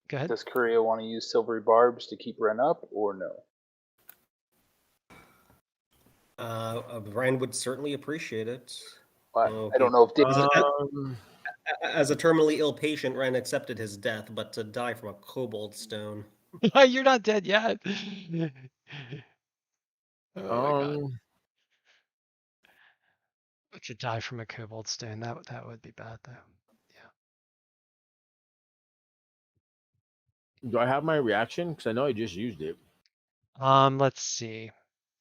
Go ahead. Does Korea want to use silvery barbs to keep Ren up, or no? Ryan would certainly appreciate it. I Okay. don't know if Dave. As a terminally ill patient, Ryan accepted his death, but to die from a kobold stone. You're not dead yet. Oh my god. To die from a kobold stone, that would be bad though. Do I have my reaction? Because I know I just used it. Let's see.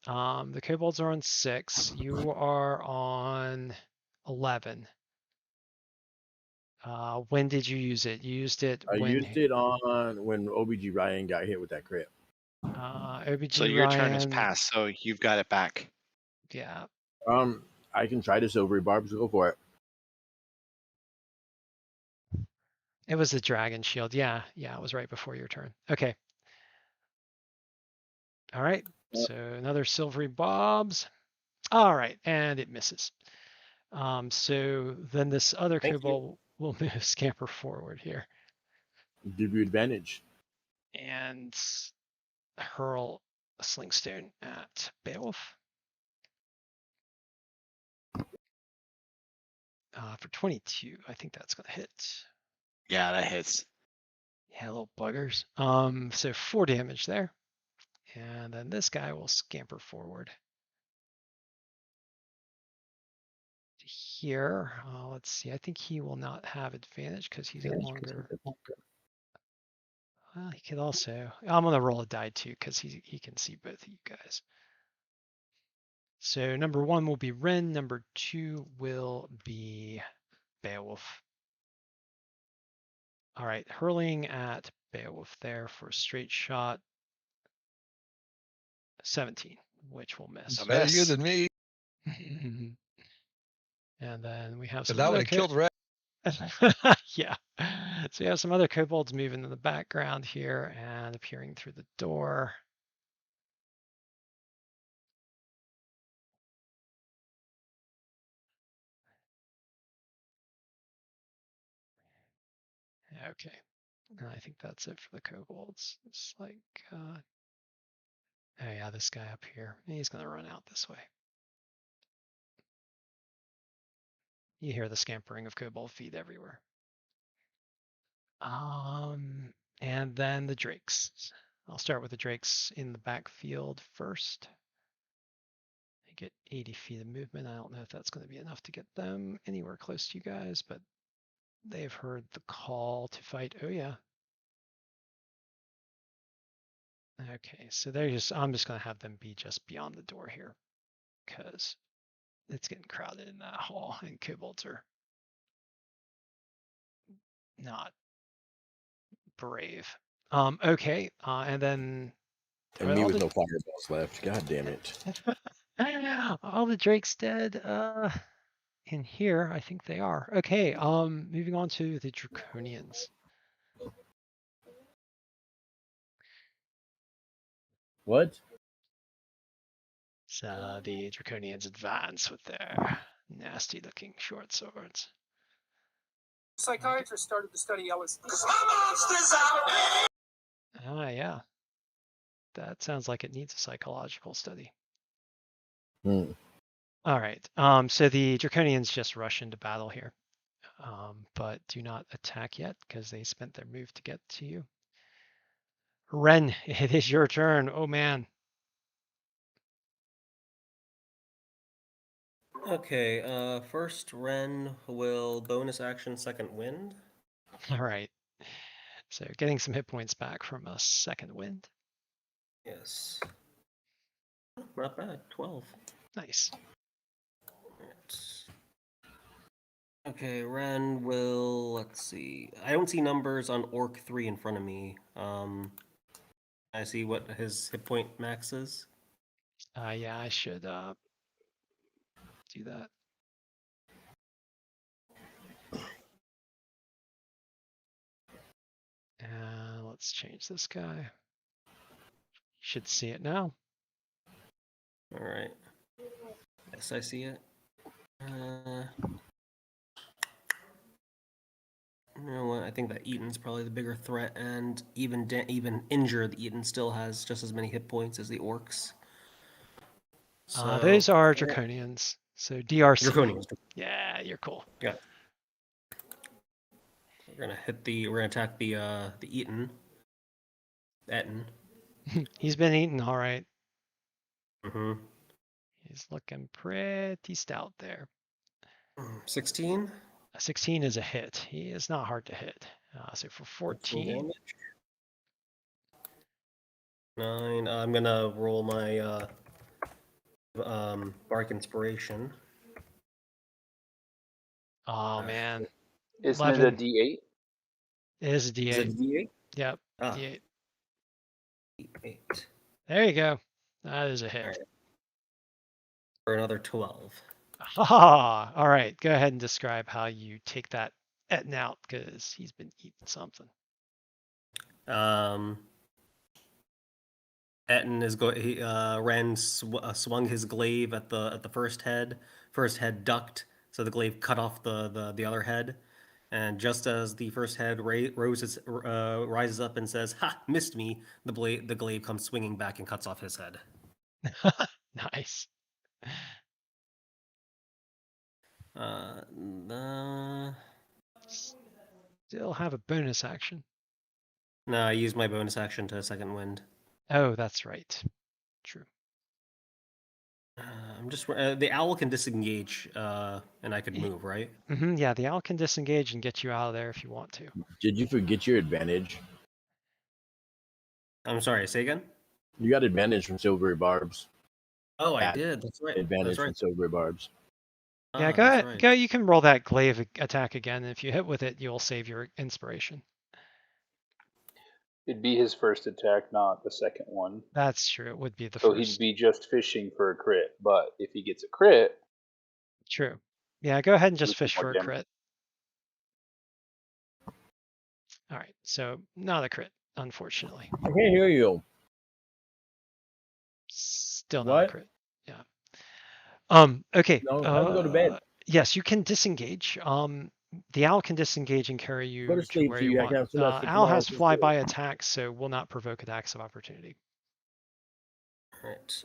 The kobolds are on 6. You are on 11. When did you use it? You used it I when used it on when OBG Ryan got hit with that crit. OBG So your turn has Ryan. passed, so you've got it back. Yeah. I can try the silvery barbs. Go for it. It was the dragon shield. Yeah, it was right before your turn. Okay. All right. So another silvery bobs. All right, and it misses. So then this other Thank you. kobold will move scamper forward here Give you advantage. and hurl a slingstone at Beowulf. For 22, I think that's gonna hit. Yeah, that hits. Yeah, little buggers. So 4 damage there. And then this guy will scamper forward to here. Let's see. I think he will not have advantage because he's no longer. Well, he could also. I'm gonna roll a die too because he can see both of you guys. So number 1 will be Ren. Number 2 will be Beowulf. All right, hurling at Beowulf there for a straight shot. 17, which will miss. A Better you miss. than me, And then we have because some that would other have killed Red. yeah. So we have some other kobolds moving in the background here and appearing through the door. Okay. And I think that's it for the kobolds. It's like, oh yeah, this guy up here. He's gonna run out this way. You hear the scampering of kobold feet everywhere. And then the drakes. I'll start with the drakes in the backfield first. They get 80 feet of movement. I don't know if that's going to be enough to get them anywhere close to you guys, but they've heard the call to fight. Oh yeah. Okay, so I'm just going to have them be just beyond the door here because it's getting crowded in that hall and kobolds are not brave. Okay, and then And me with no fireballs left. God damn it. all the drakes dead. In here, I think they are. Okay, moving on to the draconians. What? So the draconians advance with their nasty looking short swords. Psychiatrist started to study Ellis. Yeah. That sounds like it needs a psychological study. Hmm. All right. So the draconians just rush into battle here. But do not attack yet because they spent their move to get to you. Ren, it is your turn. Oh man. Okay, first Ren will bonus action second wind. All right. So getting some hit points back from a second wind. Yes. Not bad, 12. Nice. Okay, Ren will, let's see. I don't see numbers on Orc 3 in front of me. I see what his hit point max is. Yeah, I should do that. And let's change this guy. Should see it now. All right. Yes, I see it. You know what? I think that Eaton's probably the bigger threat, and even injured, Eaton still has just as many hit points as the orcs. So Those are draconians. So DRC. Draconians. Yeah, you're cool. Yeah. We're gonna attack the Eaton. Etten. He's been eaten, all right. Mm-hmm. He's looking pretty stout there. 16. A 16 is a hit. He is not hard to hit. So for 14, 9. I'm gonna roll my Bark Inspiration. Oh man, Isn't it a 11. D8? It is a Is D8. it D8? Yep, Ah, D8. D8. There you go. That is a hit. Alright. For another 12. Ha! All right, go ahead and describe how you take that Etten out, because he's been eating something. Etten is going. Ren swung his glaive at the first head. First head ducked, so the glaive cut off the other head. And just as the first head rises up and says, "Ha! Missed me," the glaive comes swinging back and cuts off his head. Nice. Still have a bonus action. No, I used my bonus action to second wind. Oh, that's right. True. I'm just the owl can disengage, and I could move, right? Yeah, the owl can disengage and get you out of there if you want to. Did you forget your advantage? I'm sorry. Say again. You got advantage from silvery barbs. Oh, I Add did. That's right. Advantage That's right. from silvery barbs. Yeah, go that's ahead. right. Go. You can roll that glaive attack again. And if you hit with it, you'll save your inspiration. It'd be his first attack, not the second one. That's true. It would be the So first. he'd be just fishing for a crit. But if he gets a crit, True. Yeah, go ahead and just Which is fish more for a damage. crit. All right, so not a crit, unfortunately. I can't hear you. Still not a What? crit. Yeah. Okay. No, time to go to bed. Yes, you can disengage. The owl can disengage and carry Go you to to sleep, where so you you want. can have some rest for Owl tomorrow. has flyby attacks, so will not provoke attacks of opportunity. All right.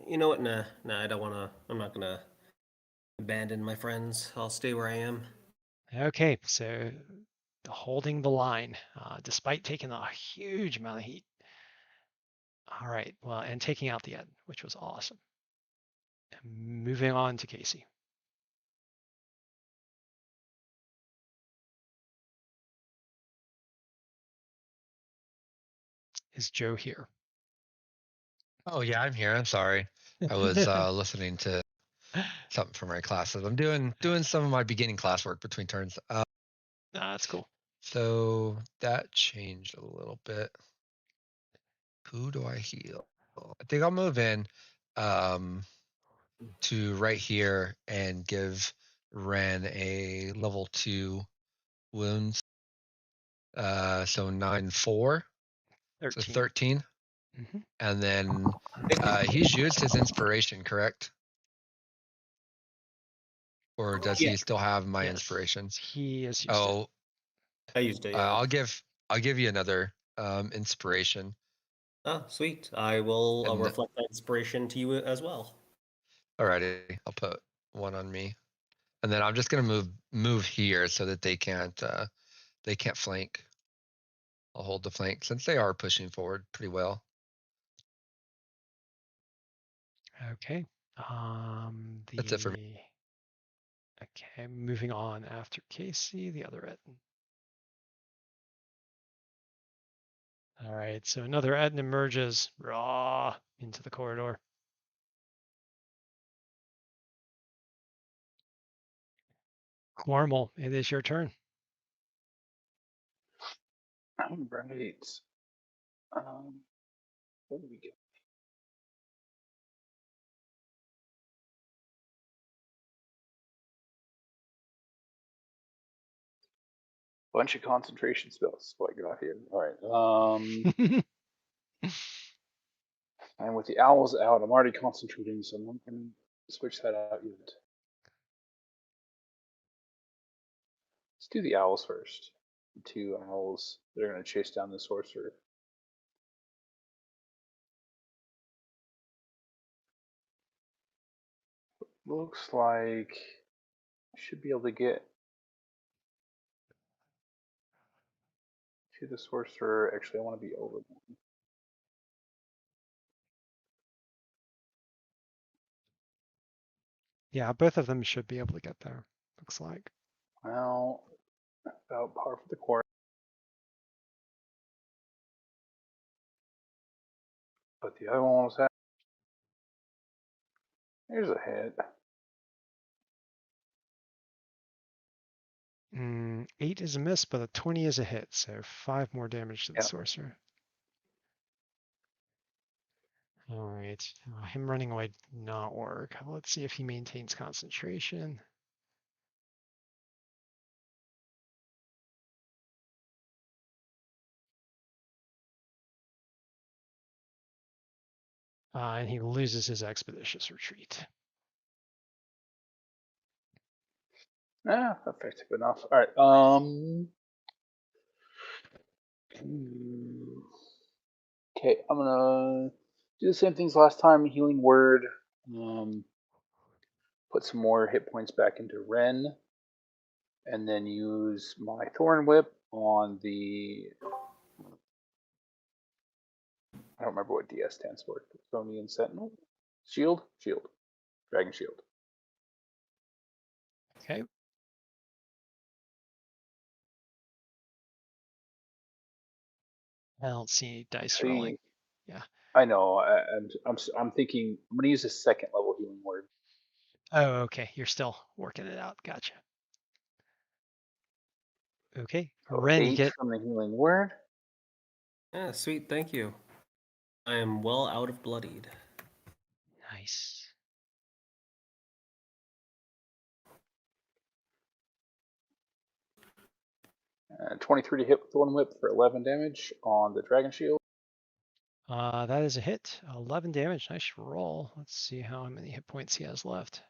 You know what? Nah, I don't wanna. I'm not gonna abandon my friends. I'll stay where I am. Okay, so holding the line, despite taking a huge amount of heat. All right, well, and taking out the Ed, which was awesome. Moving on to Casey. Is Joe here? Oh yeah, I'm here. I'm sorry. I was listening to something from my classes. I'm doing some of my beginning classwork between turns. That's cool. So that changed a little bit. Who do I heal? I think I'll move in to right here and give Ren a level 2 wounds. So 9-4. 13. So 13. Mm-hmm. And then he's used his inspiration, correct? Or does he still have my inspiration? He is used Oh, I used it. Yeah. I'll give you another inspiration. Oh, sweet. I will And reflect that inspiration to you as well. Alrighty, I'll put one on me, and then I'm just gonna move here so that they can't flank. I'll hold the flank since they are pushing forward pretty well. Okay. That's it for me. Okay, moving on after Casey, the other Etten. All right, so another Etten emerges raw into the corridor. Cormal, it is your turn. all right. What do we get? Bunch of concentration spells. What I got here. All right. And with the owls out, I'm already concentrating, so I'm not going to switch that out yet. Let's do the owls first. The 2 owls that are going to chase down the sorcerer. Looks like I should be able to get to the sorcerer. Actually, I want to be over them. Yeah, both of them should be able to get there, looks like. Well, about par for the course. But the other one was that. There's a hit. 8 is a miss, but a 20 is a hit, so 5 more damage to the Yep. sorcerer. All right, him running away did not work. Let's see if he maintains concentration. And he loses his expeditious retreat. Effective enough. All right. Okay, I'm gonna do the same things last time. Healing word. Put some more hit points back into Ren, and then use my Thorn Whip on the. I don't remember what DS stands for. Draconian Sentinel. Shield. Dragon Shield. Okay. I don't see any dice rolling. Yeah. I know. I'm thinking I'm gonna use a second level healing word. Oh, okay. You're still working it out. Gotcha. Okay. So Ren, you 8 get from the healing word. Yeah, sweet, thank you. I am well out of bloodied. nice. 23 to hit with Thorn Whip for 11 damage on the Dragon Shield. That is a hit. 11 damage. Nice roll. Let's see how many hit points he has left.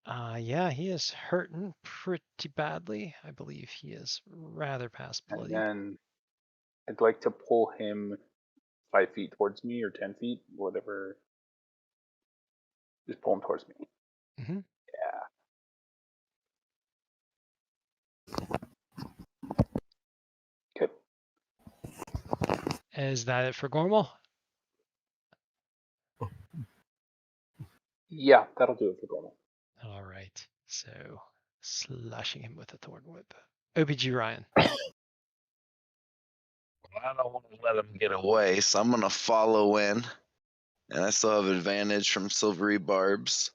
Yeah, he is hurting pretty badly. I believe he is rather past And bloody. then I'd like to pull him 5 feet towards me or 10 feet, whatever. Just pull him towards me. Mm-hmm. Yeah. Okay. Is that it for Gormal? Yeah, that'll do it for Gormal. All right. So slashing him with a thorn whip. OBG Ryan. I don't want to let him get away, so I'm gonna follow in, and I still have advantage from silvery barbs.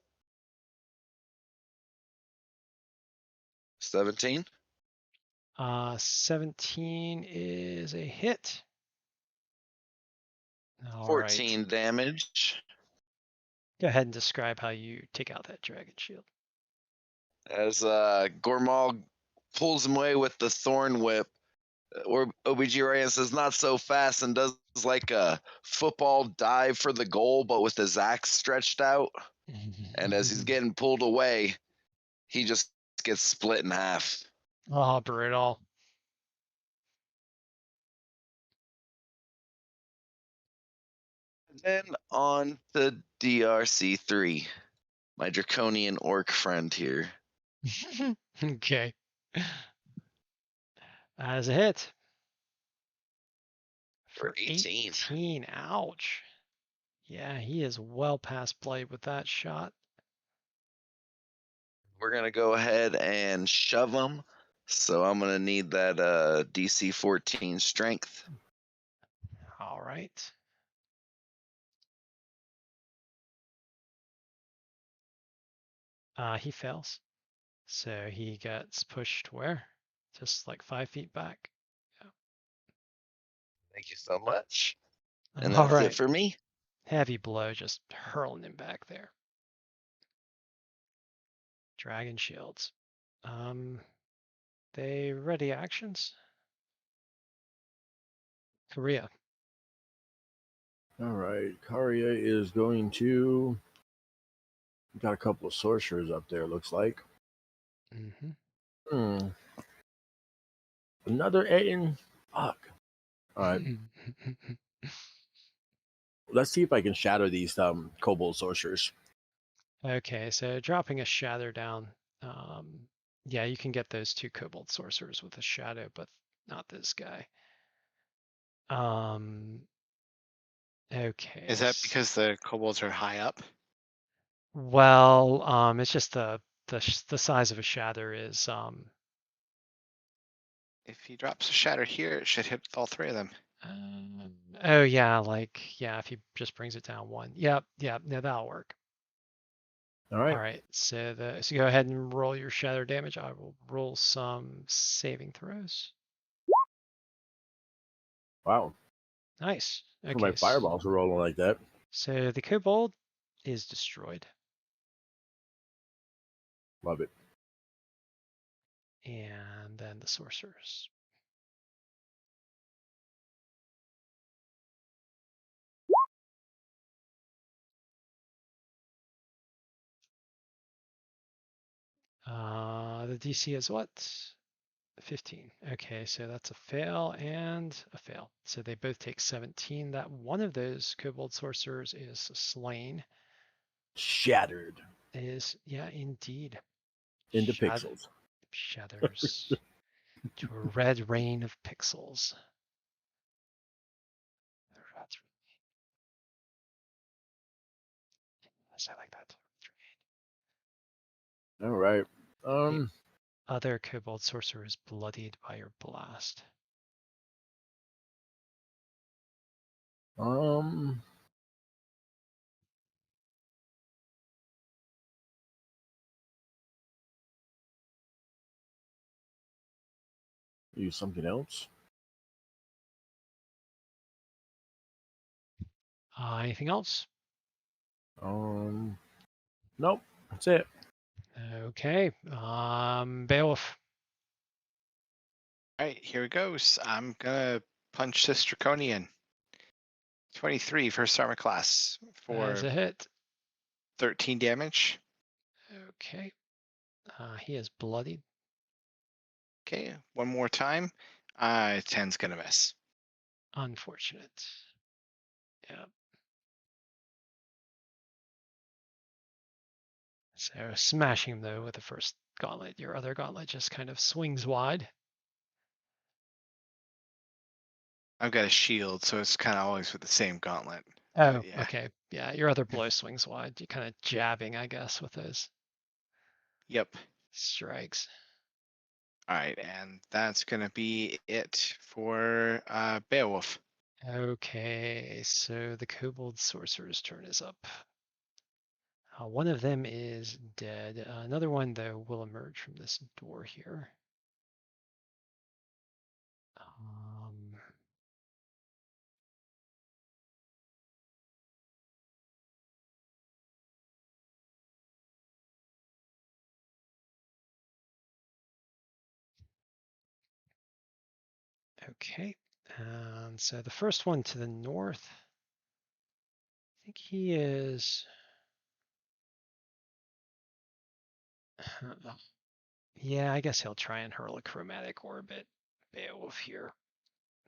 17. 17 is a hit. All 14 right. damage. Go ahead and describe how you take out that dragon shield. As Gormal pulls him away with the thorn whip, or OBG Ryan says not so fast and does like a football dive for the goal, but with his axe stretched out. And as he's getting pulled away, he just gets split in half. Oh, brutal. Then on to DRC3, my draconian orc friend here. Okay. As a hit. For 18. 18. Ouch. Yeah, he is well past bloody with that shot. We're going to go ahead and shove him. So I'm going to need that DC 14 strength. All right. He fails. So he gets pushed where? Just like 5 feet back. Thank you so much. And All that's right. it for me. Heavy blow, just hurling him back there. Dragon shields. They ready actions? Korea. All right, Karya is going to. Got a couple of sorcerers up there. Looks like. Mm-hmm. Another Aiden. Fuck. All right. Let's see if I can shatter these kobold sorcerers. Okay, so dropping a shadow down. Yeah, you can get those 2 kobold sorcerers with a shadow, but not this guy. Okay. Is that because the kobolds are high up? Well, it's just the size of a shatter is If he drops a shatter here, it should hit all 3 of them. Oh yeah, like yeah, if he just brings it down one. Yep, no, that'll work. All right. All right, so go ahead and roll your shatter damage. I will roll some saving throws. Wow. Nice. For my Okay, fireballs are rolling like that. so the kobold is destroyed, Love it. and then the sorcerers. The DC is what? 15. Okay, so that's a fail and a fail. So they both take 17. That one of those kobold sorcerers is slain. Shattered Yeah, indeed. into pixels. Shatters to a red rain of pixels. I like that. All right. Other kobold sorcerer is bloodied by your blast. Use something else. Anything else? Nope. That's it. Okay. Beowulf. All right, here it goes. I'm gonna punch this draconian. 23 first armor class As for a hit. 13 damage. Okay. He is bloodied. Okay, one more time. 10's gonna miss. Unfortunate. Yeah. So smashing him though with the first gauntlet. Your other gauntlet just kind of swings wide. I've got a shield, so it's kind of always with the same gauntlet. Oh, Yeah. okay. Yeah, your other blow swings wide. You're kind of jabbing, I guess, with those Yep. strikes. All right, and that's gonna be it for Beowulf. Okay, so the kobold sorcerer's turn is up. One of them is dead. Another one, though, will emerge from this door here. Okay, and so the first one to the north, I think he is. Yeah, I guess he'll try and hurl a chromatic orbit. Beowulf here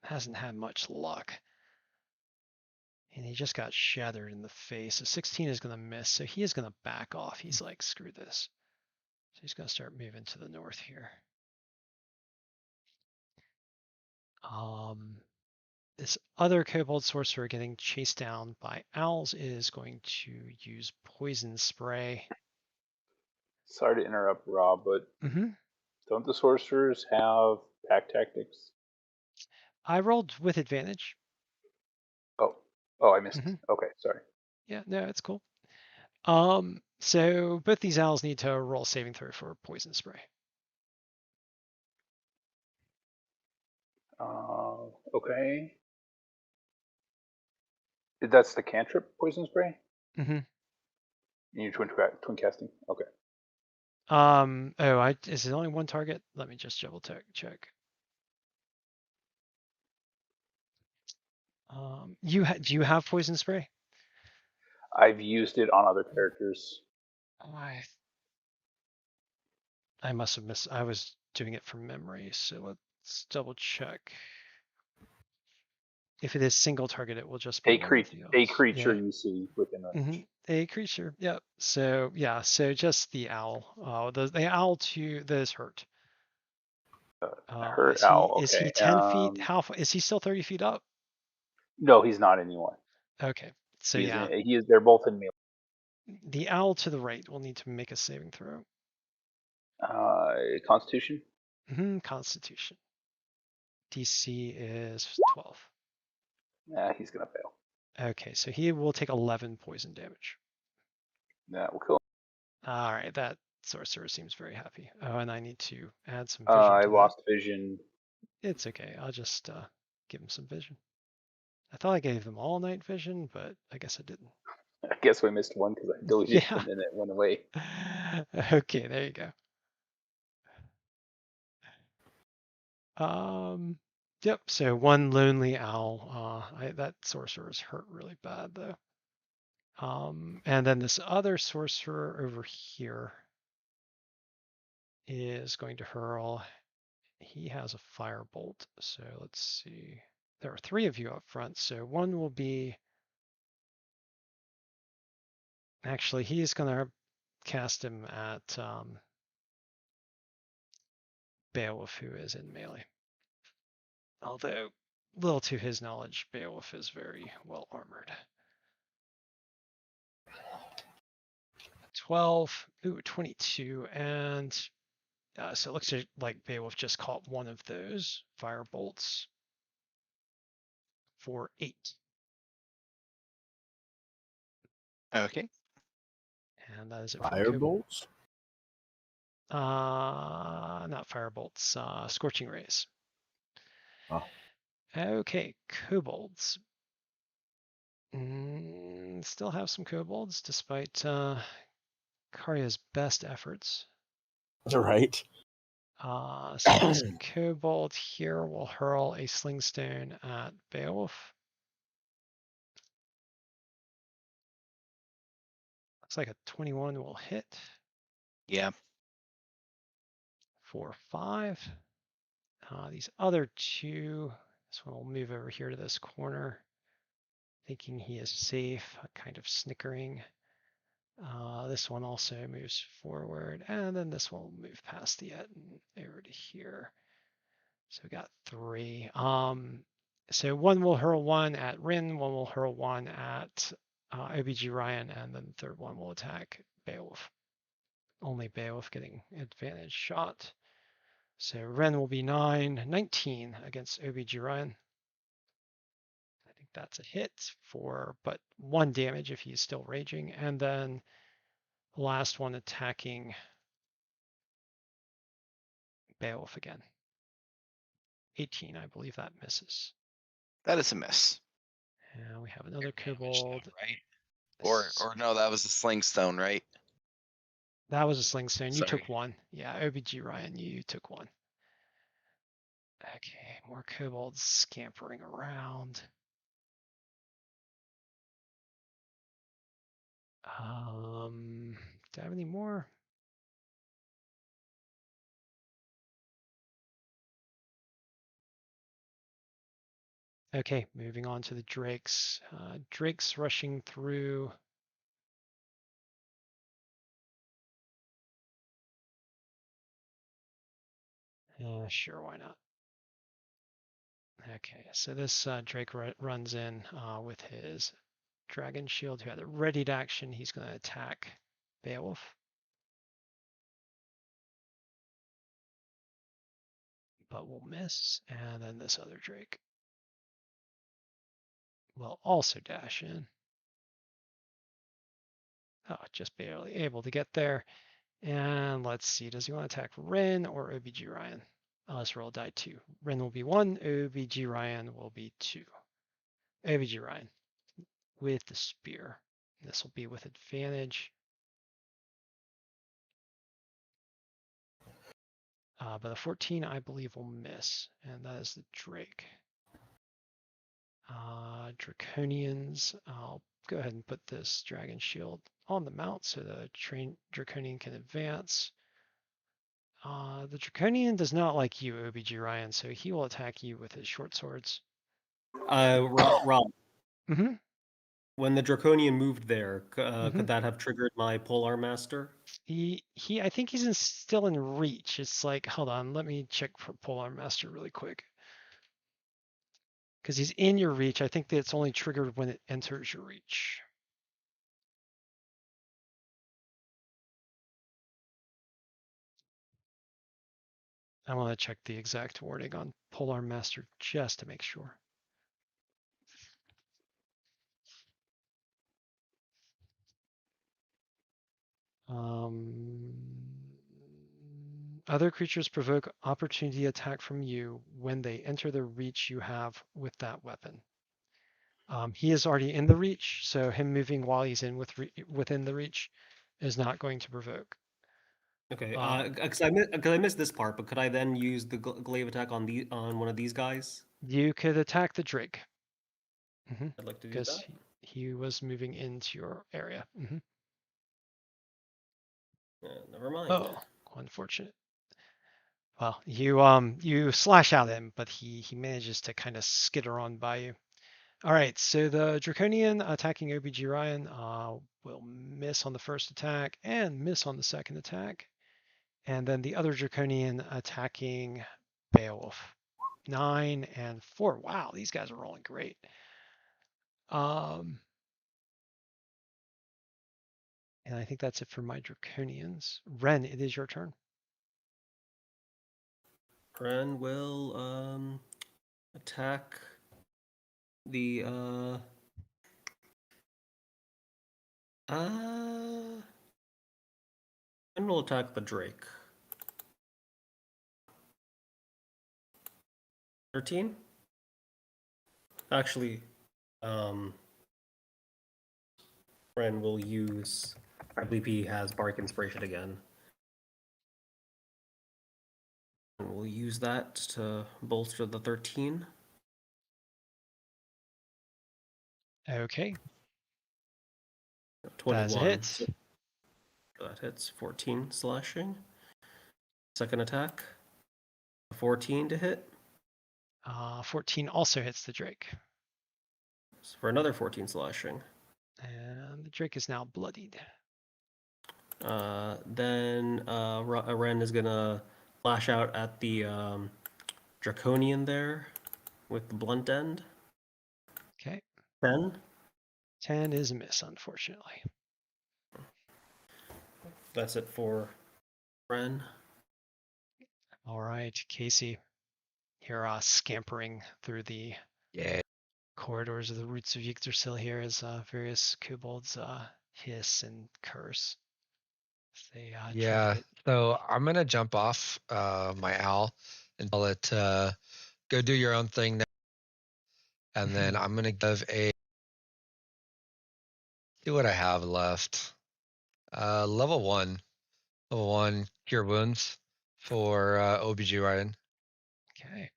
hasn't had much luck. And he just got shattered in the face. A 16 is going to miss, so he is going to back off. He's like, screw this. So he's going to start moving to the north here. This other kobold sorcerer getting chased down by owls is going to use poison spray. Sorry to interrupt, Rob, but Mm-hmm. don't the sorcerers have pack tactics? I rolled with advantage. Oh, I missed. Mm-hmm. Okay, sorry. Yeah, no, it's cool. So both these owls need to roll saving throw for poison spray. Okay. That's the cantrip poison spray? Mm-hmm. You twin casting? Okay. Is it only one target? Let me just double check. Do you have poison spray? I've used it on other characters. I must have missed. I was doing it from memory, so let's double check. If it is single target, it will just be one of the A owls. creature Yeah. you see within range. A creature. Yep. So yeah. So just the owl. The owl that is hurt. Hurt owl. Is he Okay. 10 feet? Is he still 30 feet up? No, he's not anymore. Okay. So He's yeah, he is. They're both in melee. the owl to the right will need to make a saving throw. Constitution. Constitution. DC is 12. Nah, he's gonna fail. Okay, so he will take 11 poison damage. That will kill him. All right, that sorcerer seems very happy. Oh, and I need to add some vision I to lost vision. that. It's okay. I'll just give him some vision. I thought I gave them all night vision, but I guess I didn't. I guess we missed one because I deleted Yeah. and then it went away. Okay, there you go. Yep. So one lonely owl. That sorcerer is hurt really bad though. And then this other sorcerer over here is going to hurl. He has a firebolt. So let's see. There are 3 of you up front. So one will be. Actually, he's going to cast him at Beowulf, who is in melee. Although, little to his knowledge, Beowulf is very well armored. 12, ooh, 22, and so it looks like Beowulf just caught one of those fire bolts for 8. Okay. And that is it for the Firebolts? not fire bolts, scorching rays. Oh. Okay, kobolds. Still have some kobolds despite Karya's best efforts. Right. So this kobold here will hurl a slingstone at Beowulf. Looks like a 21 will hit Yeah. for 5. These other 2, this one will move over here to this corner, thinking he is safe, kind of snickering. This one also moves forward, and then this one will move past the Etten over to here. So we got 3. So one will hurl 1 at Rin, one will hurl 1 at OBG Ryan, and then the third one will attack Beowulf. Only Beowulf getting advantage shot. So Ren will be 19 against OBG Ryan. I think that's a hit for but 1 damage if he's still raging. And then the last one attacking Beowulf again. 18, I believe that misses. That is a miss. And we have another Damage kobold. though, right? Or no, that was a sling stone, right? That was a slingstone. You Sorry. took 1. Yeah, OBG Ryan, you took 1. Okay, more kobolds scampering around. Do I have any more? Okay, moving on to the drakes. Drakes rushing through. Sure, why not? Okay, so this drake runs in with his dragon shield, who had a readied action. He's going to attack Beowulf. But will miss, and then this other drake will also dash in. Oh, just barely able to get there. And let's see, does he want to attack Rin or OBG Ryan? Let's roll die 2. Rin will be 1, OBG Ryan will be 2. OBG Ryan with the spear. This will be with advantage. But a 14, I believe, will miss, and that is the Drake. Draconians, I'll go ahead and put this dragon shield on the mount so the Draconian can advance. The Draconian does not like you, OBG Ryan, so he will attack you with his short swords. Rob, Mm-hmm. when the Draconian moved there, Mhm. could that have triggered my Polar Master? I think he's still in reach. It's like, hold on, let me check for Polar Master really quick. Because he's in your reach. I think that it's only triggered when it enters your reach. I want to check the exact wording on Polar Master just to make sure. Other creatures provoke opportunity attack from you when they enter the reach you have with that weapon. He is already in the reach, so him moving while he's within the reach is not going to provoke. Okay, because I missed this part, but could I then use the glaive attack on one of these guys? You could attack the Drake. I'd like to do Because that. he was moving into your area. Never mind. Oh, unfortunate. Well, you slash out him, but he manages to kind of skitter on by you. All right, so the Draconian attacking OBG Ryan will miss on the first attack and miss on the second attack. And then the other Draconian attacking Beowulf. 9 and 4. Wow, these guys are rolling great. And I think that's it for my Draconians. Ren, it is your turn. Ren will attack the Ren will attack the Drake. 13? Actually, Ren will use, I believe he has Bardic Inspiration again. And we'll use that to bolster the 13. Okay, 21. that's a hit. So that hits 14 slashing. Second attack, 14 to hit. 14 also hits the Drake. For another 14 slashing. And the Drake is now bloodied. Then Ren is gonna lash out at the Draconian there with the blunt end. Okay. 10. 10 is a miss, unfortunately. That's it for Ren. All right, Casey. You're scampering through the corridors of the Roots of Yggdrasil here as various kobolds hiss and curse. They try to Yeah. get... So I'm gonna jump off my owl and tell it go do your own thing now. And then I'm gonna give a see what I have left. Level 1. Level 1 cure wounds for OBG Ryan. Okay.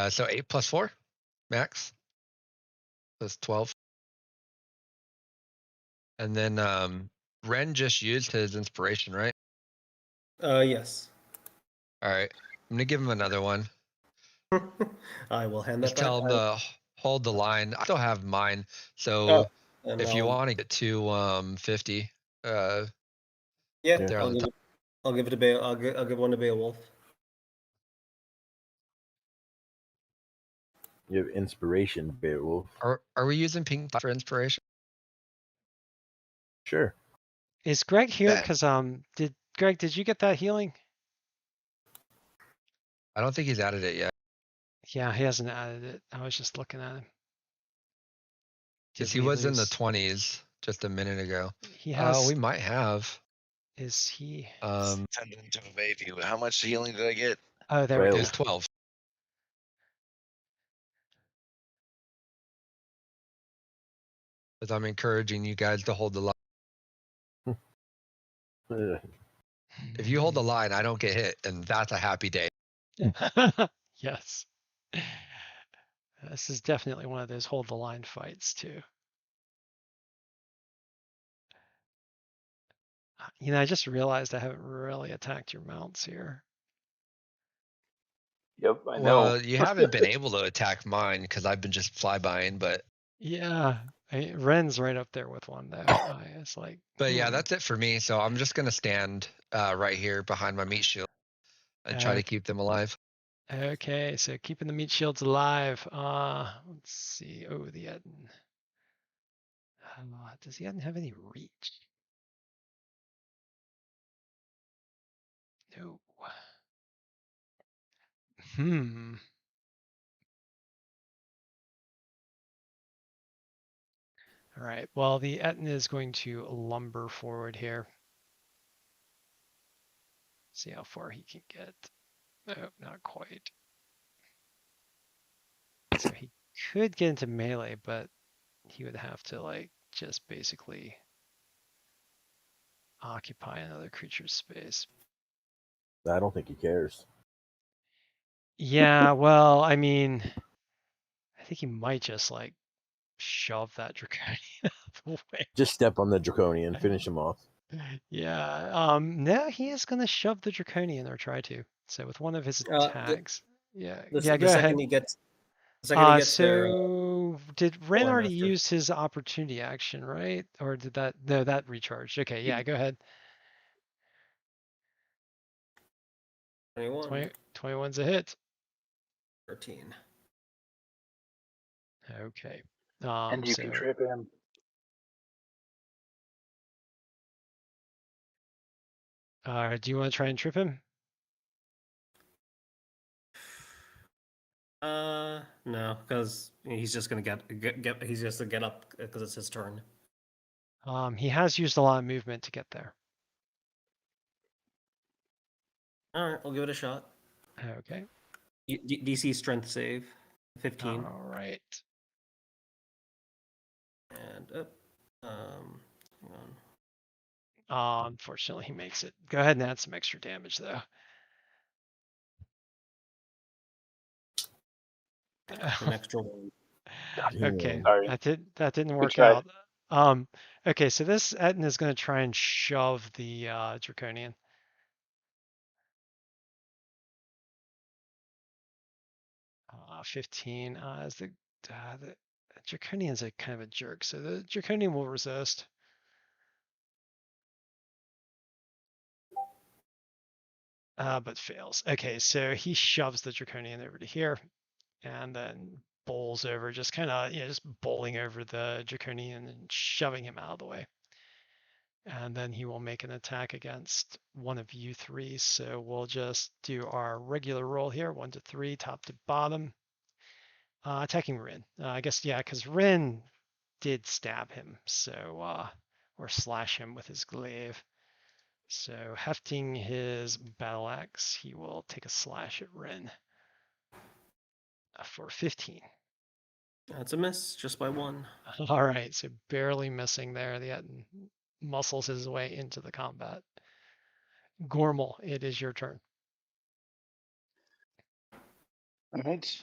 So 8 plus 4 max. That's 12. And then Ren just used his inspiration, right? Yes. All right. I'm gonna give him another one. I will hand that Just back. tell him to hold the line. I still have mine. So if you want to get to 50, yeah, there on the top. I'll give it to Beowulf. I'll give one to Beowulf. You have inspiration, Beowulf. Are we using pink for inspiration? Sure. Is Greg here? Because did you get that healing? I don't think he's added it yet. Yeah, he hasn't added it. I was just looking at him. Because he was in the 20s just a minute ago. He has. We might have. Is he? Tendon of a baby. How much healing did I get? Oh, there we It go. was 12. Because I'm encouraging you guys to hold the line. If you hold the line, I don't get hit, and that's a happy day. Yes. This is definitely one of those hold the line fights too. I just realized I haven't really attacked your mounts here. Yep, I know. Well, you haven't been able to attack mine because I've been just flybying, but yeah, Ren's right up there with one though. It's like. But yeah, that's it for me. So I'm just gonna stand right here behind my meat shield and try to keep them alive. Okay, so keeping the meat shields alive. Let's see. Oh, the Eden. Does the Eden have any reach? No. All right. Well, the Etna is going to lumber forward here. See how far he can get. No, not quite. So he could get into melee, but he would have to like just basically occupy another creature's space. I don't think he cares. Yeah, well, I mean, I think he might just like shove that draconian out of the way. Just step on the draconian, finish him off. Yeah. No, he is gonna shove the draconian or try to. So with one of his attacks. Yeah. Yeah. Go ahead. The second he gets there, So did Ren him already after. use his opportunity action, right? Or did that? No, that recharged. Okay. Yeah. Go ahead. 21. 21's a hit. 13. Okay. And you can trip him. Do you want to try and trip him? No, because he's just gonna get he's just gonna get up because it's his turn. He has used a lot of movement to get there. All right, I'll give it a shot. Okay. DC strength save, 15. All right. And hang on. Unfortunately, he makes it. Go ahead and add some extra damage, though. An extra one. Okay, Sorry. that didn't work try. out. Okay, so this Etten is going to try and shove the draconian. Uh, 15 as the draconian's a kind of a jerk, so the draconian will resist. But fails. Okay, so he shoves the draconian over to here, and then bowls over, just kind of just bowling over the draconian and shoving him out of the way. And then he will make an attack against one of you three. So we'll just do our regular roll here, 1 to 3, top to bottom. Attacking Rin. I guess, yeah, because Rin did stab him, so, or slash him with his glaive. So hefting his battle axe, he will take a slash at Rin for 15. That's a miss, just by 1. All right, so barely missing there. The Etten muscles his way into the combat. Gormal, it is your turn. All right.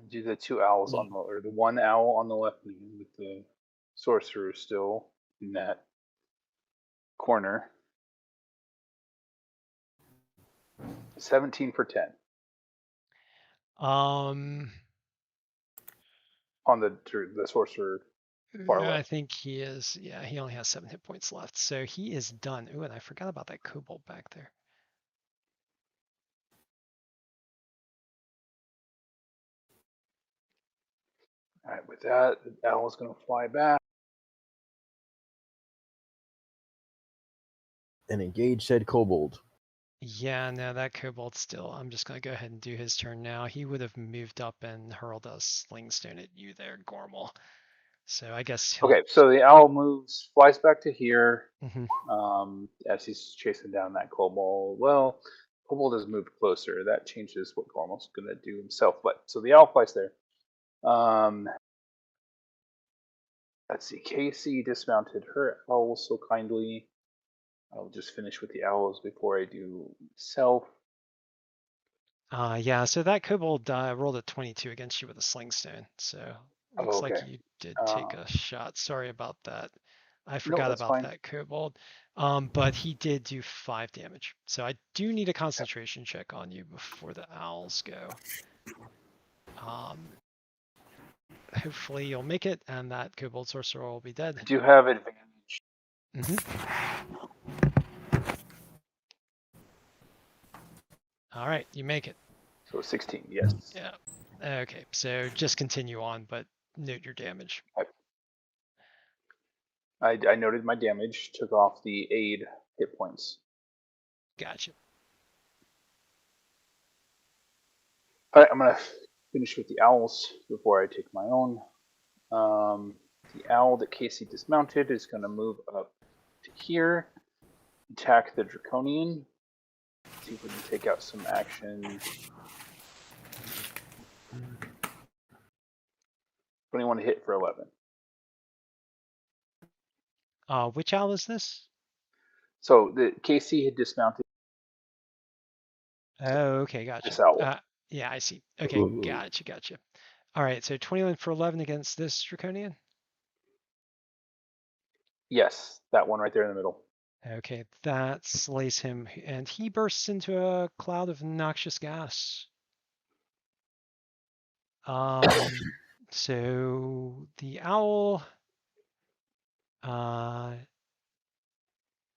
Do the 2 owls on the, or the 1 owl on the left knee with the sorcerer still in that corner. 17 for 10 Um, on the sorcerer far I left. think he is. Yeah, he only has 7 hit points left, so he is done. Ooh, and I forgot about that kobold back there. All right, with that, the owl is going to fly back. And engage said kobold. Yeah, no, that kobold still. I'm just gonna go ahead and do his turn now. He would have moved up and hurled a slingstone at you there, Gormal. So I guess he'll. Okay, so the owl flies back to here. Mhm. As he's chasing down that kobold. Well, kobold has moved closer. That changes what Gormal's going to do himself. But so the owl flies there. Let's see. Casey dismounted her owl so kindly. I'll just finish with the owls before I do self. Yeah, so that kobold rolled a 22 against you with a slingstone. So looks Okay. like you did take a shot. Sorry about that. I No, forgot that's about fine. that kobold. But he did do 5 damage. So I do need a concentration check on you before the owls go. Hopefully you'll make it, and that kobold sorcerer will be dead. Do you have advantage? All right, you make it. So 16, yes. Yeah. Okay, so just continue on, but note your damage. I noted my damage, took off the aid hit points. Gotcha. All right, I'm going to finish with the owls before I take my own. The owl that Casey dismounted is going to move up here. Attack the Draconian. See if we can take out some action. 21 to hit for 11. Which owl is this? So the KC had dismounted Oh, okay, gotcha. this owl. Yeah, I see. Okay, gotcha. All right, so 21 for 11 against this Draconian. Yes, that one right there in the middle. Okay, that slays him, and he bursts into a cloud of noxious gas. So the owl,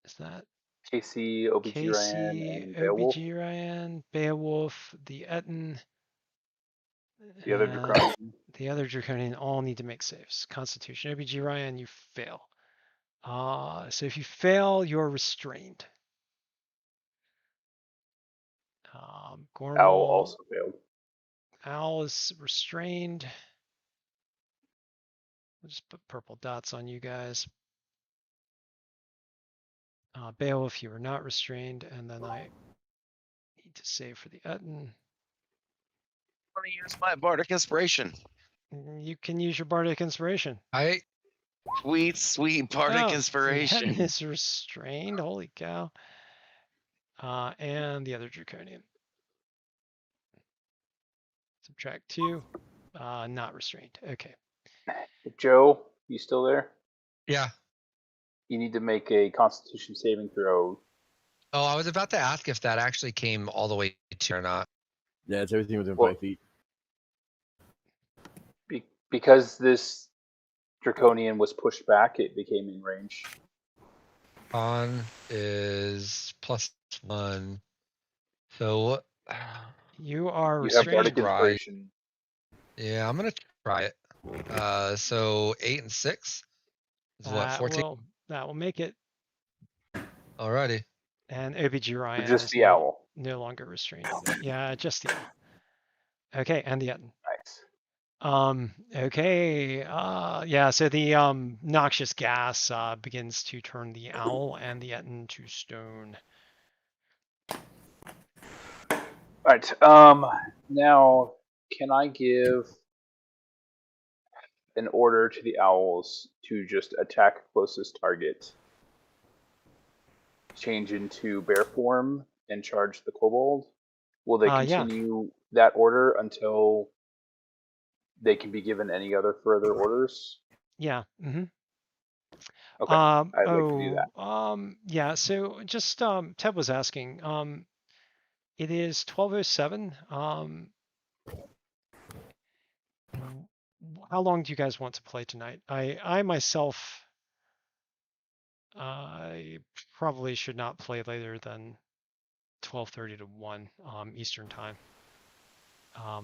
is that KC, OBGYN, Casey, and Beowulf. OBGYN, Beowulf, the Etten, The other and Draconian. the other Draconian all need to make saves. Constitution, OBGYN, you fail. So if you fail, you're restrained. Owl Gormal, also failed. Owl is restrained. We'll just put purple dots on you guys. Beowulf, you are not restrained, and then I need to save for the Etten. I want to use my bardic inspiration. You can use your bardic inspiration. Sweet bardic The inspiration. Etten is restrained. Holy cow! And the other Draconian. Subtract 2. Not restrained. Okay. Joe, you still there? Yeah. You need to make a Constitution saving throw. Oh, I was about to ask if that actually came all the way to or not. Yeah, it's everything within Well- 5 feet. Because this Draconian was pushed back, it became in range. Con is +1. So You are You have restrained. Bardic Right. Inspiration. yeah, I'm gonna try it. So 8 and 6 is what, 14? That will make it. Alrighty. And OBG Ryan Just is the owl. no longer restrained. Yeah, just the owl. Okay, and the Etten. Nice. Okay. Yeah, so the noxious gas begins to turn the owl and the Etten to stone. Alright, now can I give an order to the owls to just attack closest target, change into bear form, and charge the kobold? Will they Yeah. continue that order until they can be given any other further orders? Yeah. Mm-hmm. Okay, I'd like to do that. Yeah, so just Ted was asking, it is 12:07. How long do you guys want to play tonight? I myself, I probably should not play later than 12:30 to 1 Eastern time. I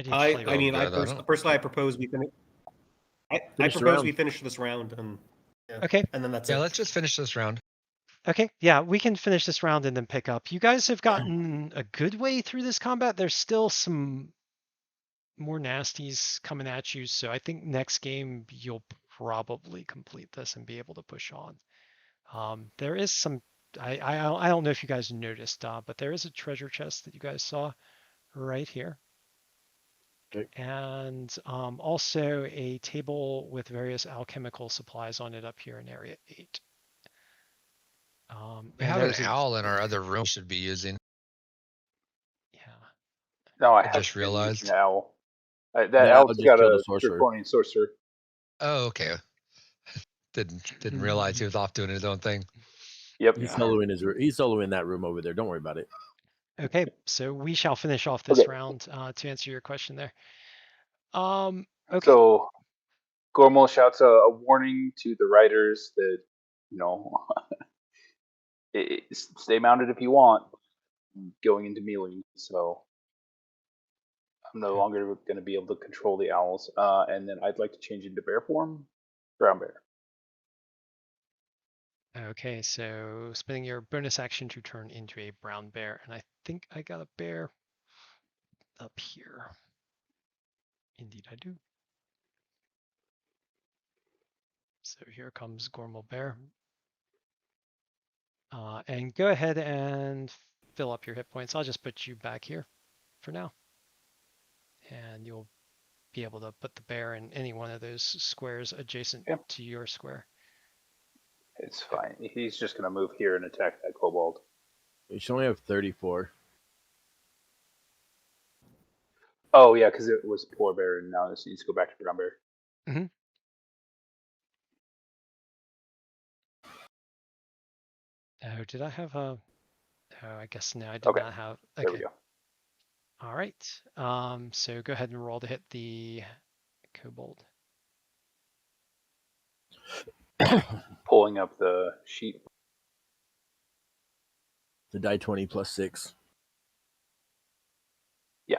did play. I mean, I don't- personally, I propose we finish. I Finish the propose round. we finish this round, and Okay. and then that's Yeah, it. let's just finish this round. Okay, yeah, we can finish this round and then pick up. You guys have gotten a good way through this combat. There's still some more nasties coming at you, so I think next game you'll probably complete this and be able to push on. There is some, I don't know if you guys noticed, but there is a treasure chest that you guys saw right here. Okay. And also a table with various alchemical supplies on it up here in area 8. We and have an there's a- owl in our other room we should be using. Yeah. No, I I have just been using realized. the owl. That The owl owl's just got killed a a sorcerer. Draconian sorcerer. Oh, okay. Didn't realize he was off doing his own thing. Yep. He's soloing that room over there. Don't worry about it. Okay, so we shall finish off this Okay. round to answer your question there. Okay. So Gormal shouts a warning to the riders that, stay mounted if you want, going into melee. So I'm no longer going to be able to control the owls. And then I'd like to change into bear form, brown bear. Okay, so spending your bonus action to turn into a brown bear, and I think I got a bear up here. Indeed I do. So here comes Gormal Bear. And go ahead and fill up your hit points. I'll just put you back here for now. And you'll be able to put the bear in any one of those squares adjacent Yeah. to your square. It's fine. He's just gonna move here and attack that kobold. You should only have 34. Oh yeah, because it was poor bear, and now this needs to go back to brown bear. Oh, did I have a? Oh, I guess no, I did Okay. not have. There we Okay. go. All right. So go ahead and roll to hit the kobold. Pulling up the sheet. The die 20 plus 6. Yeah.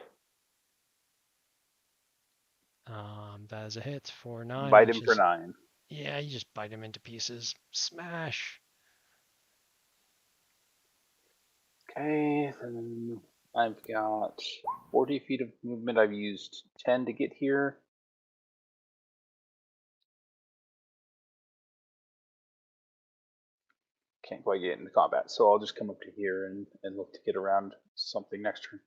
That is a hit for 9. Bite which him for is- 9. Yeah, you just bite him into pieces. Smash. Okay, then I've got 40 feet of movement. I've used 10 to get here. Can't quite get into combat, so I'll just come up to here and look to get around something next turn.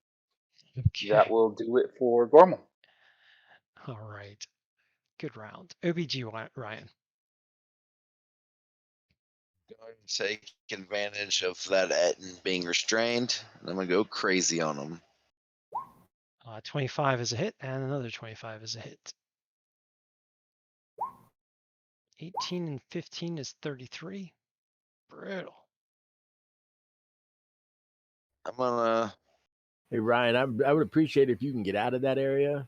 Okay. That will do it for Gormal. All right. Good round. OBG Ryan. Going to take advantage of that Etten being restrained, and I'm gonna go crazy on him. 25 is a hit, and another 25 is a hit. 18 and 15 is 33. Brutal. I'm gonna. Hey, Ryan, I would appreciate if you can get out of that area.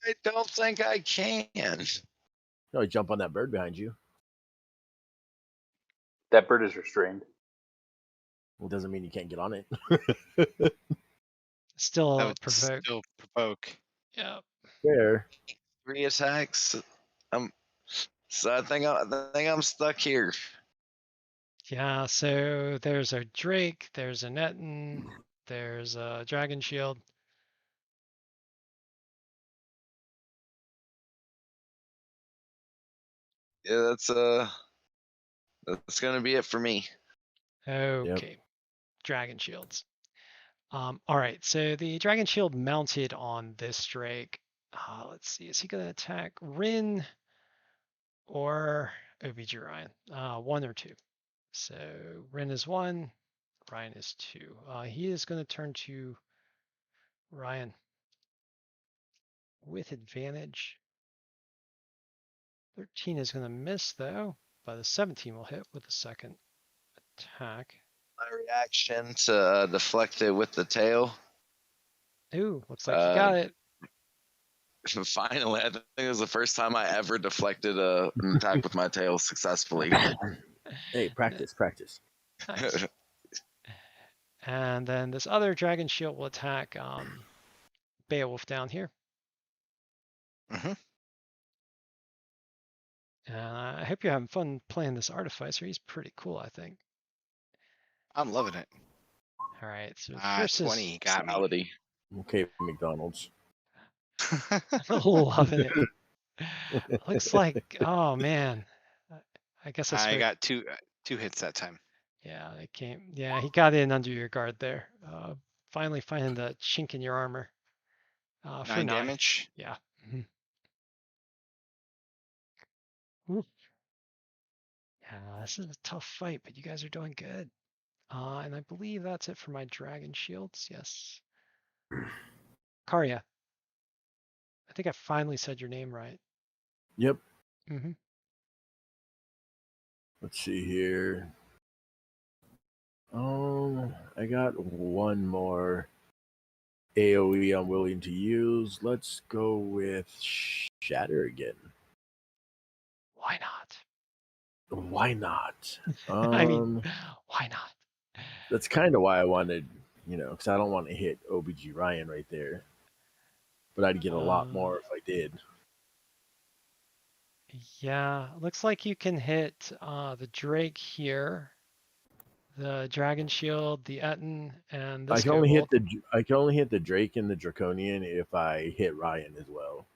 I don't think I can. No, jump on that bird behind you. That bird is restrained. Well, doesn't mean you can't get on it. Still That would provoke. still provoke. Yeah. Fair. 3 attacks. So I think I'm stuck here. Yeah, so there's a Drake, there's a Netton, there's a Dragon Shield. Yeah, that's gonna be it for me. Okay. Dragon Shields. All right, so the Dragon Shield mounted on this Drake. Let's see, is he gonna attack Rin or OBG Ryan? 1 or 2. So Rin is 1, Ryan is 2. He is gonna turn to Ryan with advantage. 13 is gonna miss though, but the 17 will hit with the second attack. My reaction to deflect it with the tail. Ooh, looks like you got it. Finally, I think it was the first time I ever deflected an attack with my tail successfully. Hey, practice. Nice. And then this other Dragon Shield will attack Beowulf down here. Mhm. I hope you're having fun playing this Artificer. He's pretty cool, I think. I'm loving it. All right, so first 20 got me. Personality. Okay, McDonald's. loving it. Looks like, oh man, I guess that's I got two hits that time. Yeah, it came. Yeah, he got in under your guard there. Finally finding the chink in your armor. For 9 damage. Yeah. Oof. Yeah, this is a tough fight, but you guys are doing good. And I believe that's it for my Dragon Shields. Yes. Karya. I think I finally said your name right. Yep. Mm-hmm. Let's see here. I got one more AoE I'm willing to use. Let's go with Shatter again. Why not? Why not? I mean, why not? That's kind of why I wanted, because I don't want to hit OBG Ryan right there. But I'd get a lot more if I did. Yeah, looks like you can hit the Drake here, the Dragon Shield, the Etten, and this I can only kobold. hit the Drake and the Draconian if I hit Ryan as well.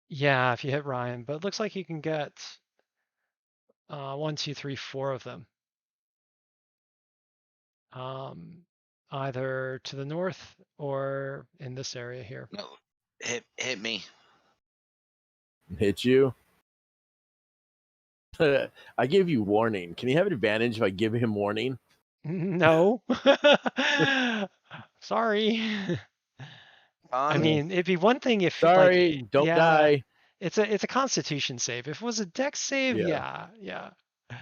Yeah, if you hit Ryan, but it looks like you can get 1, 2, 3, 4 of them. Either to the north or in this area here. No, hit me. Hit you. I gave you warning. Can he have an advantage if I give him warning? No. Sorry. I On mean, it'd be one thing if Sorry, like, don't yeah, die. it's a Constitution save. If it was a Dex save, Yeah. yeah. All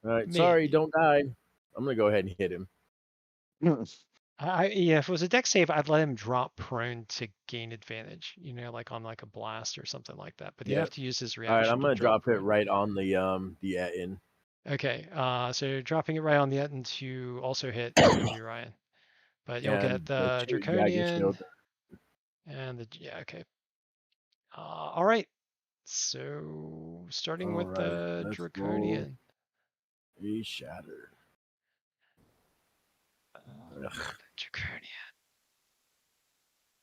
right, sorry, Maybe. don't die. I'm gonna go ahead and hit him. Yeah, if it was a Dex save, I'd let him drop prone to gain advantage. You know, like on like a blast or something like that. But you Yeah. have to use his All reaction right, I'm to gonna drop drop it prone. right on the Etin. Okay, so you're dropping it right on the Etten to also hit OG Ryan. But you'll get And the dragon Draconian shield. and the, yeah, okay. All right, so starting All with right, the let's roll Draconian. a shatter. The Draconian.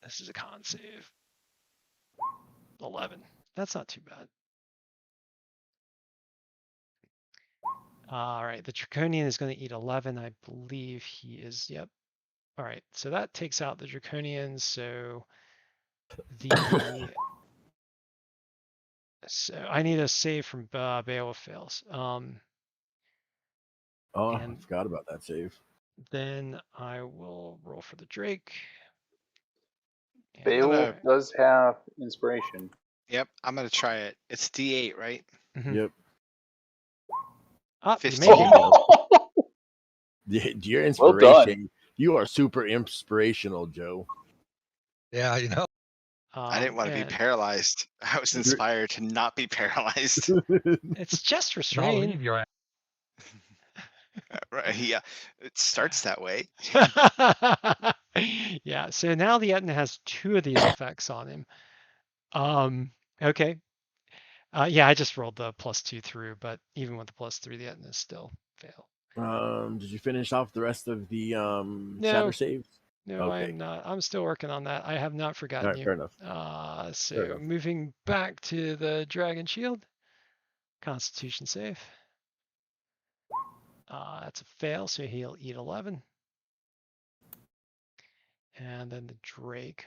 This is a con save. 11. That's not too bad. All right, the Draconian is going to eat 11. I believe he is, yep. All right, so that takes out the Draconian, so the... So I need a save from Beowulf fails. Oh, I And forgot about that save. then I will roll for the Drake. And Beowulf does have inspiration. Yep, I'm gonna try it. It's D8, right? Yep. Oh, you 15. made it. Your Well done. inspiration. You are super inspirational, Joe. Yeah, you know. I didn't want to be and paralyzed. I was inspired to not be paralyzed. it's just I'll restrain. leave your ass. Right? Yeah, it starts that way. Yeah, so now the Etna has 2 of these effects on him. Okay. Yeah, I just rolled the +2 through, but even with the +3, the Etna still fail. Did you finish off the rest of the No. shatter saves? No, I Okay. am not. I'm still working on that. I have not All forgotten right, you. fair enough. So Fair enough. moving back to the Dragon Shield. Constitution save. That's a fail, so he'll eat 11. And then the Drake.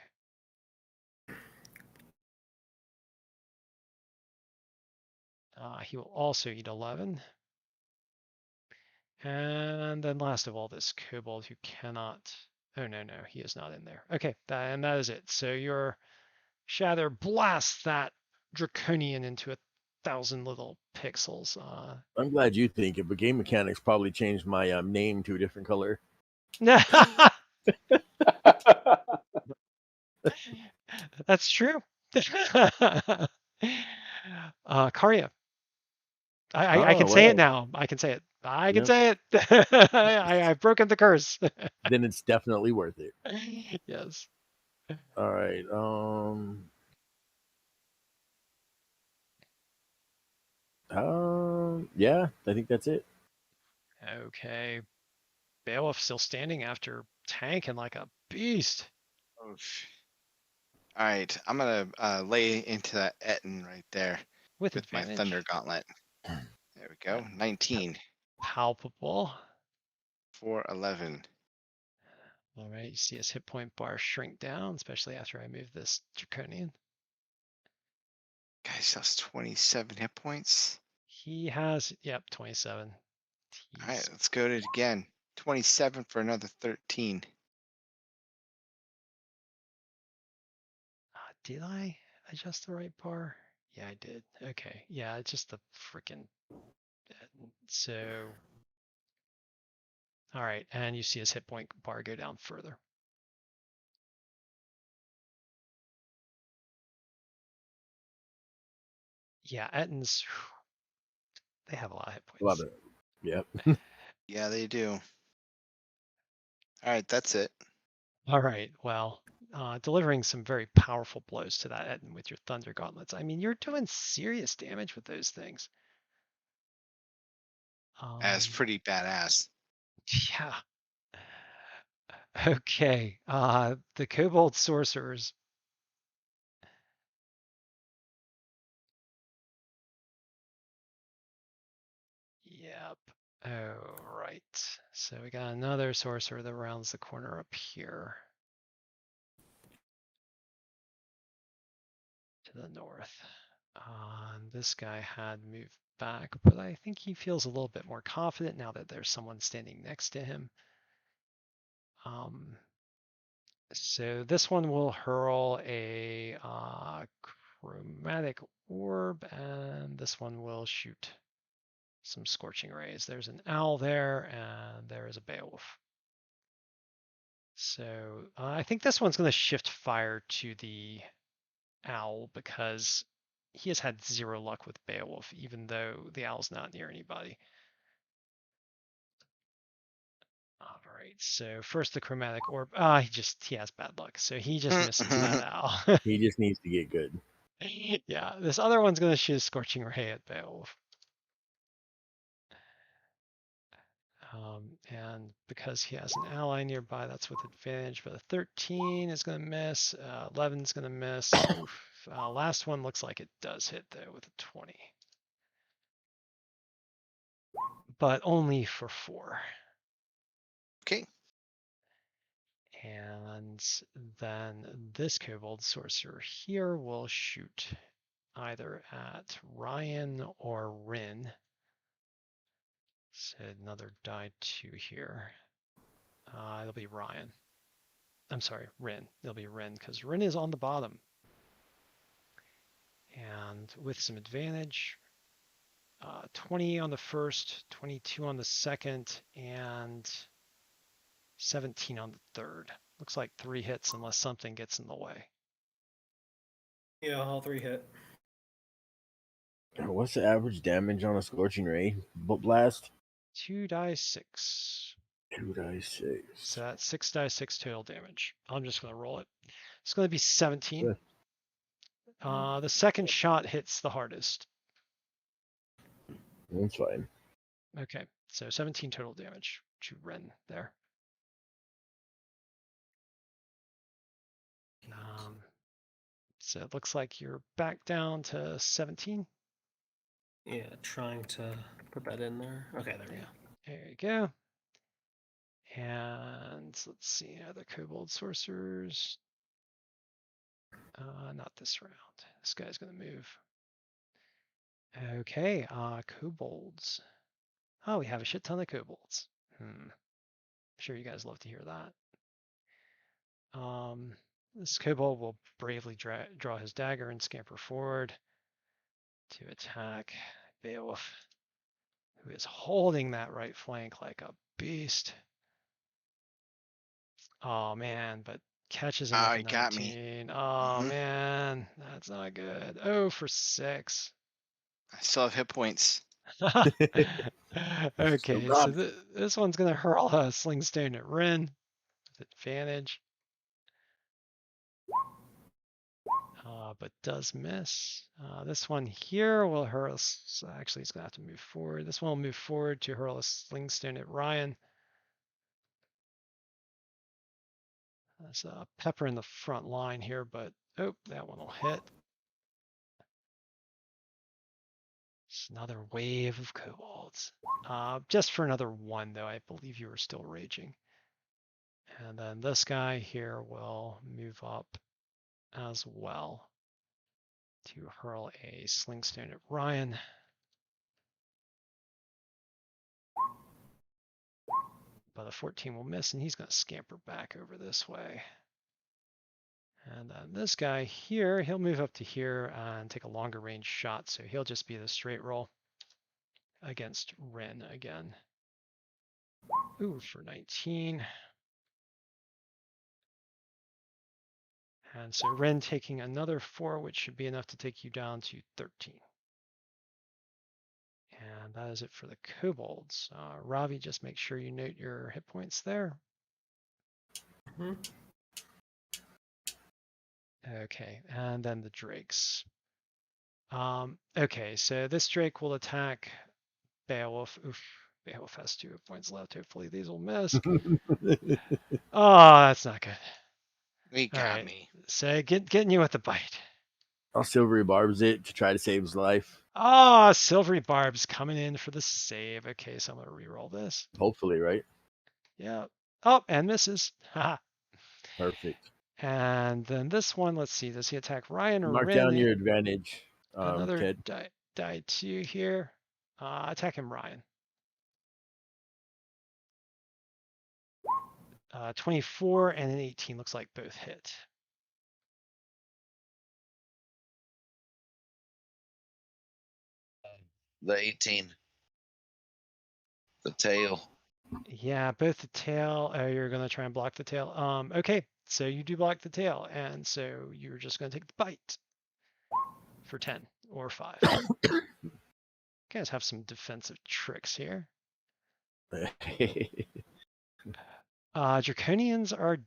He will also eat 11. And then last of all, this Kobold who cannot... Oh, no, he is not in there. Okay, and that is it. So your Shatter blasts that Draconian into 1,000 little pixels. I'm glad you think it, but game mechanics probably changed my name to a different color. That's true. Karya. I can say it now. I can say it. I can say it. I've broken the curse. Then it's definitely worth it. Yes. All right. Yeah, I think that's it. Okay. Beowulf still standing after tanking like a beast. Oof. All right, I'm gonna lay into that Etten right there With my advantage. Thunder Gauntlet. There we go. 19 Palpable. for 11. All right, you see his hit point bar shrink down, especially after I move this Draconian. Guys, that's 27 hit points. He has, yep, 27. All right, let's go to it again. 27 for another 13. Did I adjust the right bar? Yeah, I did. Okay, yeah, it's just the freaking. So, all right, and you see his hit point bar go down further. Yeah, Ettins, they have a lot of hit points. Love it. Yep. Yeah, they do. All right, that's it. All right, well, delivering some very powerful blows to that Ettin with your Thunder Gauntlets. I mean, you're doing serious damage with those things. That's pretty badass. Yeah. Okay, the Kobold Sorcerers. Oh, right. So we got another sorcerer that rounds the corner up here. To the north. This guy had moved back, but I think he feels a little bit more confident now that there's someone standing next to him. So this one will hurl a chromatic orb, and this one will shoot some scorching rays. There's an owl there, and there is a Beowulf. So I think this one's going to shift fire to the owl because he has had 0 luck with Beowulf, even though the owl's not near anybody. All right, so first the chromatic orb. He has bad luck, so he just misses that owl. He just needs to get good. Yeah, this other one's going to shoot a scorching ray at Beowulf. And because he has an ally nearby, that's with advantage, but a 13 is going to miss, 11 is going to miss. Oof. Last one looks like it does hit, though, with a 20. But only for 4. Okay. And then this kobold sorcerer here will shoot either at Ryan or Rin. So another die 2 here. It'll be Ryan. I'm sorry, Rin. It'll be Rin because Rin is on the bottom. And with some advantage, 20 on the first, 22 on the second, and 17 on the third. Looks like 3 hits unless something gets in the way. Yeah, all 3 hit. What's the average damage on a scorching ray blast? 2 die 6. 2 dice 6. So that's 6 die 6 total damage. I'm just going to roll it. It's going to be 17. Good. The second shot hits the hardest. That's fine. Okay, so 17 total damage to Ren there. So it looks like you're back down to 17. Yeah, trying to put that in there. Okay, there we go. There you go. And let's see, other kobold sorcerers. Not this round. This guy's going to move. Okay, kobolds. Oh, we have a shit ton of kobolds. I'm sure you guys love to hear that. This kobold will bravely draw his dagger and scamper forward to attack Beowulf, who is holding that right flank like a beast. Oh man, but catches him with a he got me. 19. Oh man, that's not good. Oh, for 6. I still have hit points. Okay, so this one's gonna hurl a sling stone at Rin with advantage. But does miss. This one here will hurl. So actually, he's gonna have to move forward. This one will move forward to hurl a sling stone at Ryan. There's a pepper in the front line here, but oh, that one will hit. It's another wave of kobolds. Just for another 1, though. I believe you were still raging. And then this guy here will move up as well to hurl a sling stone at Ryan. But a 14 will miss, and he's going to scamper back over this way. And then this guy here, he'll move up to here and take a longer range shot, so he'll just be the straight roll against Ren again. Ooh, for 19. And so Ren taking another 4, which should be enough to take you down to 13. And that is it for the kobolds. Ravi, just make sure you note your hit points there. Okay, and then the drakes. Okay, so this drake will attack Beowulf. Oof, Beowulf has 2 hit points left. Hopefully these will miss. Oh, that's not good. He got me. So getting you with the bite. I'll silvery barbs it to try to save his life. Ah, Silvery Barb's coming in for the save. Okay, so I'm gonna re-roll this. Hopefully, right? Yeah. Oh, and misses. Haha. Perfect. And then this one, let's see. Does he attack Ryan or Mark Ren? down your advantage, Another Ted. die 2 here. Attack him, Ryan. 24 and an 18 looks like both hit. The 18. The tail. Yeah, both the tail. Oh, you're gonna try and block the tail. Okay, so you do block the tail, and so you're just gonna take the bite for 10 or 5. You guys have some defensive tricks here. Draconians are.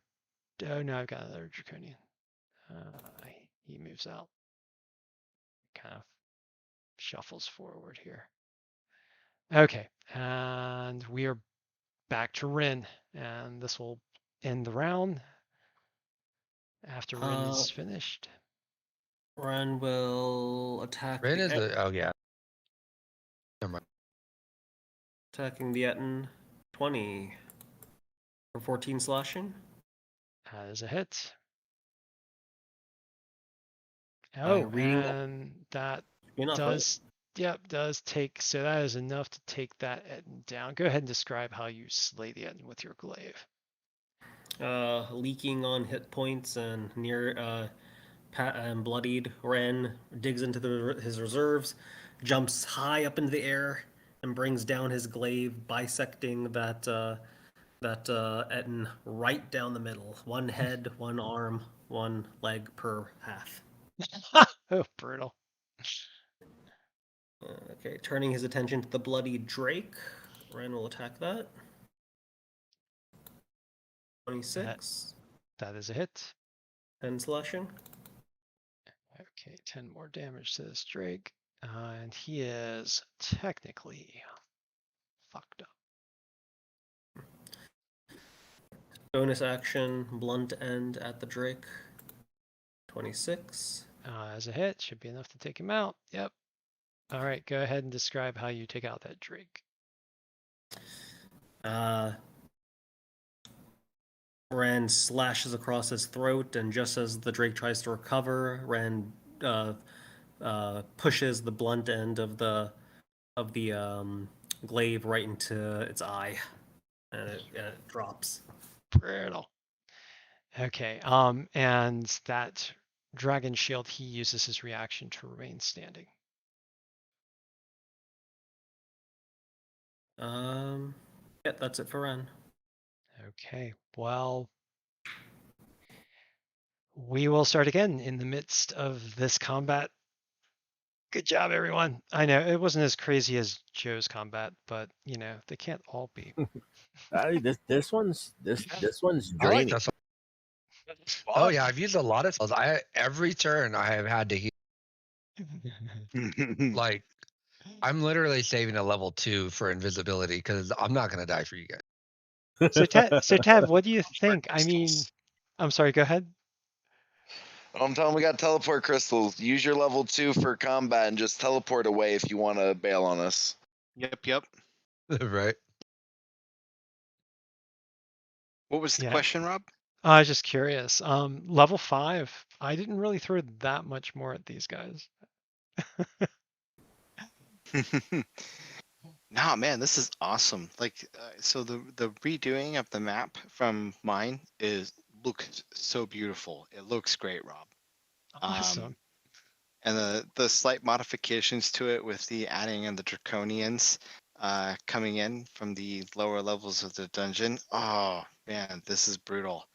Oh no, I've got another draconian. He moves out. Kind of shuffles forward here. Okay, and we are back to Rin, and this will end the round after Rin is finished. Ren will attack Ren the is the. Oh yeah. Never mind. attacking the Etten. 20 for 14 slashing. That is a hit. By Oh, reading and that enough, does, yep, does take, so that is enough to take that Etten down. Go ahead and describe how you slay the Etten with your glaive. Leaking on hit points and near and bloodied, Ren digs into his reserves, jumps high up into the air, and brings down his glaive, bisecting that Etten right down the middle. One head, one arm, one leg per half. Oh, brutal. Okay, turning his attention to the bloodied Drake, Ren will attack that. 26. That is a hit. 10 slashing. Okay, 10 more damage to this Drake. And he is technically fucked up. Bonus action, blunt end at the Drake. 26. As a hit, should be enough to take him out. Yep. All right, go ahead and describe how you take out that Drake. Ren slashes across his throat, and just as the Drake tries to recover, Ren pushes the blunt end of the glaive right into its eye, and it drops. Brutal. Okay, and that dragon shield, he uses his reaction to remain standing. Yeah, that's it for Ren. Okay, well, we will start again in the midst of this combat. Good job, everyone. I know it wasn't as crazy as Joe's combat, but you know they can't all be. This one's I like draining. this one. Oh yeah, I've used a lot of spells. Every turn I have had to heal. Like, I'm literally saving a level 2 for invisibility because I'm not gonna die for you guys. So Tab, what do you think? I mean, I'm sorry. Go ahead. I'm telling we got teleport crystals. Use your level 2 for combat and just teleport away if you want to bail on us. Yep. Right. What was the Yeah. question, Rob? I was just curious. Level 5. I didn't really throw that much more at these guys. Nah, man, this is awesome. Like, so the redoing of the map from mine looks so beautiful. It looks great, Rob. Awesome. And the slight modifications to it with the adding in the draconians coming in from the lower levels of the dungeon. Oh man, this is brutal.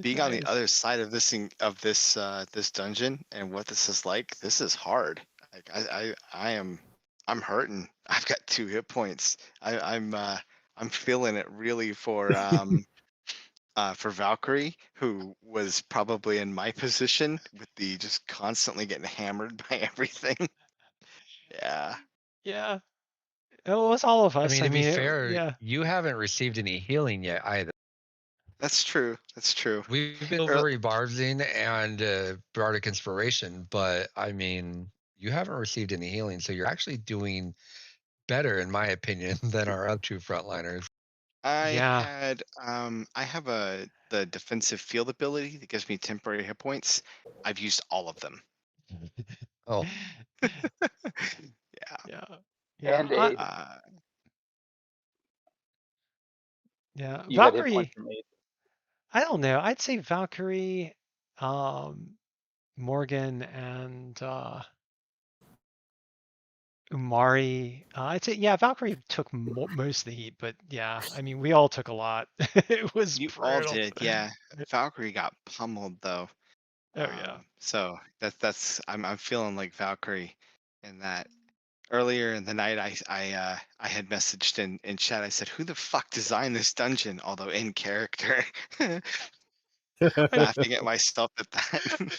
Being on the Nice. other side of this this dungeon and what this is like, this is hard. Like I'm hurting. I've got 2 hit points. I'm feeling it really for Valkyrie, who was probably in my position with the just constantly getting hammered by everything. Yeah. Yeah. It was all of I us. mean, to be it- fair, yeah. you haven't received any healing yet either. That's true. That's true. We've been over rebarbing and bardic inspiration, but I mean, you haven't received any healing, so you're actually doing better, in my opinion, than our other two frontliners. Yeah. I have the defensive field ability that gives me temporary hit points. I've used all of them. Oh, Yeah. Yeah. And Yeah. aid. Yeah. You got hit Valkyrie. points from aid. I don't know. I'd say Valkyrie, Morgan, and Umari. I'd say, yeah, Valkyrie took most of the heat, but yeah, I mean, we all took a lot. It was You all brutal. did, yeah. Valkyrie got pummeled though. Oh yeah. So that's I'm feeling like Valkyrie in that. Earlier in the night, I had messaged in chat. I said, "Who the fuck designed this dungeon?" Although in character, laughing at myself at that.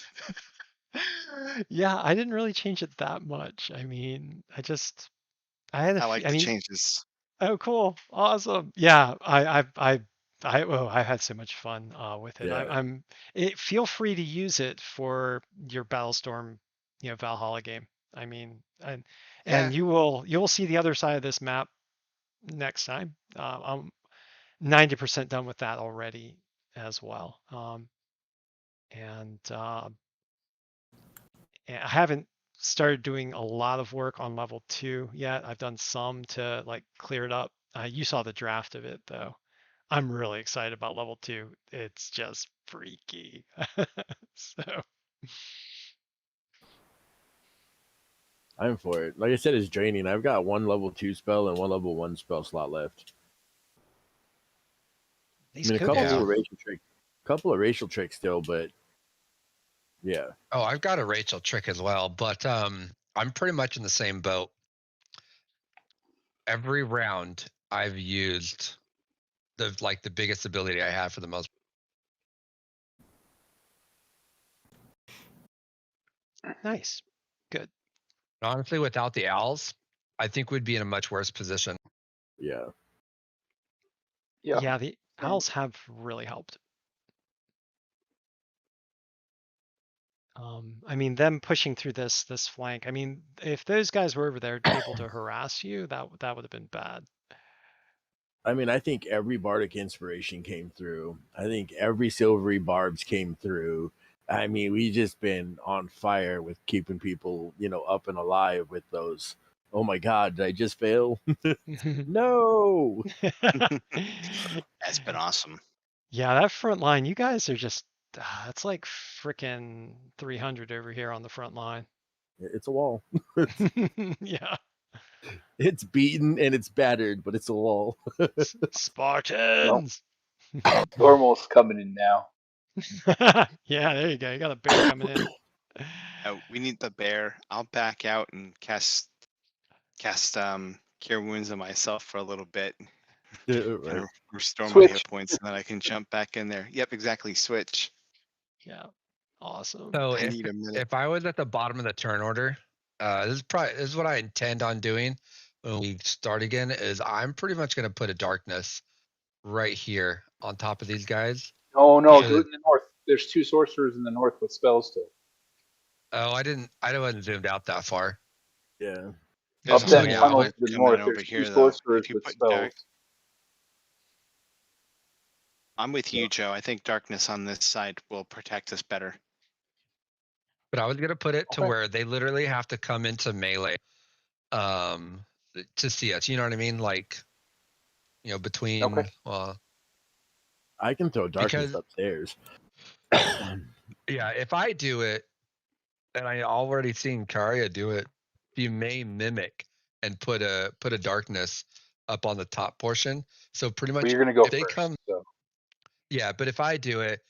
Yeah, I didn't really change it that much. I mean, I had I like I the mean, changes. oh, cool, awesome. Yeah, I had so much fun with it. Yeah. Feel free to use it for your Battlestorm, Valhalla game. I mean, and Yeah, you'll see the other side of this map next time. I'm 90% done with that already as well. And I haven't started doing a lot of work on level 2 yet. I've done some to like clear it up. You saw the draft of it though. I'm really excited about level 2. It's just freaky. So I'm for it. Like I said, it's draining. I've got one level 2 spell and one level 1 spell slot left. these I mean, copies Yeah. couple of racial tricks still, but yeah. Oh, I've got a Rachel trick as well, but I'm pretty much in the same boat. Every round I've used the biggest ability I have for the most. nice. Good. Honestly, without the owls, I think we'd be in a much worse position. Yeah. Yeah. Yeah, the owls have really helped. I mean, them pushing through this flank. I mean, if those guys were over there able to harass you, that would have been bad. I mean, I think every bardic inspiration came through. I think every silvery barbs came through. I mean, we just been on fire with keeping people, up and alive with those. Oh my God, did I just fail? No. that's been awesome. Yeah, that front line, you guys are just, it's like freaking 300 over here on the front line. It's a wall. Yeah. It's beaten and it's battered, but it's a wall. Spartans. Normal's coming in now. Yeah, there you go. You got a bear coming in. We need the bear. I'll back out and cast cure wounds on myself for a little bit. Right. Kind of restore my Switch. hit points, and then I can jump back in there. Yep, exactly. Switch. Yeah. Awesome. So I need a minute. if I was at the bottom of the turn order, this is what I intend on doing when we start again. Is I'm pretty much going to put a darkness right here on top of these guys. Oh no, So do it in the north. There's 2 sorcerers in the north with spells still. Oh, I wasn't zoomed out that far. Yeah. There's Up them yeah, tunnels I to the coming north. over There's 2 here though. sorcerers If you with put spells. I'm with you, Joe. I think darkness on this side will protect us better. But I was gonna put it to Okay. where they literally have to come into melee, to see us. You know what I mean? Like, between. Okay. I can throw darkness Because- upstairs. Yeah, if I do it, and I already seen Karya do it, you may mimic and put a darkness up on the top portion. So pretty much, But you're gonna go if they first. come, So yeah. But if I do it,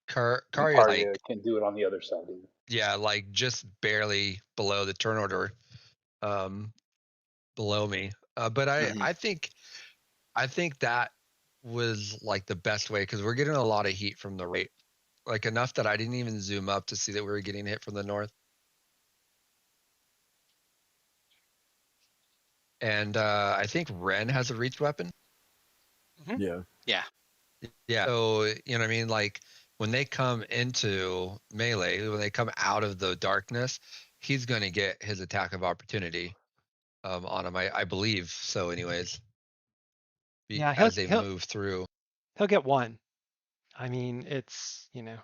Karya Arya can do it on the other side. Either. yeah, like just barely below the turn order, below me. But Mhm. I think that was like the best way because we're getting a lot of heat from the right, like enough that I didn't even zoom up to see that we were getting hit from the north. And I think Ren has a reach weapon. Yeah. Yeah. Yeah. So, you know what I mean? Like when they come into melee, when they come out of the darkness, he's going to get his attack of opportunity on him. I believe so, anyways, Yeah, as they move through. he'll get one. I mean, it's, you know.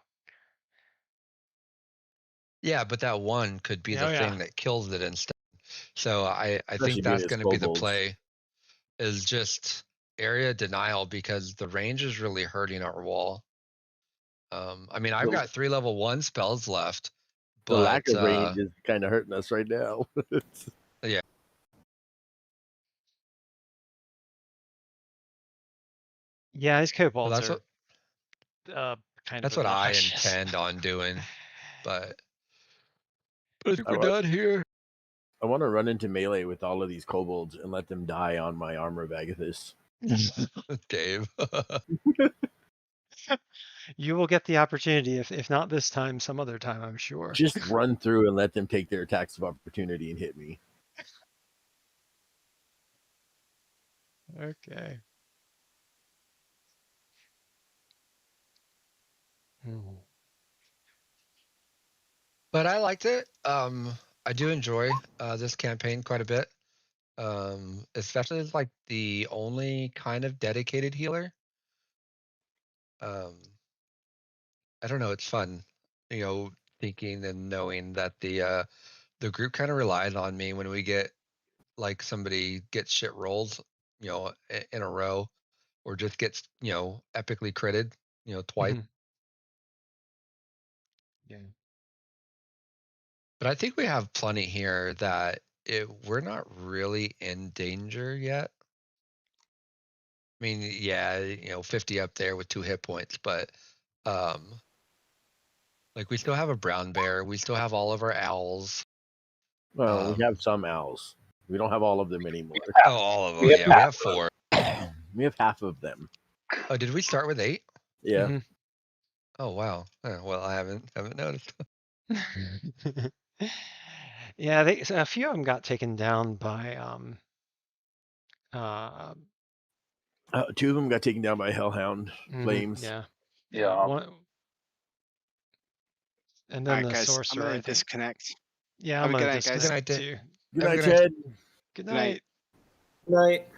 Yeah, but that one could be the thing that kills it instead. So I Especially think being that's his going to be the kobolds. play, is just area denial, because the range is really hurting our wall. I mean, I've got 3 level 1 spells left, The lack but of range is kind of hurting us right now. yeah. Yeah, his Well, kobolds are kind of that's what I obnoxious. intend on doing, but I think we're done here. I want to run into melee with all of these kobolds and let them die on my armor of Agathis. Dave. You will get the opportunity, if not this time, some other time, I'm sure. Just run through and let them take their attacks of opportunity and hit me. Okay. But I liked it. I do enjoy this campaign quite a bit. Especially as like the only kind of dedicated healer. I don't know, it's fun, you know, thinking and knowing that the group kind of relies on me when we get like somebody gets shit rolls, you know, in a row, or just gets, you know, epically critted, you know, twice. Yeah. But I think we have plenty here that we're not really in danger yet. I mean, yeah, you know, 50 up there with 2 hit points, but like we still have a brown bear, we still have all of our owls. Well, we have some owls. We don't have all of them anymore. Oh, all of them. Yeah, we have 4. We have half of them. Oh, did we start with 8? Yeah. Oh wow. Well, I haven't noticed. Yeah, a few of them got taken down by 2 of them got taken down by hellhound flames. Yeah. Yeah. One, and then All right, the guys, sorcerer, I'm I gonna think. disconnect. Yeah, Have I'm a good gonna night, guys. disconnect Good night, too. Good Have a night, good night. Chad. Good Good night. night. Night.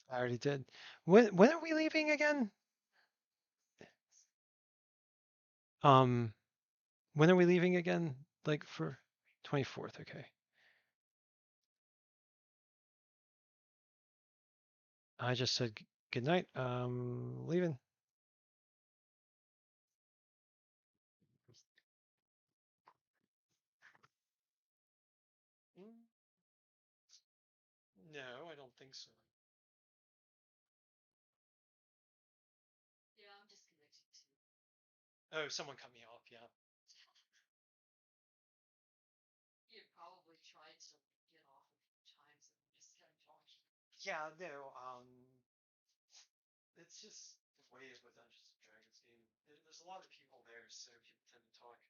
I already did. When are we leaving again? When are we leaving again? Like for 24th, okay. I just said good night. Leaving. No, I don't think so. Yeah, I'm disconnected too. Oh, someone cut me off, yeah. You probably tried to get off a few times and just kept talking. Yeah, no, it's just the way of a Dungeons and Dragons game. There's a lot of people there, so people tend to talk.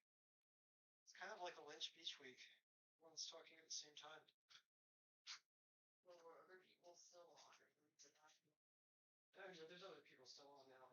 It's kind of like a Lynch Beach week. Everyone's talking at the same time. Well, are other people still on? Oh, yeah, there's other people still on now.